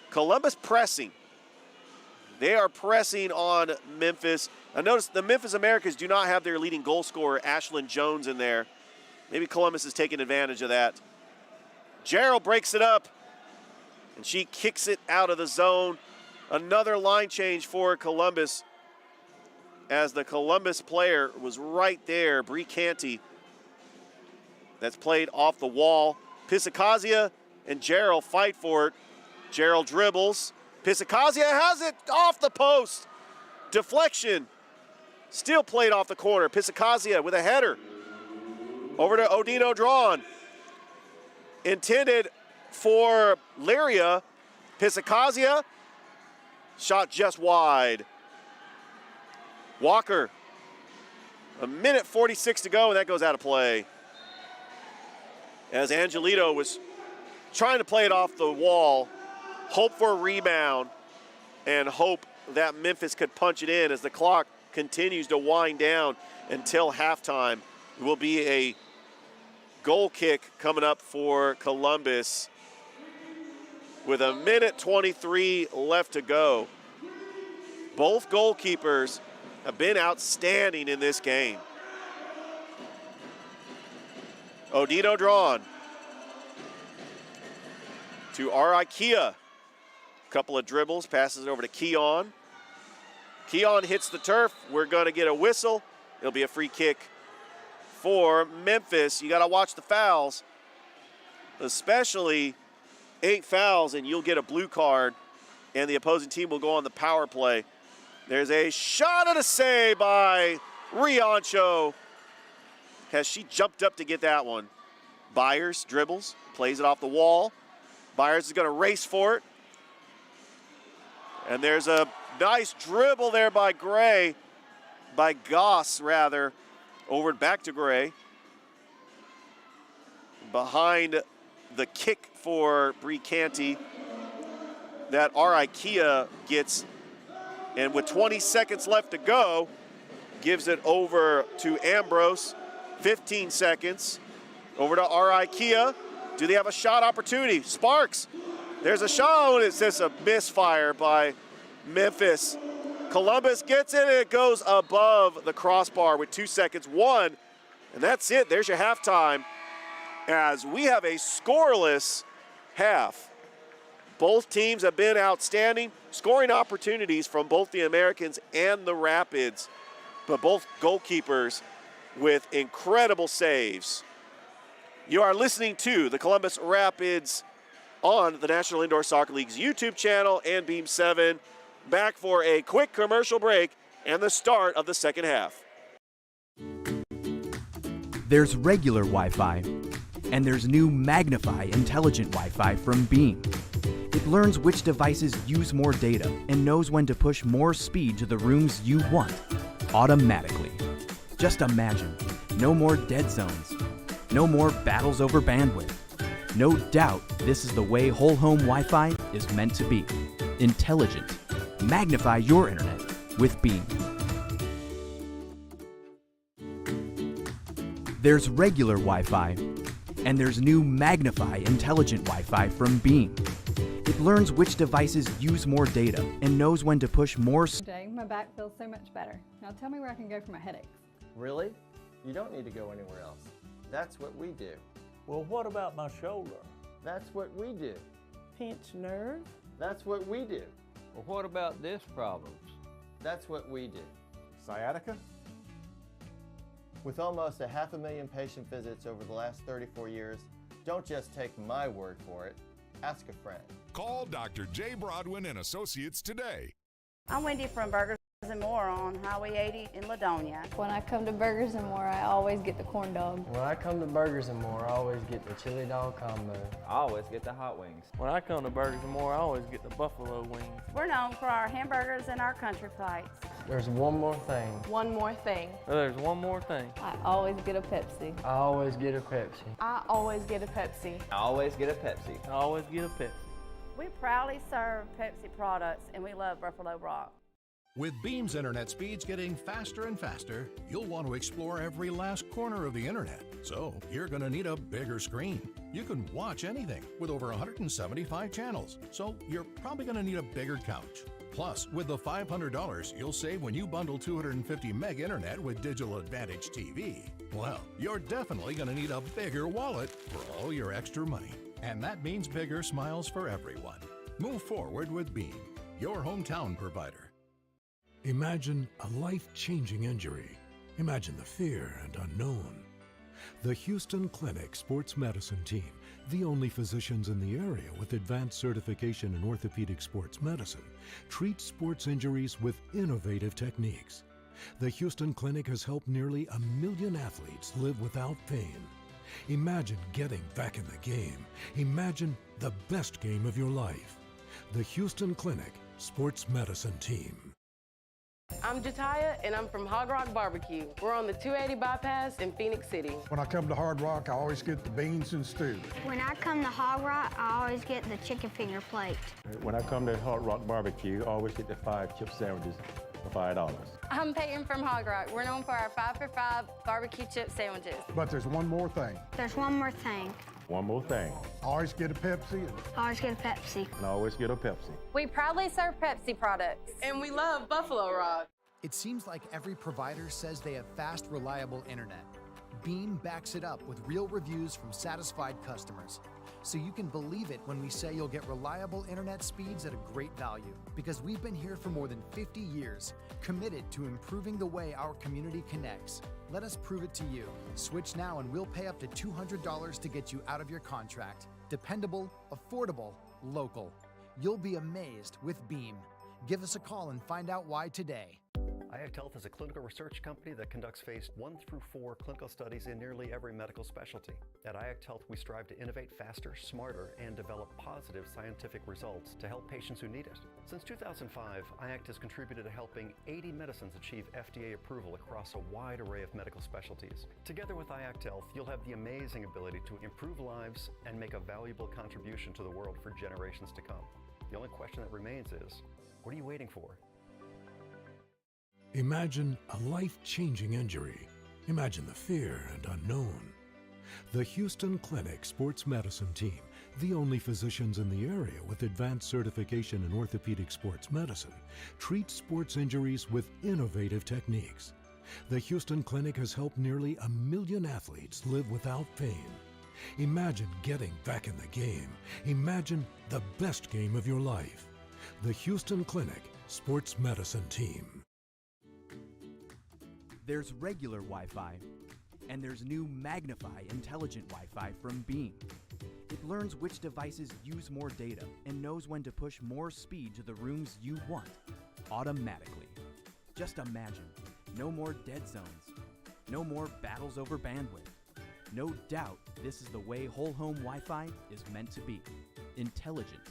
Columbus pressing. They are pressing on Memphis. I noticed the Memphis Americans do not have their leading goal scorer, Ashlyn Jones, in there. Maybe Columbus is taking advantage of that. Gerald breaks it up, and she kicks it out of the zone. Another line change for Columbus, as the Columbus player was right there, Bree Canty. That's played off the wall. Pisacazia and Gerald fight for it. Gerald dribbles. Pisacazia has it off the post. Deflection. Still played off the corner. Pisacazia with a header. Over to Odino Drawn. Intended for Lyria. Pisacazia. Shot just wide. Walker. 1:46 to go, and that goes out of play. As Angelito was trying to play it off the wall, hope for a rebound, and hope that Memphis could punch it in as the clock continues to wind down until halftime. It will be a goal kick coming up for Columbus with 1:23 left to go. Both goalkeepers have been outstanding in this game. Odino Drawn to Araikia. Couple of dribbles, passes it over to Keon. Keon hits the turf. We're going to get a whistle. It'll be a free kick for Memphis. You got to watch the fouls, especially 8 fouls, and you'll get a blue card, and the opposing team will go on the power play. There's a shot and a save by Riancho. Has she jumped up to get that one? Byers dribbles, plays it off the wall. Byers is going to race for it. And there's a nice dribble there by Gray, by Goss rather, over back to Gray. Behind the kick for Bree Canty that Ikea gets, and with 20 seconds left to go, gives it over to Ambrose. 15 seconds, over to Ikea. Do they have a shot opportunity? Sparks, there's a shot, and it says a misfire by Memphis. Columbus gets it, and it goes above the crossbar with 2 seconds. 1, and that's it. There's your halftime, as we have a scoreless half. Both teams have been outstanding, scoring opportunities from both the Americans and the Rapids, but both goalkeepers with incredible saves. You are listening to the Columbus Rapids on the National Indoor Soccer League's YouTube channel and Beam 7. Back for a quick commercial break and the start of the second half. There's regular Wi-Fi, and there's new Magnify intelligent Wi-Fi from Beam. It learns which devices use more data and knows when to push more speed to the rooms you want, automatically. Just imagine, no more dead zones, no more battles over bandwidth. No doubt this is the way whole home Wi-Fi is meant to be. Intelligent. Magnify your internet with Beam. There's regular Wi-Fi, and there's new Magnify intelligent Wi-Fi from Beam. It learns which devices use more data and knows when to push more. Jay, my back feels so much better. Now tell me where I can go for my headaches. Really? You don't need to go anywhere else. That's what we do. Well, what about my shoulder? That's what we do. Pinched nerve? That's what we do. Well, what about disc problems? That's what we do. Sciatica? With almost 500,000 patient visits over the last 34 years, don't just take my word for it. Ask a friend. Call Dr. J. Broadwin and Associates today. I'm Wendy from Burgers and More on Highway 80 in Ladonia. When I come to Burgers and More, I always get the corn dog. When I come to Burgers and More, I always get the chili dog combo. I always get the hot wings. When I come to Burgers and More, I always get the buffalo wings. We're known for our hamburgers and our country plates. There's one more thing. One more thing. There's one more thing. I always get a Pepsi. I always get a Pepsi. I always get a Pepsi. I always get a Pepsi. I always get a Pepsi. We proudly serve Pepsi products, and we love Buffalo Rock. With Beam's internet speeds getting faster and faster, you'll want to explore every last corner of the internet. So you're going to need a bigger screen. You can watch anything with over 175 channels. So you're probably going to need a bigger couch. Plus, with the $500 you'll save when you bundle 250 meg internet with Digital Advantage TV, well, you're definitely going to need a bigger wallet for all your extra money. And that means bigger smiles for everyone. Move forward with Beam, your hometown provider. Imagine a life-changing injury. Imagine the fear and unknown. The Houston Clinic Sports Medicine Team, the only physicians in the area with advanced certification in orthopedic sports medicine, treats sports injuries with innovative techniques. The Houston Clinic has helped nearly 1 million athletes live without pain. Imagine getting back in the game. Imagine the best game of your life. The Houston Clinic Sports Medicine Team. I'm Jataya, and I'm from Hog Rock Barbecue. We're on the 280 bypass in Phoenix City. When I come to Hard Rock, I always get the beans and stew. When I come to Hog Rock, I always get the chicken finger plate. When I come to Hot Rock Barbecue, I always get the 5 chip sandwiches for $5. I'm Peyton from Hog Rock. We're known for our 5 for $5 barbecue chip sandwiches. But there's one more thing. There's one more thing. One more thing. I always get a Pepsi. I always get a Pepsi. And I always get a Pepsi. We proudly serve Pepsi products. And we love Buffalo Rock. It seems like every provider says they have fast, reliable internet. Beam backs it up with real reviews from satisfied customers. So you can believe it when we say you'll get reliable internet speeds at a great value. Because we've been here for more than 50 years, committed to improving the way our community connects. Let us prove it to you. Switch now and we'll pay up to $200 to get you out of your contract. Dependable, affordable, local. You'll be amazed with Beam. Give us a call and find out why today. IACT Health is a clinical research company that conducts phase 1 through 4 clinical studies in nearly every medical specialty. At IACT Health, we strive to innovate faster, smarter, and develop positive scientific results to help patients who need it. Since 2005, IACT has contributed to helping 80 medicines achieve FDA approval across a wide array of medical specialties. Together with IACT Health, you'll have the amazing ability to improve lives and make a valuable contribution to the world for generations to come. The only question that remains is, what are you waiting for? Imagine a life-changing injury. Imagine the fear and unknown. The Houston Clinic Sports Medicine Team, the only physicians in the area with advanced certification in orthopedic sports medicine, treats sports injuries with innovative techniques. The Houston Clinic has helped nearly 1 million athletes live without pain. Imagine getting back in the game. Imagine the best game of your life. The Houston Clinic Sports Medicine Team. There's regular Wi-Fi, and there's new Magnify intelligent Wi-Fi from Beam. It learns which devices use more data and knows when to push more speed to the rooms you want, automatically. Just imagine, no more dead zones, no more battles over bandwidth. No doubt this is the way whole home Wi-Fi is meant to be. Intelligent.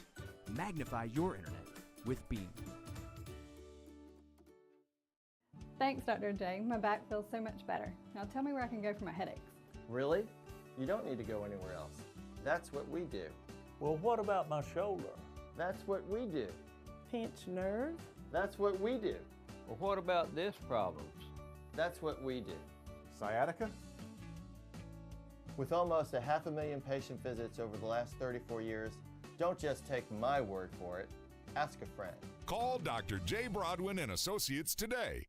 Magnify your internet with Beam. Thanks, Dr. J. My back feels so much better. Now tell me where I can go for my headaches. Really? You don't need to go anywhere else. That's what we do. Well, what about my shoulder? That's what we do. Pinched nerve? That's what we do. Well, what about disc problems? That's what we do. Sciatica? With almost 500,000 patient visits over the last 34 years, don't just take my word for it. Ask a friend. Call Dr. J. Broadwin and Associates today.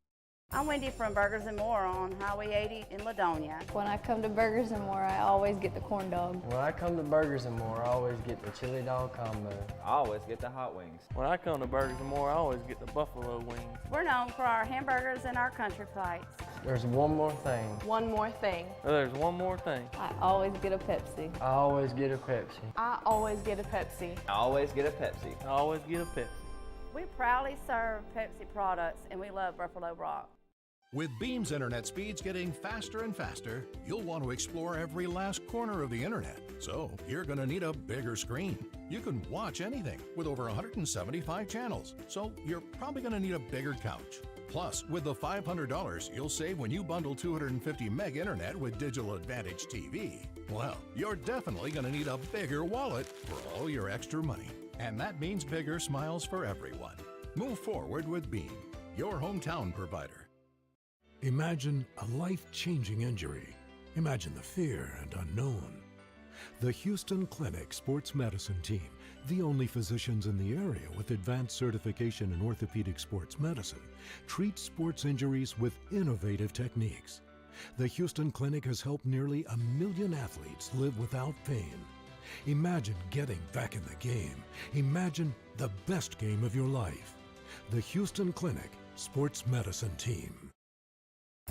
I'm Wendy from Burgers & More on Highway 80 in Ladonia. When I come to Burgers & More, I always get the corn dog. When I come to Burgers & More, I always get the chili dog combo. I always get the hot wings. When I come to Burgers & More, I always get the buffalo wings. We're known for our hamburgers and our country flights. There's one more thing. One more thing. There's one more thing. I always get a Pepsi. I always get a Pepsi. I always get a Pepsi. I always get a Pepsi. I always get a Pepsi. We proudly serve Pepsi products and we love Buffalo Rock. With Beam's internet speeds getting faster and faster, you'll want to explore every last corner of the internet. So you're going to need a bigger screen. You can watch anything with over 175 channels. So you're probably going to need a bigger couch. Plus, with the $500 you'll save when you bundle 250 meg internet with Digital Advantage TV, well, you're definitely going to need a bigger wallet for all your extra money. And that means bigger smiles for everyone. Move forward with Beam, your hometown provider. Imagine a life-changing injury. Imagine the fear and unknown. The Houston Clinic Sports Medicine Team, the only physicians in the area with advanced certification in orthopedic sports medicine, treats sports injuries with innovative techniques. The Houston Clinic has helped nearly 1 million athletes live without pain. Imagine getting back in the game. Imagine the best game of your life. The Houston Clinic Sports Medicine Team.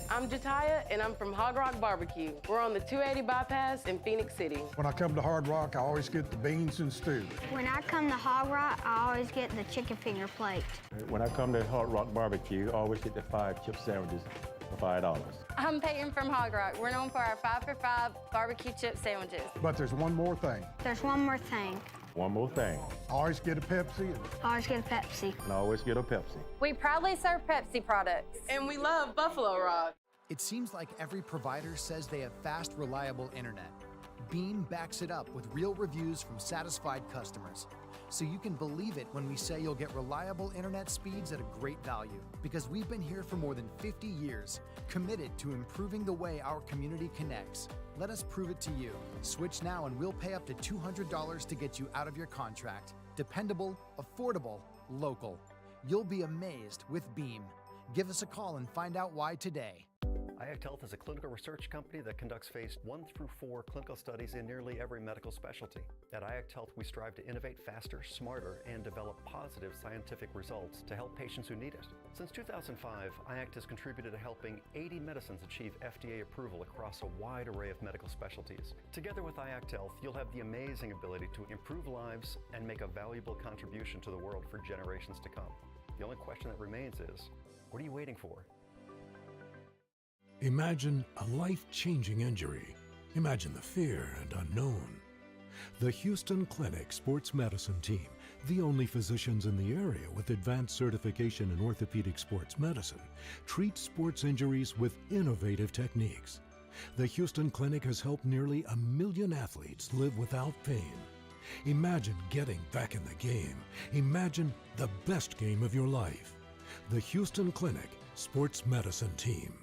I'm Jataya, and I'm from Hog Rock Barbecue. We're on the 280 bypass in Phoenix City. When I come to Hard Rock, I always get the beans and stew. When I come to Hog Rock, I always get the chicken finger plate. When I come to Hard Rock Barbecue, I always get the 5 chip sandwiches for $5. I'm Peyton from Hog Rock. We're known for our 5 for $5 barbecue chip sandwiches. But there's one more thing. There's one more thing. One more thing. I always get a Pepsi. I always get a Pepsi. And I always get a Pepsi. We proudly serve Pepsi products. And we love Buffalo Rock. It seems like every provider says they have fast, reliable internet. Beam backs it up with real reviews from satisfied customers. So you can believe it when we say you'll get reliable internet speeds at a great value. Because we've been here for more than 50 years, committed to improving the way our community connects. Let us prove it to you. Switch now and we'll pay up to $200 to get you out of your contract. Dependable, affordable, local. You'll be amazed with Beam. Give us a call and find out why today. IACT Health is a clinical research company that conducts phase 1 through 4 clinical studies in nearly every medical specialty. At IACT Health, we strive to innovate faster, smarter, and develop positive scientific results to help patients who need it. Since 2005, IACT has contributed to helping 80 medicines achieve FDA approval across a wide array of medical specialties. Together with IACT Health, you'll have the amazing ability to improve lives and make a valuable contribution to the world for generations to come. The only question that remains is, what are you waiting for? Imagine a life-changing injury. Imagine the fear and unknown. The Houston Clinic Sports Medicine Team, the only physicians in the area with advanced certification in orthopedic sports medicine, treats sports injuries with innovative techniques. The Houston Clinic has helped nearly 1 million athletes live without pain. Imagine getting back in the game. Imagine the best game of your life. The Houston Clinic Sports Medicine Team.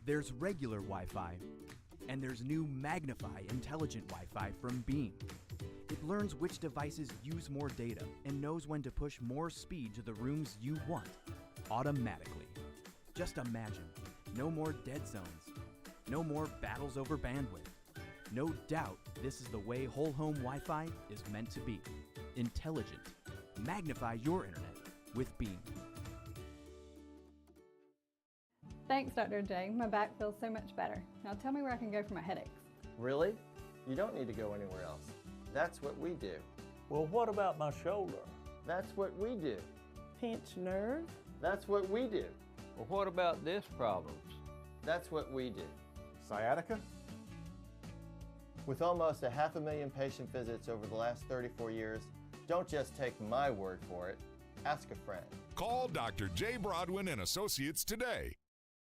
There's regular Wi-Fi, and there's new Magnify intelligent Wi-Fi from Beam. It learns which devices use more data and knows when to push more speed to the rooms you want, automatically. Just imagine, no more dead zones, no more battles over bandwidth. No doubt this is the way whole home Wi-Fi is meant to be. Intelligent. Magnify your internet with Beam. Thanks, Dr. J. My back feels so much better. Now tell me where I can go for my headaches. Really? You don't need to go anywhere else. That's what we do. Well, what about my shoulder? That's what we do. Pinched nerve? That's what we do. Well, what about disc problems? That's what we do. Sciatica? With almost 500,000 patient visits over the last 34 years, don't just take my word for it. Ask a friend. Call Dr. J. Broadwin and Associates today.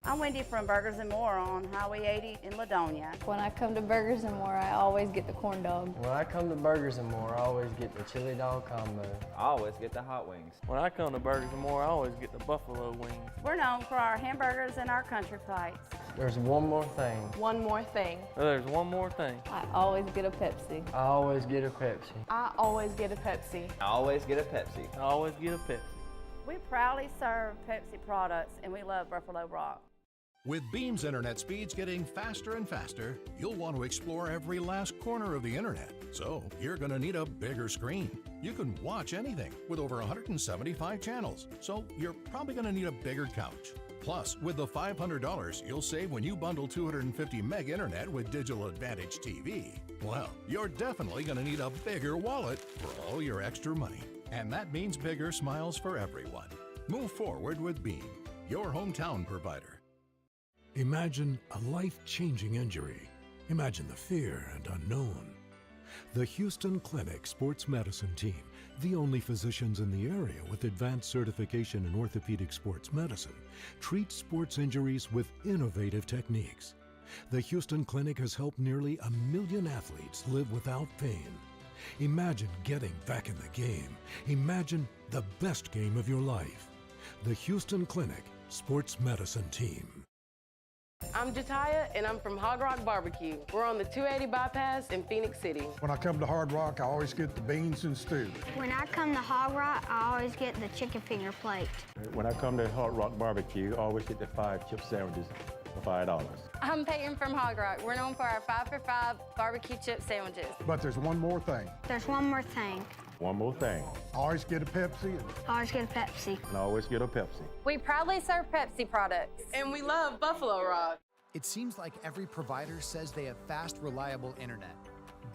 I'm Wendy from Burgers & More on Highway 80 in Ladonia. When I come to Burgers & More, I always get the corn dog. When I come to Burgers & More, I always get the chili dog combo. I always get the hot wings. When I come to Burgers & More, I always get the buffalo wings. We're known for our hamburgers and our country flights. There's one more thing. One more thing. There's one more thing. I always get a Pepsi. I always get a Pepsi. I always get a Pepsi. I always get a Pepsi. I always get a Pepsi. We proudly serve Pepsi products, and we love Buffalo Rock. With Beam's internet speeds getting faster and faster, you'll want to explore every last corner of the internet. So you're going to need a bigger screen. You can watch anything with over 175 channels. So you're probably going to need a bigger couch. Plus, with the $500 you'll save when you bundle 250 meg internet with Digital Advantage TV, well, you're definitely going to need a bigger wallet for all your extra money. And that means bigger smiles for everyone. Move forward with Beam, your hometown provider. Imagine a life-changing injury. Imagine the fear and unknown. The Houston Clinic Sports Medicine Team, the only physicians in the area with advanced certification in orthopedic sports medicine, treats sports injuries with innovative techniques. The Houston Clinic has helped nearly 1 million athletes live without pain. Imagine getting back in the game. Imagine the best game of your life. The Houston Clinic Sports Medicine Team. I'm Jataya, and I'm from Hog Rock Barbecue. We're on the 280 bypass in Phoenix City. When I come to Hard Rock, I always get the beans and stew. When I come to Hog Rock, I always get the chicken finger plate. When I come to Hot Rock Barbecue, I always get the 5 chip sandwiches for $5. I'm Peyton from Hog Rock. We're known for our 5 for $5 barbecue chip sandwiches. But there's one more thing. There's one more thing. One more thing. I always get a Pepsi. I always get a Pepsi. And I always get a Pepsi. We proudly serve Pepsi products. And we love Buffalo Rock. It seems like every provider says they have fast, reliable internet.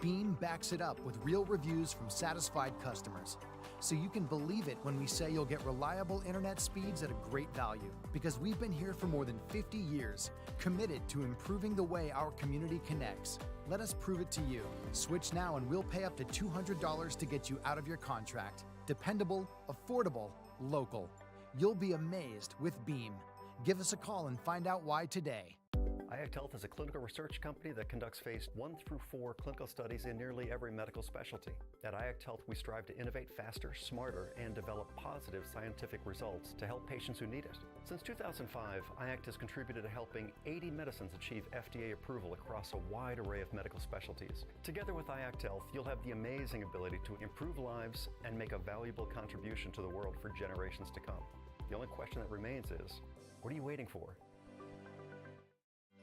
Beam backs it up with real reviews from satisfied customers. So you can believe it when we say you'll get reliable internet speeds at a great value. Because we've been here for more than 50 years, committed to improving the way our community connects. Let us prove it to you. Switch now and we'll pay up to $200 to get you out of your contract. Dependable, affordable, local. You'll be amazed with Beam. Give us a call and find out why today. IACT Health is a clinical research company that conducts phase 1 through 4 clinical studies in nearly every medical specialty. At IACT Health, we strive to innovate faster, smarter, and develop positive scientific results to help patients who need it. Since 2005, IACT has contributed to helping 80 medicines achieve FDA approval across a wide array of medical specialties. Together with IACT Health, you'll have the amazing ability to improve lives and make a valuable contribution to the world for generations to come. The only question that remains is, What are you waiting for?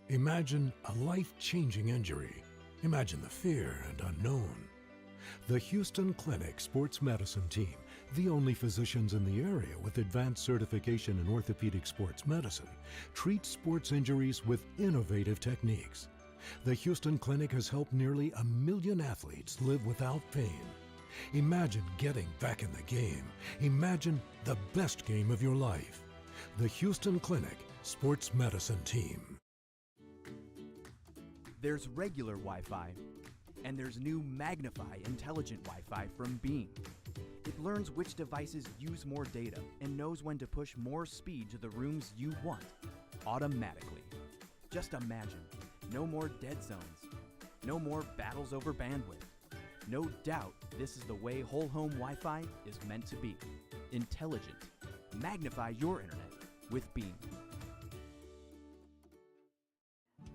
Imagine a life-changing injury. Imagine the fear and unknown. The Houston Clinic Sports Medicine Team, the only physicians in the area with advanced certification in orthopedic sports medicine, treats sports injuries with innovative techniques. The Houston Clinic has helped nearly 1 million athletes live without pain. Imagine getting back in the game. Imagine the best game of your life. The Houston Clinic Sports Medicine Team. There's regular Wi-Fi, and there's new Magnify intelligent Wi-Fi from Beam. It learns which devices use more data and knows when to push more speed to the rooms you want, automatically. Just imagine, no more dead zones, no more battles over bandwidth. No doubt this is the way whole home Wi-Fi is meant to be. Intelligent. Magnify your internet with Beam.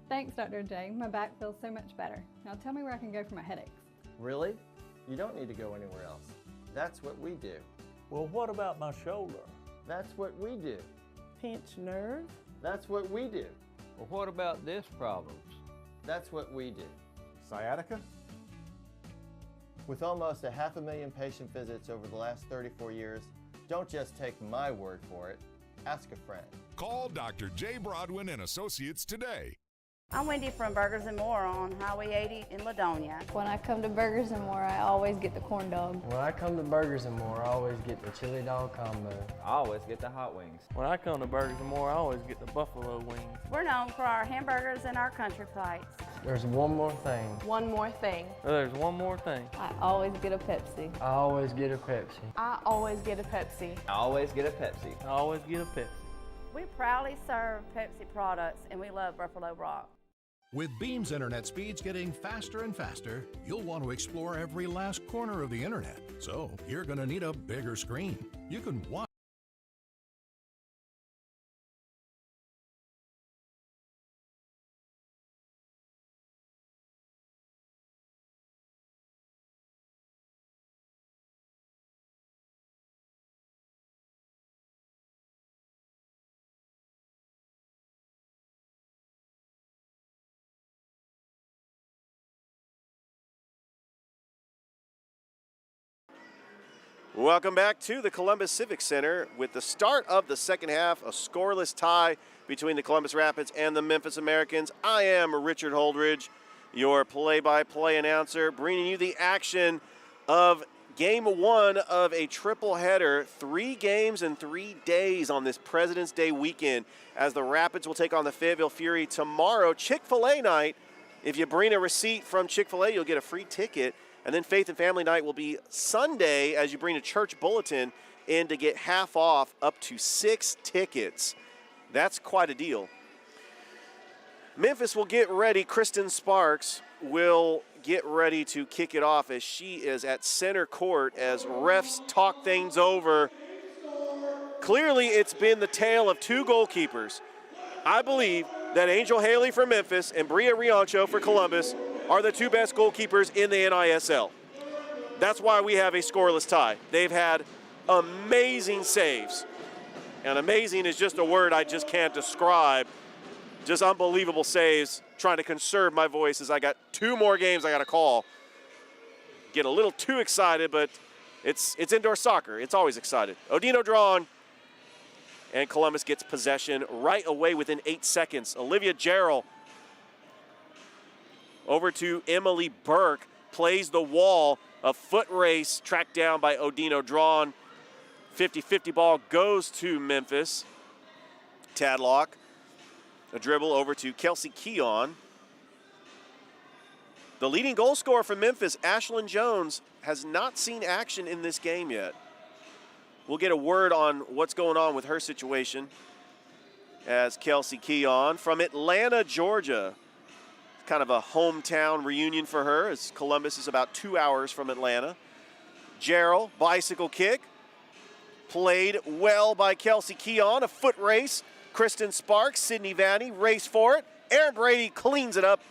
Thanks, Dr. J. My back feels so much better. Now tell me where I can go for my headaches. Really? You don't need to go anywhere else. That's what we do. Well, what about my shoulder? That's what we do. Pinched nerve? That's what we do. Well, what about disc problems? That's what we do. Sciatica? With almost 500,000 patient visits over the last 34 years, don't just take my word for it. Ask a friend. Call Dr. J. Broadwin and Associates today. I'm Wendy from Burgers & More on Highway 80 in Ladonia. When I come to Burgers & More, I always get the corn dog. When I come to Burgers & More, I always get the chili dog combo. I always get the hot wings. When I come to Burgers & More, I always get the buffalo wings. We're known for our hamburgers and our country flights. There's one more thing. One more thing. There's one more thing. I always get a Pepsi. I always get a Pepsi. I always get a Pepsi. I always get a Pepsi. I always get a Pepsi. We proudly serve Pepsi products, and we love Buffalo Rock. With Beam's internet speeds getting faster and faster, you'll want to explore every last corner of the internet. So you're going to need a bigger screen. You can watch. Welcome back to the Columbus Civic Center. With the start of the second half, a scoreless tie between the Columbus Rapids and the Memphis Americans. I am Richard Holdridge, your play-by-play announcer, bringing you the action of Game 1 of a triple header, 3 games in 3 days on this President's Day weekend, as the Rapids will take on the Fayetteville Fury tomorrow. Chick-fil-A night. If you bring a receipt from Chick-fil-A, you'll get a free ticket. And then Faith and Family Night will be Sunday as you bring a church bulletin in to get half off up to 6 tickets. That's quite a deal. Memphis will get ready. Kristen Sparks will get ready to kick it off as she is at center court as refs talk things over. Clearly, it's been the tale of 2 goalkeepers. I believe that Angel Haley for Memphis and Bria Riancho for Columbus are the 2 best goalkeepers in the NISL. That's why we have a scoreless tie. They've had amazing saves. And amazing is just a word I just can't describe. Just unbelievable saves. Trying to conserve my voice as I got 2 more games I got to call. Get a little too excited, but it's indoor soccer. It's always excited. Odino drawn. And Columbus gets possession right away within 8 seconds. Olivia Jarrell over to Emily Burke, plays the wall. A foot race tracked down by Odino drawn. 50-50 ball goes to Memphis. Tadlock. A dribble over to Kelsey Keon. The leading goal scorer for Memphis, Ashlyn Jones, has not seen action in this game yet. We'll get a word on what's going on with her situation as Kelsey Keon from Atlanta, Georgia. Kind of a hometown reunion for her as Columbus is about 2 hours from Atlanta. Jarrell, bicycle kick. Played well by Kelsey Keon, a foot race. Kristen Sparks, Sydney Vanny, race for it. Aaron Brady cleans it up.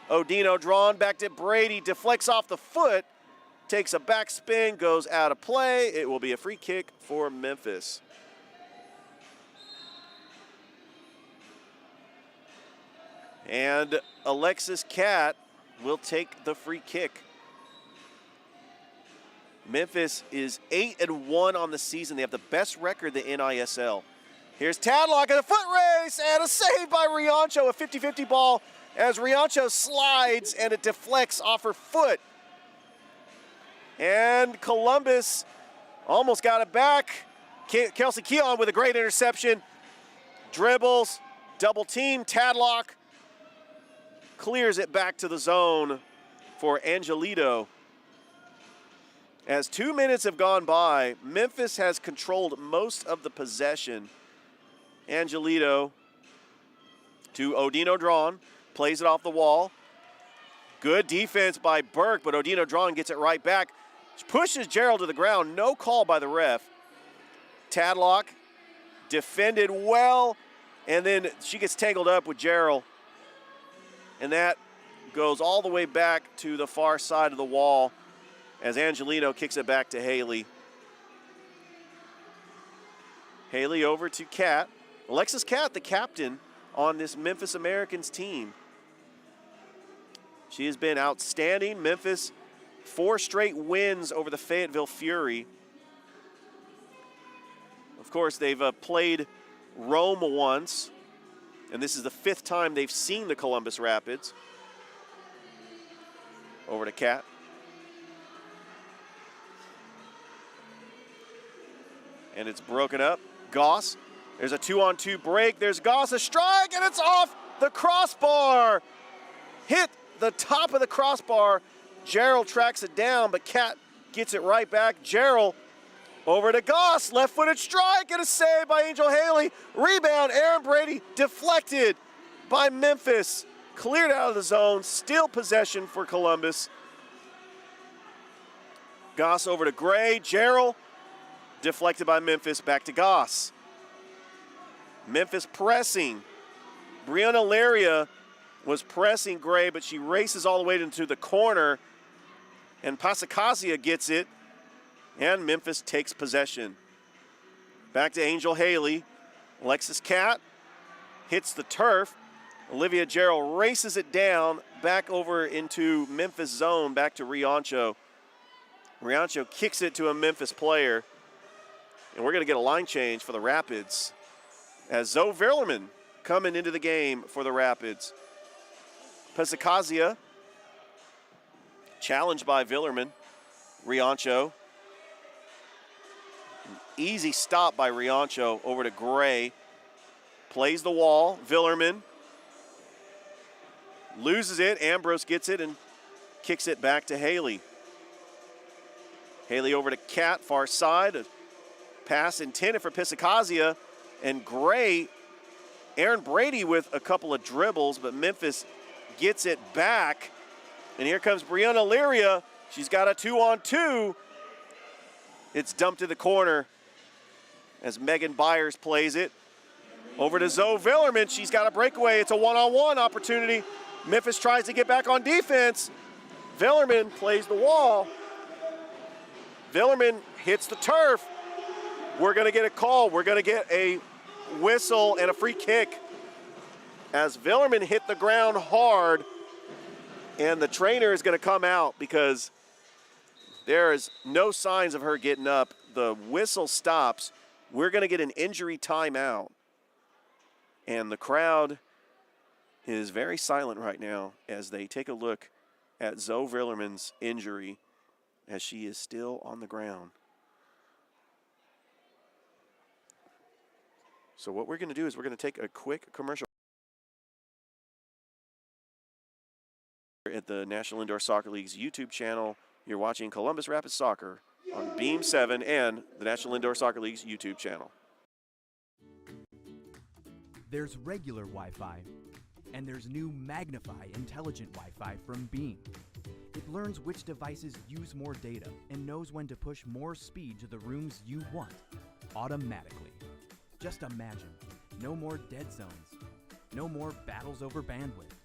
Odino drawn back to Brady, deflects off the foot. Takes a backspin, goes out of play. It will be a free kick for Memphis. And Alexis Cat will take the free kick. Memphis is 8-1 on the season. They have the best record in the NISL. Here's Tadlock and a foot race and a save by Riancho, a 50-50 ball as Riancho slides and it deflects off her foot. And Columbus almost got it back. Kelsey Keon with a great interception. Dribbles, double team, Tadlock clears it back to the zone for Angelito. As 2 minutes have gone by, Memphis has controlled most of the possession. Angelito to Odino Drawn, plays it off the wall. Good defense by Burke, but Odino Drawn gets it right back. Pushes Gerald to the ground, no call by the ref. Tadlock defended well, and then she gets tangled up with Gerald. And that goes all the way back to the far side of the wall as Angelino kicks it back to Haley. Haley over to Cat. Alexis Cat, the captain on this Memphis Americans team. She has been outstanding. Memphis, 4 straight wins over the Fayetteville Fury. Of course, they've played Rome once, and this is the 5th time they've seen the Columbus Rapids. Over to Cat. And it's broken up. Goss, there's a 2-on-2 break. There's Goss, a strike, and it's off the crossbar. Hit the top of the crossbar. Gerald tracks it down, but Cat gets it right back. Gerald over to Goss, left-footed strike, and a save by Angel Haley. Rebound, Aaron Brady deflected by Memphis. Cleared out of the zone, still possession for Columbus. Goss over to Gray. Gerald deflected by Memphis, back to Goss. Memphis pressing. Brianna Laria was pressing Gray, but she races all the way into the corner, and Pasacazia gets it, and Memphis takes possession. Back to Angel Haley. Alexis Cat hits the turf. Olivia Gerald races it down, back over into Memphis zone, back to Riancho. Riancho kicks it to a Memphis player, and we're going to get a line change for the Rapids as Zoe Verlerman coming into the game for the Rapids. Pesacazia challenged by Villerman. Riancho. An easy stop by Riancho over to Gray. Plays the wall. Villerman loses it. Ambrose gets it and kicks it back to Haley. Haley over to Cat, far side. A pass intended for Pisacazia. And Gray, Aaron Brady with a couple of dribbles, but Memphis gets it back. And here comes Brianna Lyria. She's got a 2-on-2. It's dumped to the corner as Megan Byers plays it. Over to Zoe Villerman. She's got a breakaway. It's a 1-on-1 opportunity. Memphis tries to get back on defense. Villerman plays the wall. Villerman hits the turf. We're going to get a call. We're going to get a whistle and a free kick as Villerman hit the ground hard, and the trainer is going to come out because there is no signs of her getting up. The whistle stops. We're going to get an injury timeout, and the crowd is very silent right now as they take a look at Zoe Villerman's injury as she is still on the ground. So what we're going to do is we're going to take a quick commercial at the National Indoor Soccer League's YouTube channel. You're watching Columbus Rapids Soccer on Beam 7 and the National Indoor Soccer League's YouTube channel. There's regular Wi-Fi, and there's new Magnify intelligent Wi-Fi from Beam. It learns which devices use more data and knows when to push more speed to the rooms you want automatically. Just imagine, no more dead zones, no more battles over bandwidth.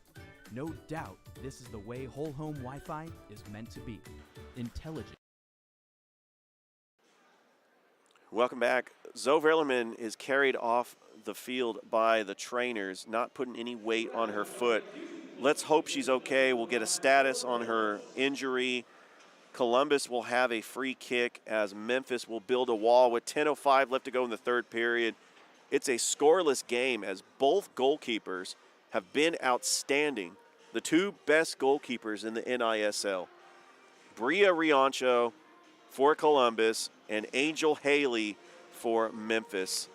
No doubt this is the way whole home Wi-Fi is meant to be. Intelligent. Welcome back. Zoe Verlerman is carried off the field by the trainers, not putting any weight on her foot. Let's hope she's okay. We'll get a status on her injury. Columbus will have a free kick as Memphis will build a wall with 10:05 left to go in the third period. It's a scoreless game as both goalkeepers have been outstanding. The two best goalkeepers in the NISL. Bria Riancho for Columbus and Angel Haley for Memphis.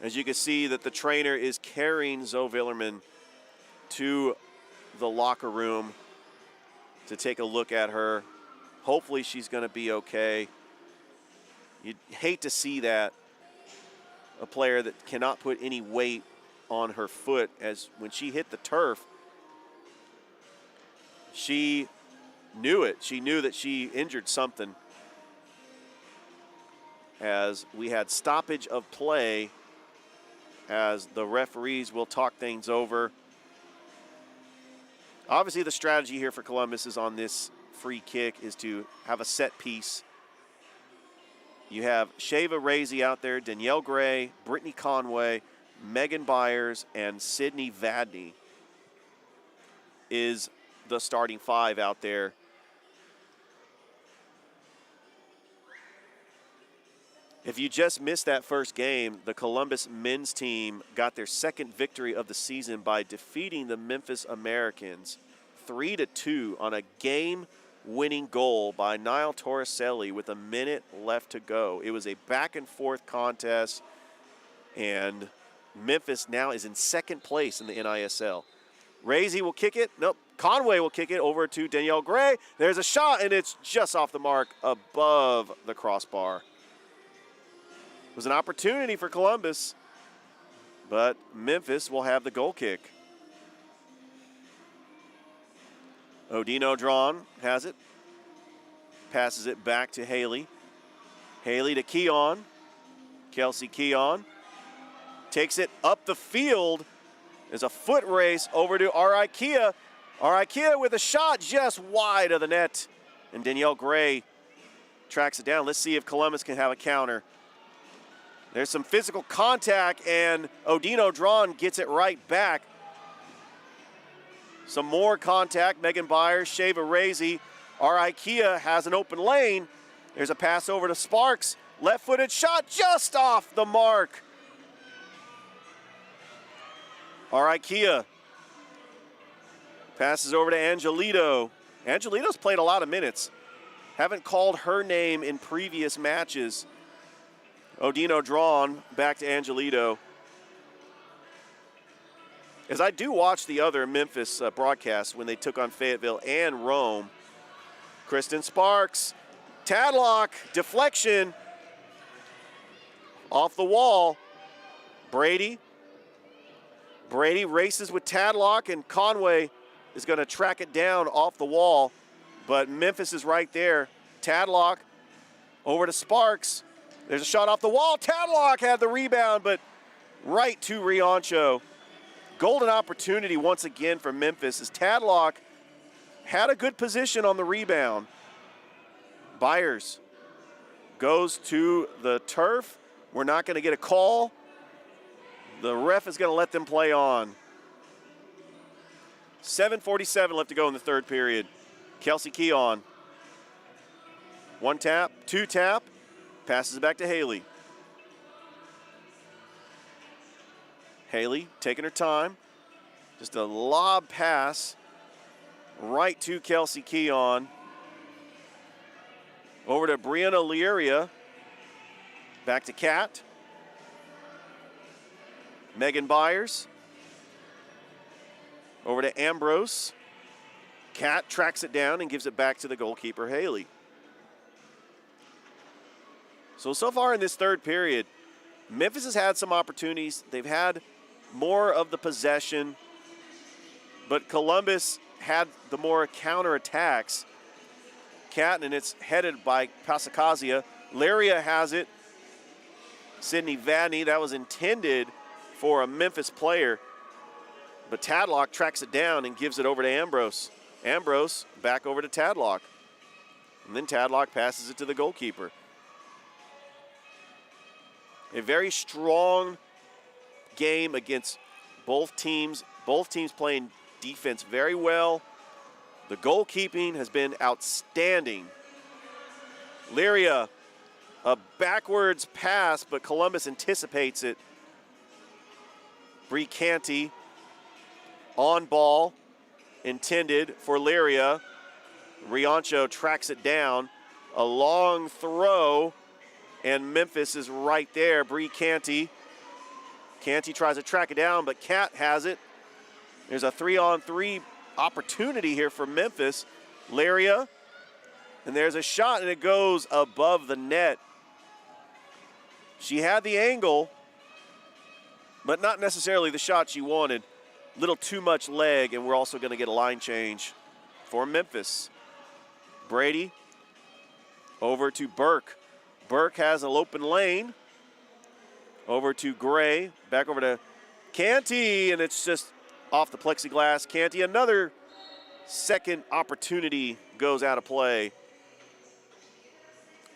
As you can see that the trainer is carrying Zoe Villerman to the locker room to take a look at her. Hopefully she's going to be okay. You'd hate to see that, a player that cannot put any weight on her foot, as when she hit the turf, she knew it. She knew that she injured something. As we had stoppage of play, as the referees will talk things over. Obviously, the strategy here for Columbus is on this free kick is to have a set piece. You have Shava Razy out there, Danielle Gray, Brittany Conway, Megan Byers, and Sydney Vadney is the starting five out there. If you just missed that first game, the Columbus men's team got their second victory of the season by defeating the Memphis Americans 3-2 on a game-winning goal by Niall Torricelli with a minute left to go. It was a back-and-forth contest, and Memphis now is in second place in the NISL. Razy will kick it. Nope. Conway will kick it over to Danielle Gray. There's a shot, and it's just off the mark above the crossbar. It was an opportunity for Columbus, but Memphis will have the goal kick. Odino Drawn has it. Passes it back to Haley. Haley to Keon. Kelsey Keon takes it up the field. There's a foot race over to Araikia. Araikia with a shot just wide of the net. And Danielle Gray tracks it down. Let's see if Columbus can have a counter. There's some physical contact, and Odino Drawn gets it right back. Some more contact. Megan Byers, Shava Razy. Araikia has an open lane. There's a pass over to Sparks. Left-footed shot just off the mark. Araikia passes over to Angelito. Angelito's played a lot of minutes. Haven't called her name in previous matches. Odino Drawn back to Angelito. As I do watch the other Memphis broadcasts when they took on Fayetteville and Rome. Kristen Sparks, Tadlock, deflection, off the wall. Brady races with Tadlock, and Conway is going to track it down off the wall, but Memphis is right there. Tadlock over to Sparks. There's a shot off the wall. Tadlock had the rebound, but right to Riancho. Golden opportunity once again for Memphis as Tadlock had a good position on the rebound. Byers goes to the turf. We're not going to get a call. The ref is going to let them play on. 7:47 left to go in the third period. Kelsey Keon. One tap, two tap. Passes it back to Haley. Haley taking her time. Just a lob pass right to Kelsey Keon. Over to Brianna Lieria. Back to Kat. Megan Byers. Over to Ambrose. Kat tracks it down and gives it back to the goalkeeper, Haley. So far in this third period, Memphis has had some opportunities. They've had more of the possession, but Columbus had the more counterattacks. Kat, and it's headed by Pasacazia. Laria has it. Sydney Vadney, that was intended for a Memphis player, but Tadlock tracks it down and gives it over to Ambrose. Ambrose back over to Tadlock. And then Tadlock passes it to the goalkeeper. A very strong game against both teams. Both teams playing defense very well. The goalkeeping has been outstanding. Lyria, a backwards pass, but Columbus anticipates it. Bree Canty on ball, intended for Lyria. Riancho tracks it down. A long throw, and Memphis is right there. Bree Canty. Canty tries to track it down, but Cat has it. There's a 3-on-3 opportunity here for Memphis. Lyria, and there's a shot, and it goes above the net. She had the angle, but not necessarily the shot she wanted. Little too much leg, and we're also going to get a line change for Memphis. Brady over to Burke. Burke has an open lane. Over to Gray, back over to Canty, and it's just off the plexiglass. Canty, another second opportunity goes out of play.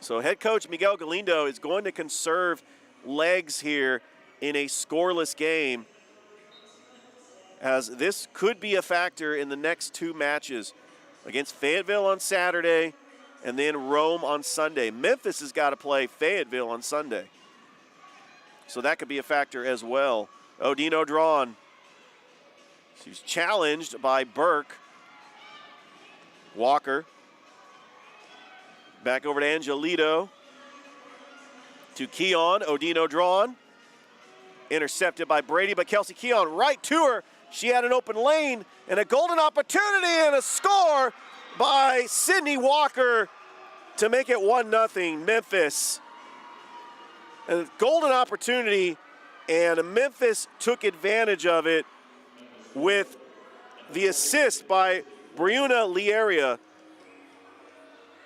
So head coach Miguel Galindo is going to conserve legs here in a scoreless game, as this could be a factor in the next two matches against Fayetteville on Saturday and then Rome on Sunday. Memphis has got to play Fayetteville on Sunday, so that could be a factor as well. Odino drawn. She's challenged by Burke. Walker. Back over to Angelito. To Keon. Odino drawn. Intercepted by Brady, but Kelsey Keon right to her. She had an open lane and a golden opportunity and a score by Sydney Walker to make it 1-0 Memphis. A golden opportunity, and Memphis took advantage of it with the assist by Briuna Lieria.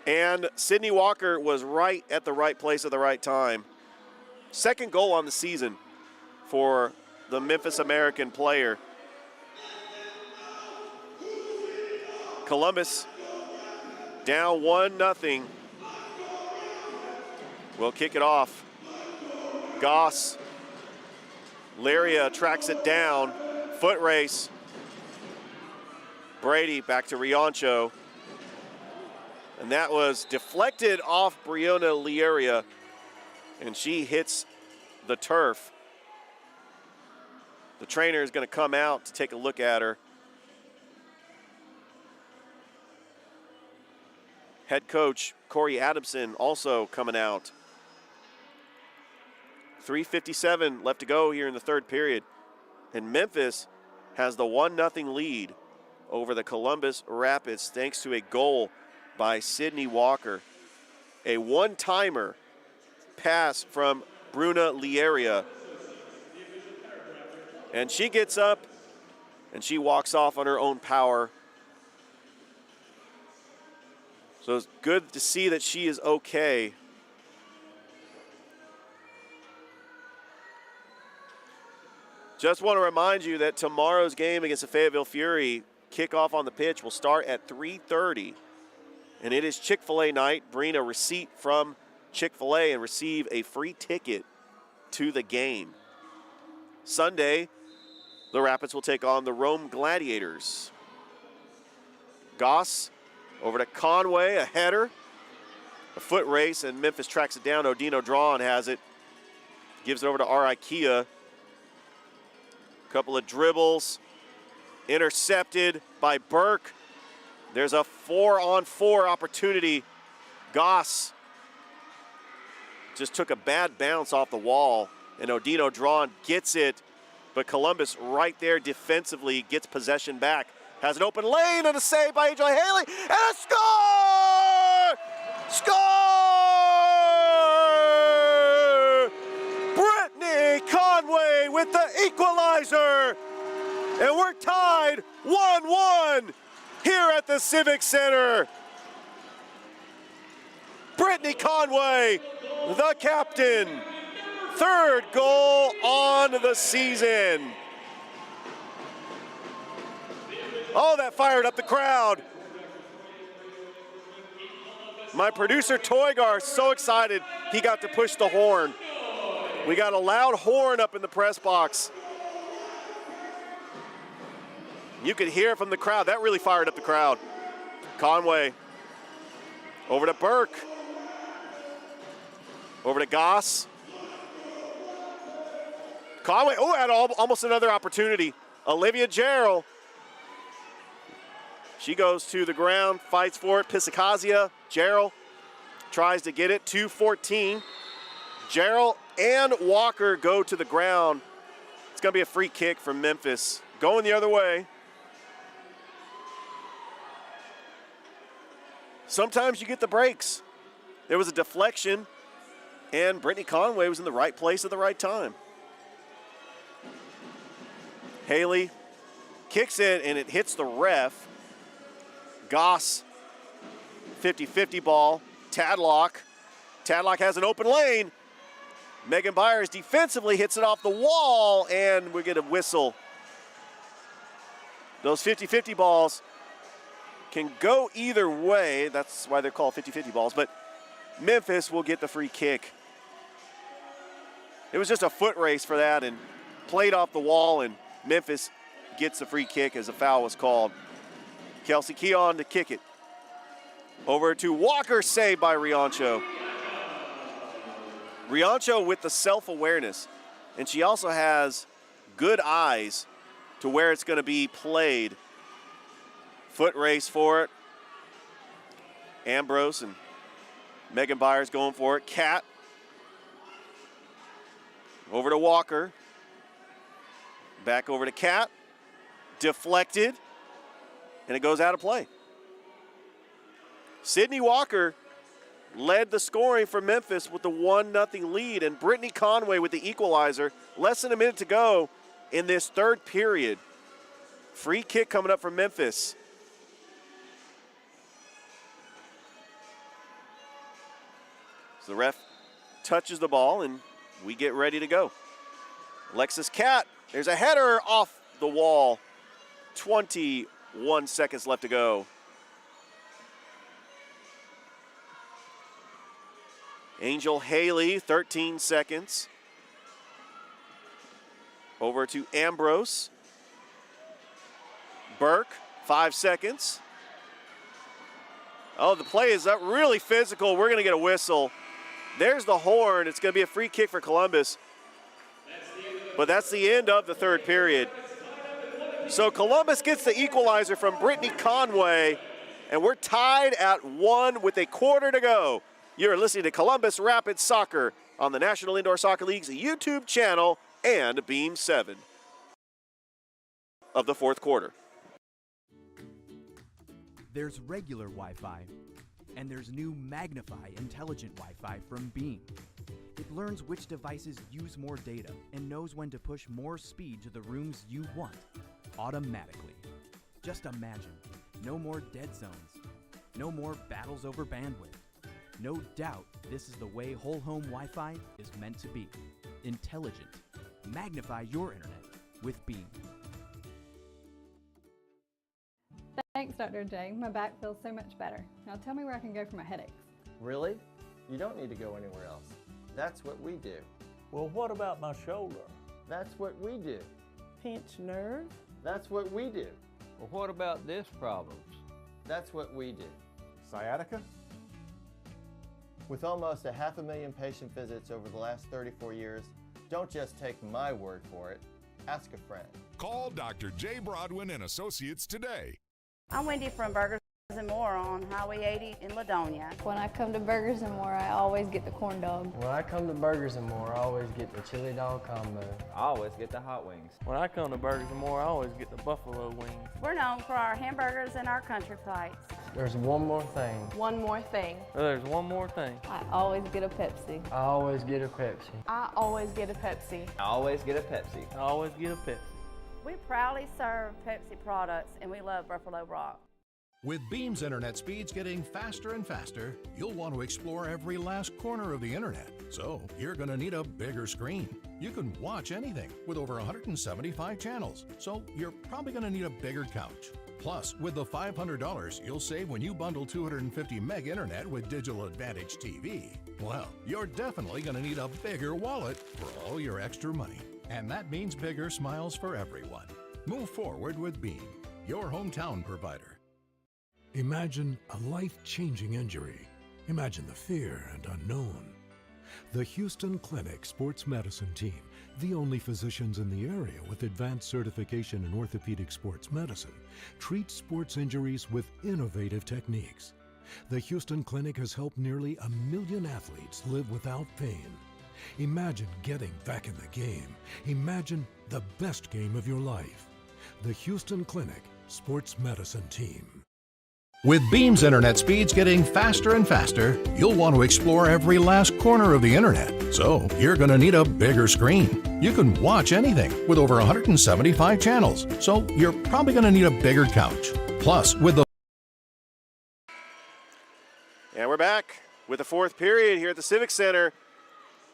And Sydney Walker was right at the right place at the right time. Second goal on the season for the Memphis American player. Columbus down 1-0. We'll kick it off. Goss. Lyria tracks it down. Foot race. Brady back to Riancho. And that was deflected off Briona Lieria, and she hits the turf. The trainer is going to come out to take a look at her. Head coach Corey Adamson also coming out. 3:57 left to go here in the third period. And Memphis has the 1-0 lead over the Columbus Rapids thanks to a goal by Sydney Walker. A one-timer pass from Bruna Lieria. And she gets up and she walks off on her own power. So it's good to see that she is okay. Just want to remind you that tomorrow's game against the Fayetteville Fury, kickoff on the pitch, will start at 3:30. And it is Chick-fil-A night. Bring a receipt from Chick-fil-A and receive a free ticket to the game. Sunday, the Rapids will take on the Rome Gladiators. Goss over to Conway, a header. A foot race, and Memphis tracks it down. Odino Drawn has it. Gives it over to Araikia. Couple of dribbles. Intercepted by Burke. There's a 4-on-4 opportunity. Goss just took a bad bounce off the wall, and Odino Drawn gets it, but Columbus right there defensively gets possession back. Has an open lane and a save by AJ Haley, and a score! Score! Brittany Conway with the equalizer, and we're tied 1-1 here at the Civic Center. Brittany Conway, the captain, third goal on the season. Oh, that fired up the crowd. My producer Toygar, so excited he got to push the horn. We got a loud horn up in the press box. You could hear it from the crowd. That really fired up the crowd. Conway over to Burke. Over to Goss. Conway, had almost another opportunity. Olivia Gerald. She goes to the ground, fights for it. Pisacazia, Gerald tries to get it. 2-14. Gerald and Walker go to the ground. It's going to be a free kick from Memphis. Going the other way. Sometimes you get the breaks. There was a deflection, and Brittany Conway was in the right place at the right time. Haley kicks it, and it hits the ref. Goss, 50-50 ball. Tadlock. Tadlock has an open lane. Megan Byers defensively hits it off the wall, and we get a whistle. Those 50-50 balls can go either way. That's why they're called 50-50 balls, but Memphis will get the free kick. It was just a foot race for that and played off the wall, and Memphis gets the free kick as a foul was called. Kelsey Keon to kick it. Over to Walker, saved by Riancho. Riancho with the self-awareness, and she also has good eyes to where it's going to be played. Foot race for it. Ambrose and Megan Byers going for it. Cat over to Walker. Back over to Cat. Deflected. And it goes out of play. Sydney Walker led the scoring for Memphis with the 1-0 lead, and Brittany Conway with the equalizer. Less than a minute to go in this third period. Free kick coming up from Memphis. So the ref touches the ball, and we get ready to go. Alexis Cat, there's a header off the wall. 21 seconds left to go. Angel Haley, 13 seconds. Over to Ambrose. Burke, 5 seconds. Oh, the play is up really physical. We're going to get a whistle. There's the horn. It's going to be a free kick for Columbus. But that's the end of the third period. So Columbus gets the equalizer from Brittany Conway, and we're tied at 1 with a quarter to go. You're listening to Columbus Rapids Soccer on the National Indoor Soccer League's YouTube channel and Beam 7 of the fourth quarter. There's regular Wi-Fi, and there's new Magnify intelligent Wi-Fi from Beam. It learns which devices use more data and knows when to push more speed to the rooms you want, automatically. Just imagine, no more dead zones, no more battles over bandwidth. No doubt this is the way whole home Wi-Fi is meant to be. Intelligent. Magnify your internet with Beam. Thanks, Dr. J. My back feels so much better. Now tell me where I can go for my headaches. Really? You don't need to go anywhere else. That's what we do. Well, what about my shoulder? That's what we do. Pinched nerve? That's what we do. Well, what about disc problems? That's what we do. Sciatica? With almost 500,000 patient visits over the last 34 years, don't just take my word for it. Ask a friend. Call Dr. J. Broadwin and Associates today. I'm Wendy from Burgers and More on Highway 80 in Ladonia. When I come to Burgers and More, I always get the corn dog. When I come to Burgers and More, I always get the chili dog combo. I always get the hot wings. When I come to Burgers and More, I always get the buffalo wings. We're known for our hamburgers and our country flights. There's one more thing. One more thing. There's one more thing. I always get a Pepsi. I always get a Pepsi. I always get a Pepsi. I always get a Pepsi. I always get a Pepsi. We proudly serve Pepsi products, and we love Buffalo Rock. With Beam's internet speeds getting faster and faster, you'll want to explore every last corner of the internet. So you're going to need a bigger screen. You can watch anything with over 175 channels. So you're probably going to need a bigger couch. Plus, with the $500 you'll save when you bundle 250 meg internet with Digital Advantage TV, Well, you're definitely going to need a bigger wallet for all your extra money. And that means bigger smiles for everyone. Move forward with Beam, your hometown provider. Imagine a life-changing injury. Imagine the fear and unknown. The Houston Clinic Sports Medicine Team, the only physicians in the area with advanced certification in orthopedic sports medicine, treats sports injuries with innovative techniques. The Houston Clinic has helped nearly 1 million athletes live without pain. Imagine getting back in the game. Imagine the best game of your life. The Houston Clinic Sports Medicine Team. With Beam's internet speeds getting faster and faster, you'll want to explore every last corner of the internet. So you're going to need a bigger screen. You can watch anything with over 175 channels. So you're probably going to need a bigger couch. Plus, with the... And we're back with the fourth period here at the Civic Center.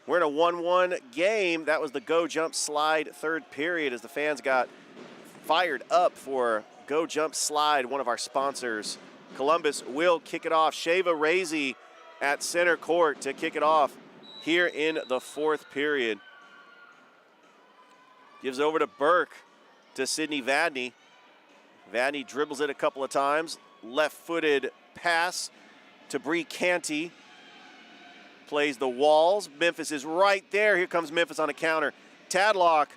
We're in a 1-1 game. That was the Go Jump Slide third period as the fans got fired up for Go Jump Slide, one of our sponsors. Columbus will kick it off. Shava Razy at center court to kick it off here in the fourth period. Gives over to Burke to Sydney Vadney. Vadney dribbles it a couple of times. Left-footed pass to Bree Canty. Plays the walls. Memphis is right there. Here comes Memphis on a counter. Tadlock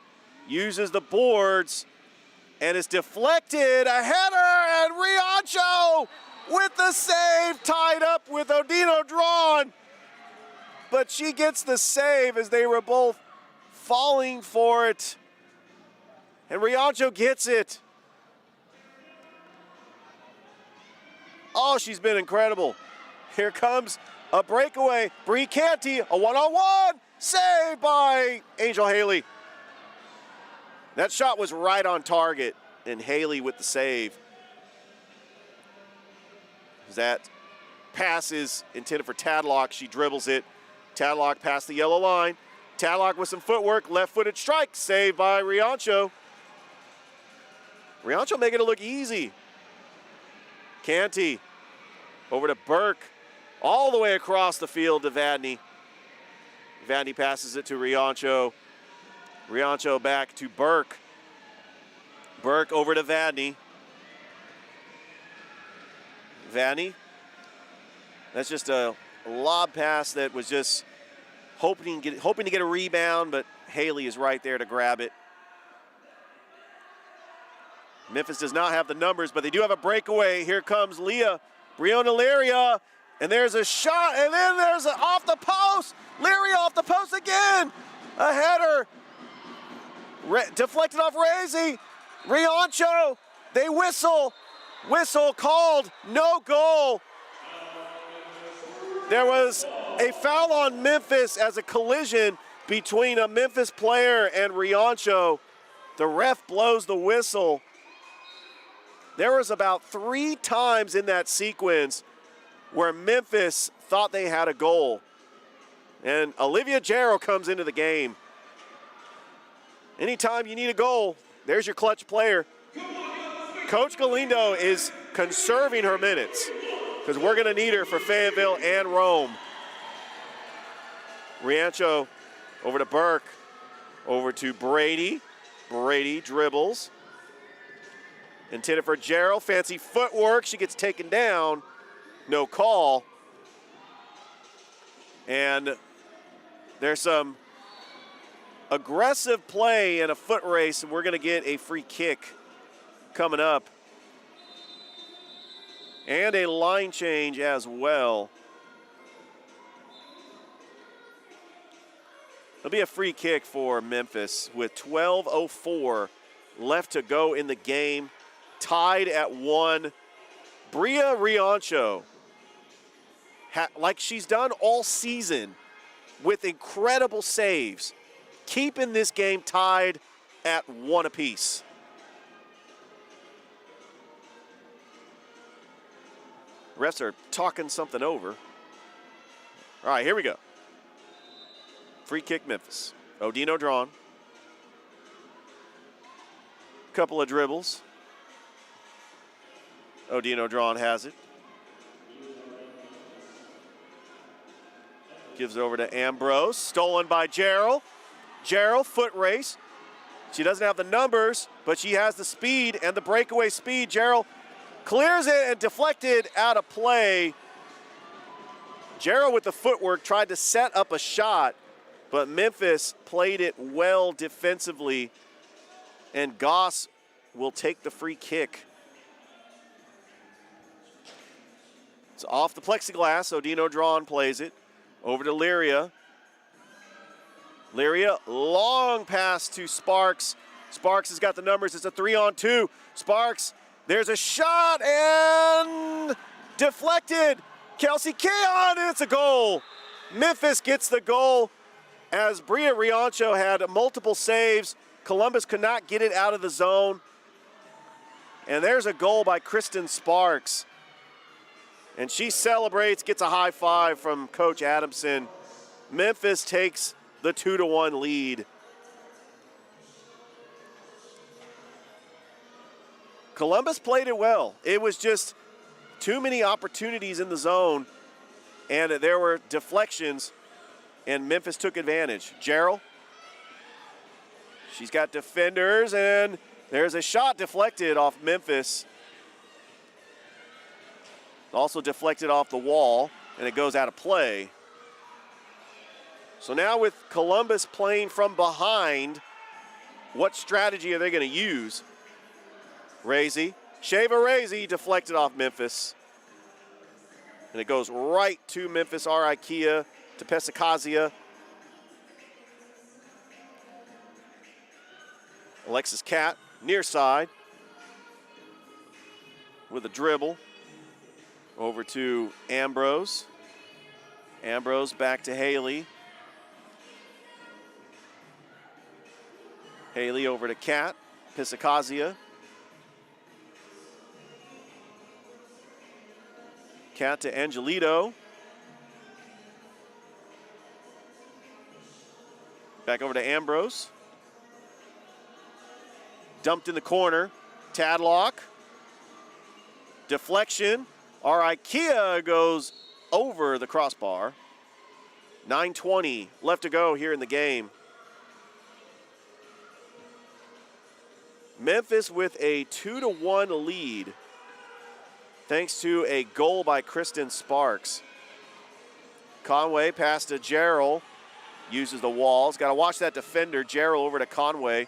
uses the boards and it's deflected. A header, and Riancho with the save, tied up with Odino drawn. But she gets the save as they were both falling for it. And Riancho gets it. Oh, she's been incredible. Here comes a breakaway. Bree Canty, a one-on-one, saved by Angel Haley. That shot was right on target, and Haley with the save. That pass is intended for Tadlock. She dribbles it. Tadlock past the yellow line. Tadlock with some footwork, left-footed strike, saved by Riancho. Riancho making it look easy. Canty over to Burke, all the way across the field to Vadney. Vadney passes it to Riancho. Riancho back to Burke. Burke over to Vadney. Vadney. That's just a lob pass that was just hoping to get a rebound, but Haley is right there to grab it. Memphis does not have the numbers, but they do have a breakaway. Here comes Leah, Breonna Lyria, and there's a shot, and then there's off the post. Lyria off the post again. A header. Deflected off Razy. Riancho, they whistle. Whistle called, no goal. There was a foul on Memphis as a collision between a Memphis player and Riancho. The ref blows the whistle. There was about 3 times in that sequence where Memphis thought they had a goal. And Olivia Jarrow comes into the game. Anytime you need a goal, there's your clutch player. Coach Galindo is conserving her minutes because we're going to need her for Fayetteville and Rome. Riancho over to Burke, over to Brady. Brady dribbles. Intended for Gerald, fancy footwork. She gets taken down, no call. And there's some aggressive play and a foot race, and we're going to get a free kick coming up. And a line change as well. It'll be a free kick for Memphis with 12:04 left to go in the game. Tied at 1. Bria Riancho, like she's done all season with incredible saves, keeping this game tied at 1 apiece. Refs are talking something over. All right, here we go. Free kick Memphis. Odino drawn. Couple of dribbles. Odino drawn has it. Gives it over to Ambrose. Stolen by Gerald. Gerald, foot race. She doesn't have the numbers, but she has the speed and the breakaway speed. Gerald clears it and deflected out of play. Gerald with the footwork tried to set up a shot, but Memphis played it well defensively, and Goss will take the free kick. It's off the plexiglass, so Dino Drawn plays it. Over to Lyria. Lyria, long pass to Sparks. Sparks has got the numbers. It's a 3-on-2. Sparks, there's a shot and deflected. Kelsey Keon, and it's a goal. Memphis gets the goal as Bria Riancho had multiple saves. Columbus could not get it out of the zone. And there's a goal by Kristen Sparks. And she celebrates, gets a high five from Coach Adamson. Memphis takes the 2-1 lead. Columbus played it well. It was just too many opportunities in the zone, and there were deflections, and Memphis took advantage. Gerald, she's got defenders, and there's a shot deflected off Memphis. Also deflected off the wall, and it goes out of play. So now with Columbus playing from behind, what strategy are they going to use? Razy, Shava Razy deflected off Memphis. And it goes right to Memphis Araikia, to Pesicazia. Alexis Cat, near side, with a dribble. Over to Ambrose. Ambrose back to Haley. Haley over to Cat, Pisicazia. Cat to Angelito. Back over to Ambrose. Dumped in the corner. Tadlock. Deflection. Our IKEA goes over the crossbar. 9:20 left to go here in the game. Memphis with a 2-1 lead, thanks to a goal by Kristen Sparks. Conway pass to Gerald, uses the walls. Got to watch that defender. Gerald over to Conway.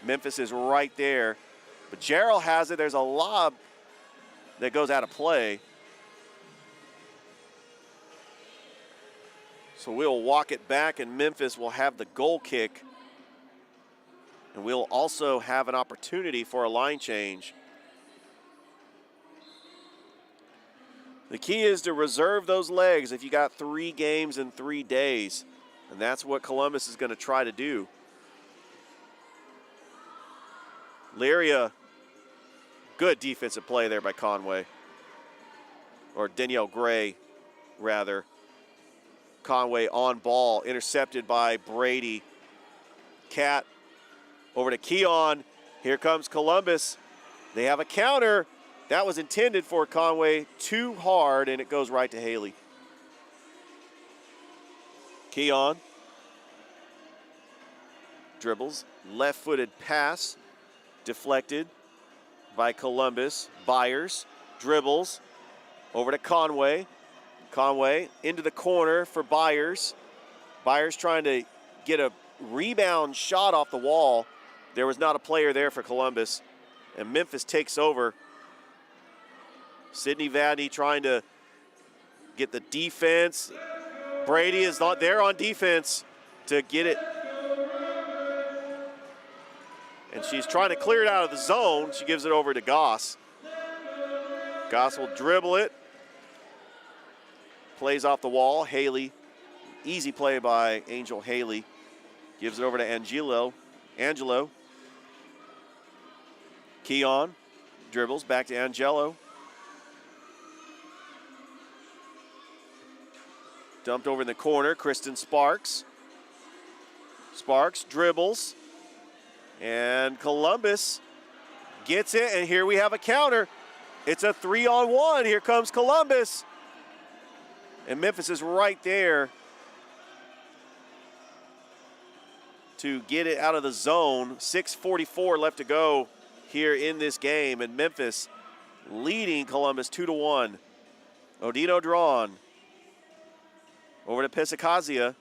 Memphis is right there, but Gerald has it. There's a lob that goes out of play. So we'll walk it back, and Memphis will have the goal kick. And we'll also have an opportunity for a line change. The key is to reserve those legs if you got 3 games in 3 days. And that's what Columbus is going to try to do. Lyria, good defensive play there by Conway. Or Danielle Gray, rather. Conway on ball, intercepted by Brady. Cat over to Keon. Here comes Columbus. They have a counter. That was intended for Conway. Too hard, and it goes right to Haley. Keon. Dribbles. Left-footed pass. Deflected by Columbus. Byers. Dribbles. Over to Conway. Conway into the corner for Byers. Byers trying to get a rebound shot off the wall. There was not a player there for Columbus, and Memphis takes over. Sydney Vadney trying to get the defense. Brady is not there on defense to get it. And she's trying to clear it out of the zone. She gives it over to Goss. Goss will dribble it. Plays off the wall. Haley, easy play by Angel Haley. Gives it over to Angelo. Keon dribbles back to Angelo. Dumped over in the corner, Kristen Sparks. Sparks dribbles. And Columbus gets it, and here we have a counter. It's a 3-on-1. Here comes Columbus. And Memphis is right there to get it out of the zone. 6:44 left to go here in this game, and Memphis leading Columbus 2-1. Odino drawn. Over to Pisacazia.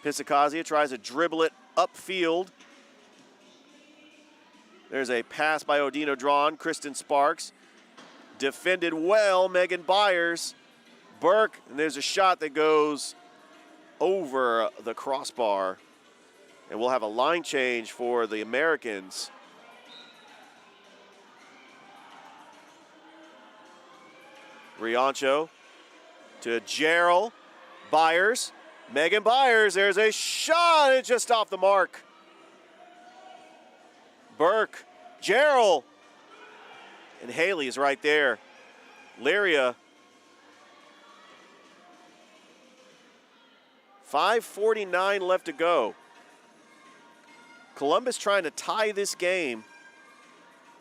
Pisacazia tries to dribble it upfield. There's a pass by Odino drawn. Kristen Sparks. Defended well, Megan Byers. Burke, and there's a shot that goes over the crossbar. And we'll have a line change for the Americans. Riancho to Gerald. Byers. Megan Byers, there's a shot. It's just off the mark. Burke. Gerald. And Haley is right there. Lyria. 5:49 left to go. Columbus trying to tie this game.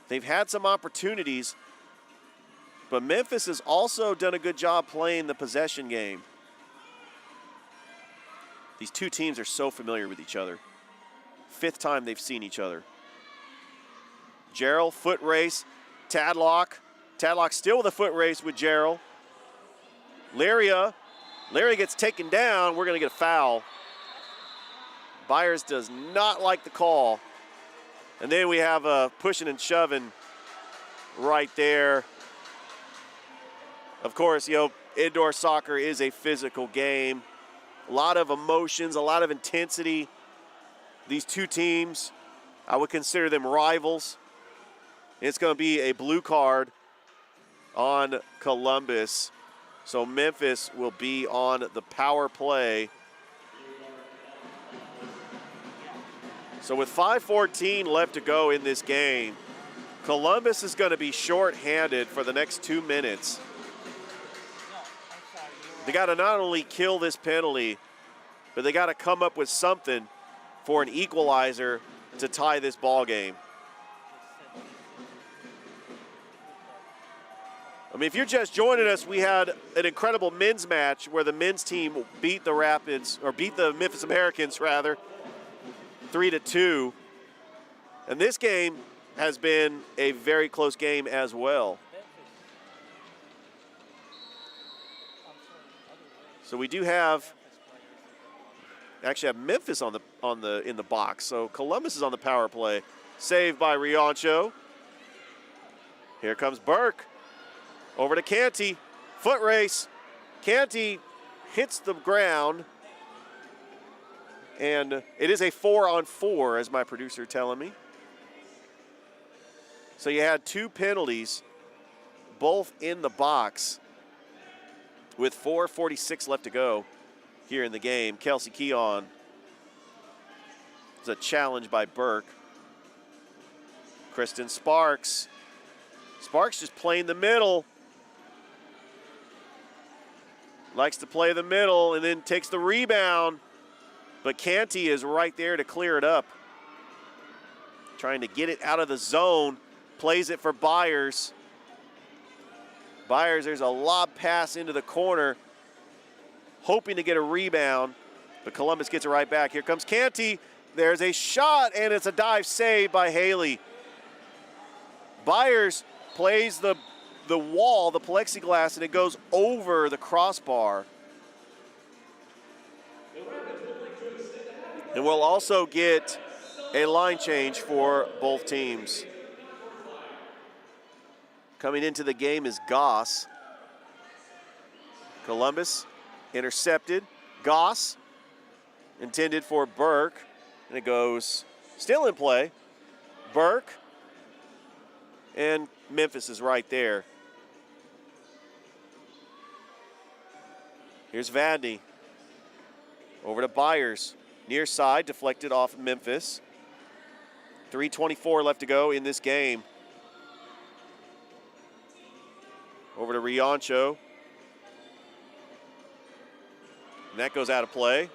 They've had some opportunities, but Memphis has also done a good job playing the possession game. These two teams are so familiar with each other. 5th time they've seen each other. Gerald, foot race. Tadlock. Tadlock still with a foot race with Gerald. Lyria. Lyria gets taken down. We're going to get a foul. Byers does not like the call. And then we have a pushing and shoving right there. Of course, indoor soccer is a physical game. A lot of emotions, a lot of intensity. These two teams, I would consider them rivals. It's going to be a blue card on Columbus. So Memphis will be on the power play. So with 5:14 left to go in this game, Columbus is going to be shorthanded for the next 2 minutes. They got to not only kill this penalty, but they got to come up with something for an equalizer to tie this ball game. I mean, if you're just joining us, we had an incredible men's match where the men's team beat the Rapids, or beat the Memphis Americans rather, 3-2. And this game has been a very close game as well. So we do actually have Memphis in the box. So Columbus is on the power play. Saved by Riancho. Here comes Burke. Over to Canty. Foot race. Canty hits the ground. And it is a 4-on-4, as my producer telling me. So you had 2 penalties, both in the box, with 4:46 left to go here in the game. Kelsey Keon. It's a challenge by Burke. Kristen Sparks. Sparks just playing the middle. Likes to play the middle and then takes the rebound. But Canty is right there to clear it up. Trying to get it out of the zone. Plays it for Byers. Byers, there's a lob pass into the corner. Hoping to get a rebound. But Columbus gets it right back. Here comes Canty. There's a shot, and it's a dive save by Haley. Byers plays the wall, the plexiglass, and it goes over the crossbar. And we'll also get a line change for both teams. Coming into the game is Goss. Columbus intercepted. Goss intended for Burke, and it goes still in play. Burke, and Memphis is right there. Here's Vadney. Over to Byers. Near side, deflected off Memphis. 3:24 left to go in this game. Over to Riancho. And that goes out of play.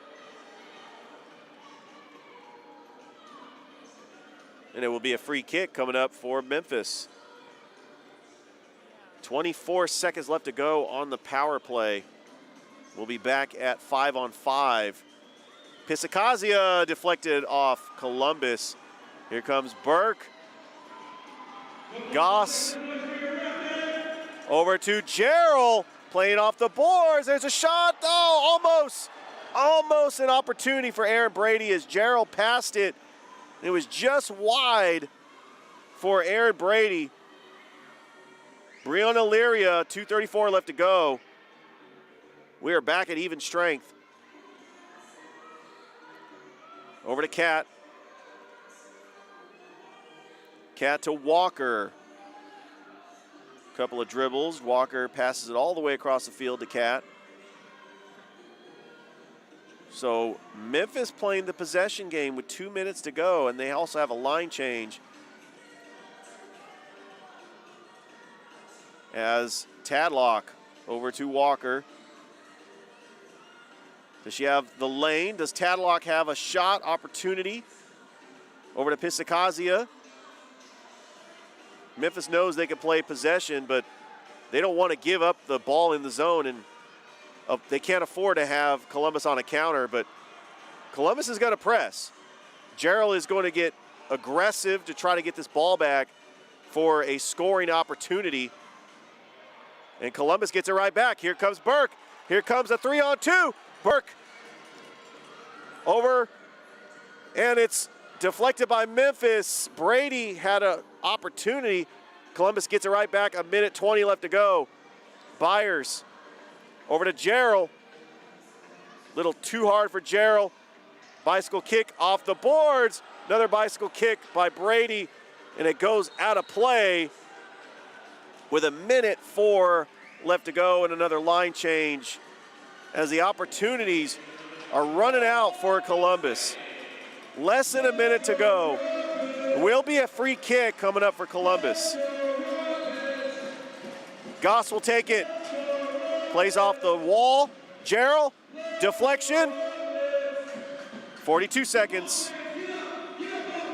And it will be a free kick coming up for Memphis. 24 seconds left to go on the power play. We'll be back at 5-on-5. Pisacazia deflected off Columbus. Here comes Burke. Goss over to Gerald, playing off the boards. There's a shot. Oh, almost an opportunity for Aaron Brady as Gerald passed it. It was just wide for Aaron Brady. Breonna Lyria, 2:34 left to go. We are back at even strength. Over to Cat. Cat to Walker. Couple of dribbles. Walker passes it all the way across the field to Cat. So Memphis playing the possession game with 2 minutes to go, and they also have a line change. As Tadlock over to Walker. Does she have the lane? Does Tadlock have a shot opportunity? Over to Pisacazia. Memphis knows they can play possession, but they don't want to give up the ball in the zone, and they can't afford to have Columbus on a counter, but Columbus is going to press. Gerald is going to get aggressive to try to get this ball back for a scoring opportunity. And Columbus gets it right back. Here comes Burke. Here comes a 3-on-2. Burke over, and it's deflected by Memphis. Brady had an opportunity. Columbus gets it right back. 1:20 left to go. Byers over to Gerald. Little too hard for Gerald. Bicycle kick off the boards. Another bicycle kick by Brady, and it goes out of play with 1:04 left to go and another line change as the opportunities are running out for Columbus. Less than a minute to go. Will be a free kick coming up for Columbus. Goss will take it. Plays off the wall. Gerald, deflection. 42 seconds.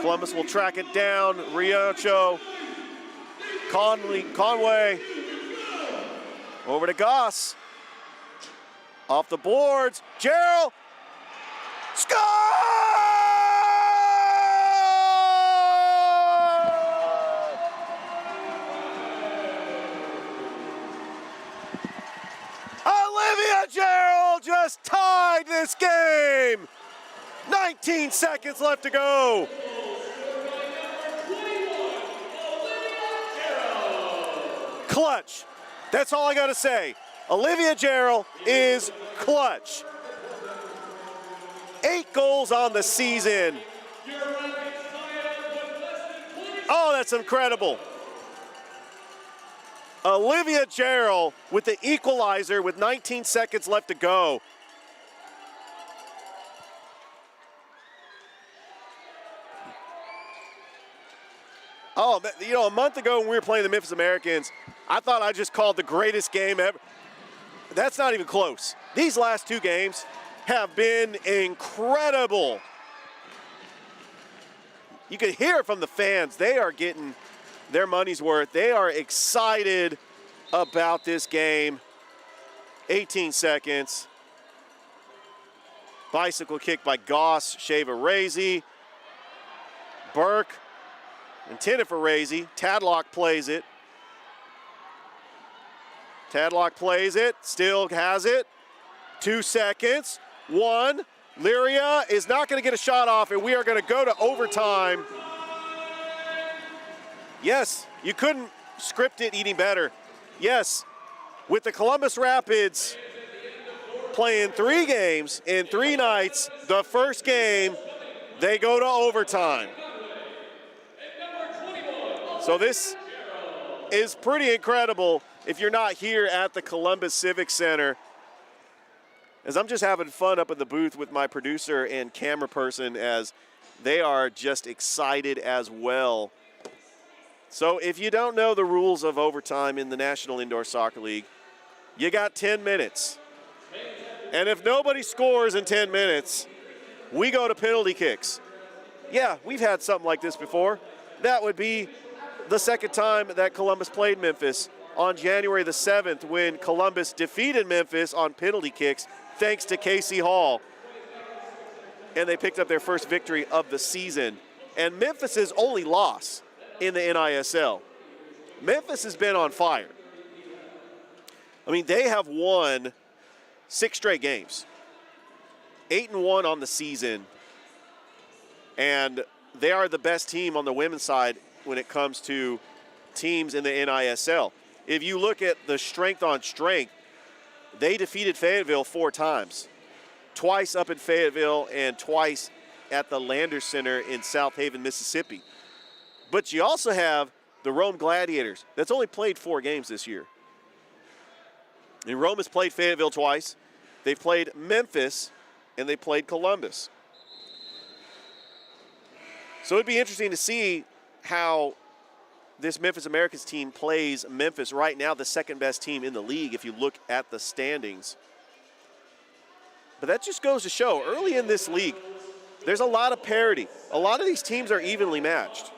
Columbus will track it down. Riacho, Conway, over to Goss. Off the boards. Gerald, score! Olivia Gerald just tied this game. 19 seconds left to go. Clutch. That's all I got to say. Olivia Gerald is clutch. 8 goals on the season. Oh, that's incredible. Olivia Gerald with the equalizer with 19 seconds left to go. Oh, you know, a month ago when we were playing the Memphis Americans, I thought I just called the greatest game ever. That's not even close. These last 2 games have been incredible. You can hear it from the fans. They are getting their money's worth. They are excited about this game. 18 seconds. Bicycle kick by Goss, Shava Razy. Burke, intended for Razy. Tadlock plays it. Tadlock plays it, still has it. 2 seconds, 1. Lyria is not going to get a shot off, and we are going to go to overtime. Yes, you couldn't script it any better. Yes, with the Columbus Rapids playing 3 games in 3 nights, the first game, they go to overtime. So this is pretty incredible if you're not here at the Columbus Civic Center. As I'm just having fun up in the booth with my producer and camera person as they are just excited as well. So if you don't know the rules of overtime in the National Indoor Soccer League, you got 10 minutes. And if nobody scores in 10 minutes, we go to penalty kicks. Yeah, we've had something like this before. That would be the second time that Columbus played Memphis on January the 7th when Columbus defeated Memphis on penalty kicks thanks to Casey Hall. And they picked up their first victory of the season. And Memphis's only loss in the NISL. Memphis has been on fire. I mean, they have won 6 straight games. 8-1 on the season. And they are the best team on the women's side when it comes to teams in the NISL. If you look at the strength on strength, they defeated Fayetteville 4 times. Twice up in Fayetteville and twice at the Landers Center in South Haven, Mississippi. But you also have the Rome Gladiators. That's only played 4 games this year. And Rome has played Fayetteville twice. They've played Memphis, and they played Columbus. So it'd be interesting to see how this Memphis Americans team plays Memphis. Right now, the second best team in the league if you look at the standings. But that just goes to show, early in this league, there's a lot of parity. A lot of these teams are evenly matched.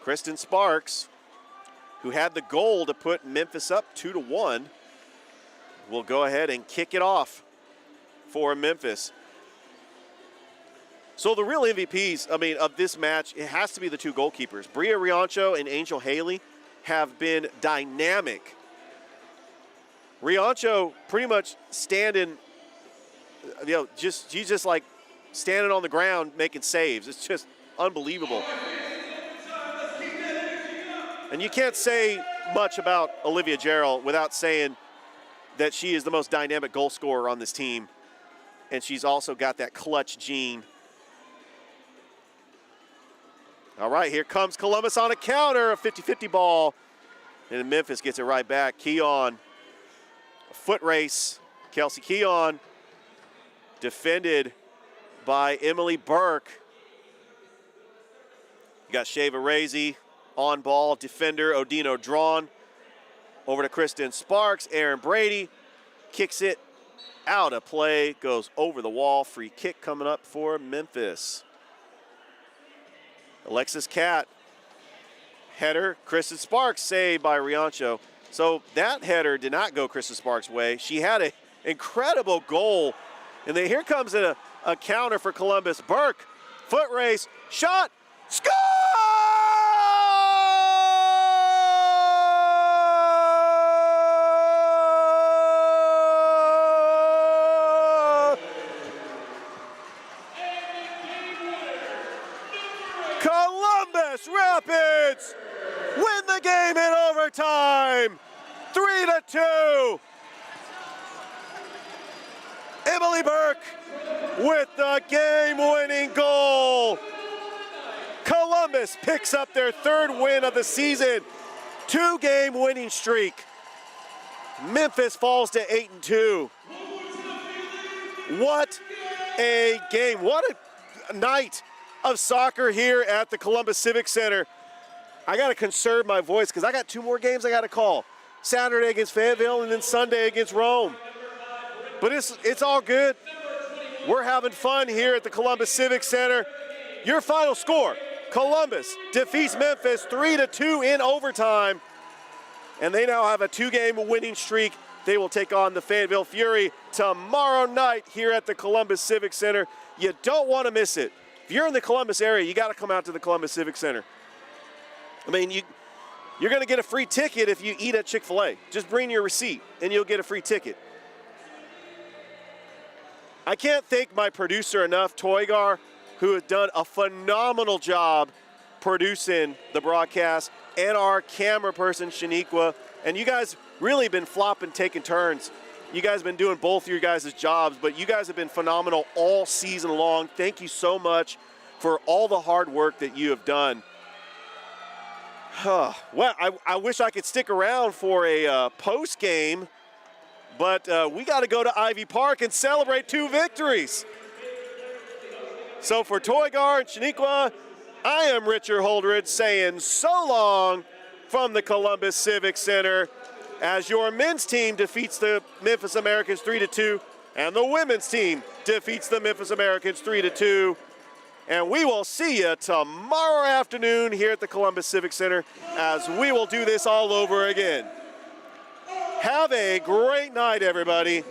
Kristen Sparks, who had the goal to put Memphis up 2-1, will go ahead and kick it off for Memphis. So the real MVPs, of this match, it has to be the 2 goalkeepers. Bria Riancho and Angel Haley have been dynamic. Riancho pretty much standing, she's just like standing on the ground making saves. It's just unbelievable. And you can't say much about Olivia Gerald without saying that she is the most dynamic goal scorer on this team. And she's also got that clutch gene. All right, here comes Columbus on a counter, a 50-50 ball. And Memphis gets it right back. Keon, a foot race. Kelsey Keon, defended by Emily Burke. You got Shava Razy on ball, defender Odino drawn. Over to Kristen Sparks. Aaron Brady kicks it out of play, goes over the wall. Free kick coming up for Memphis. Alexis Catt, header, Kristen Sparks saved by Riancho. So that header did not go Kristen Sparks' way. She had an incredible goal. And then here comes a counter for Columbus. Burke, foot race, shot, score! Columbus Rapids win the game in overtime, 3-2. Emily Burke with the game-winning goal. Columbus picks up their 3rd win of the season, 2-game winning streak. Memphis falls to 8-2. What a game. What a night of soccer here at the Columbus Civic Center. I got to conserve my voice because I got 2 more games I got to call. Saturday against Fayetteville and then Sunday against Rome. But it's all good. We're having fun here at the Columbus Civic Center. Your final score, Columbus defeats Memphis 3-2 in overtime. And they now have a 2-game winning streak. They will take on the Fayetteville Fury tomorrow night here at the Columbus Civic Center. You don't want to miss it. If you're in the Columbus area, you got to come out to the Columbus Civic Center. You're going to get a free ticket if you eat at Chick-fil-A. Just bring your receipt, and you'll get a free ticket. I can't thank my producer enough, Toygar, who has done a phenomenal job producing the broadcast, and our camera person, Shaniqua. And you guys really been flopping, taking turns. You guys have been doing both your guys' jobs, but you guys have been phenomenal all season long. Thank you so much for all the hard work that you have done. Well, I wish I could stick around for a post game, but we got to go to Ivy Park and celebrate 2 victories. So for Toygar and Shaniqua, I am Richard Holdred saying so long from the Columbus Civic Center as your men's team defeats the Memphis Americans 3-2, and the women's team defeats the Memphis Americans 3-2. And we will see you tomorrow afternoon here at the Columbus Civic Center as we will do this all over again. Have a great night, everybody.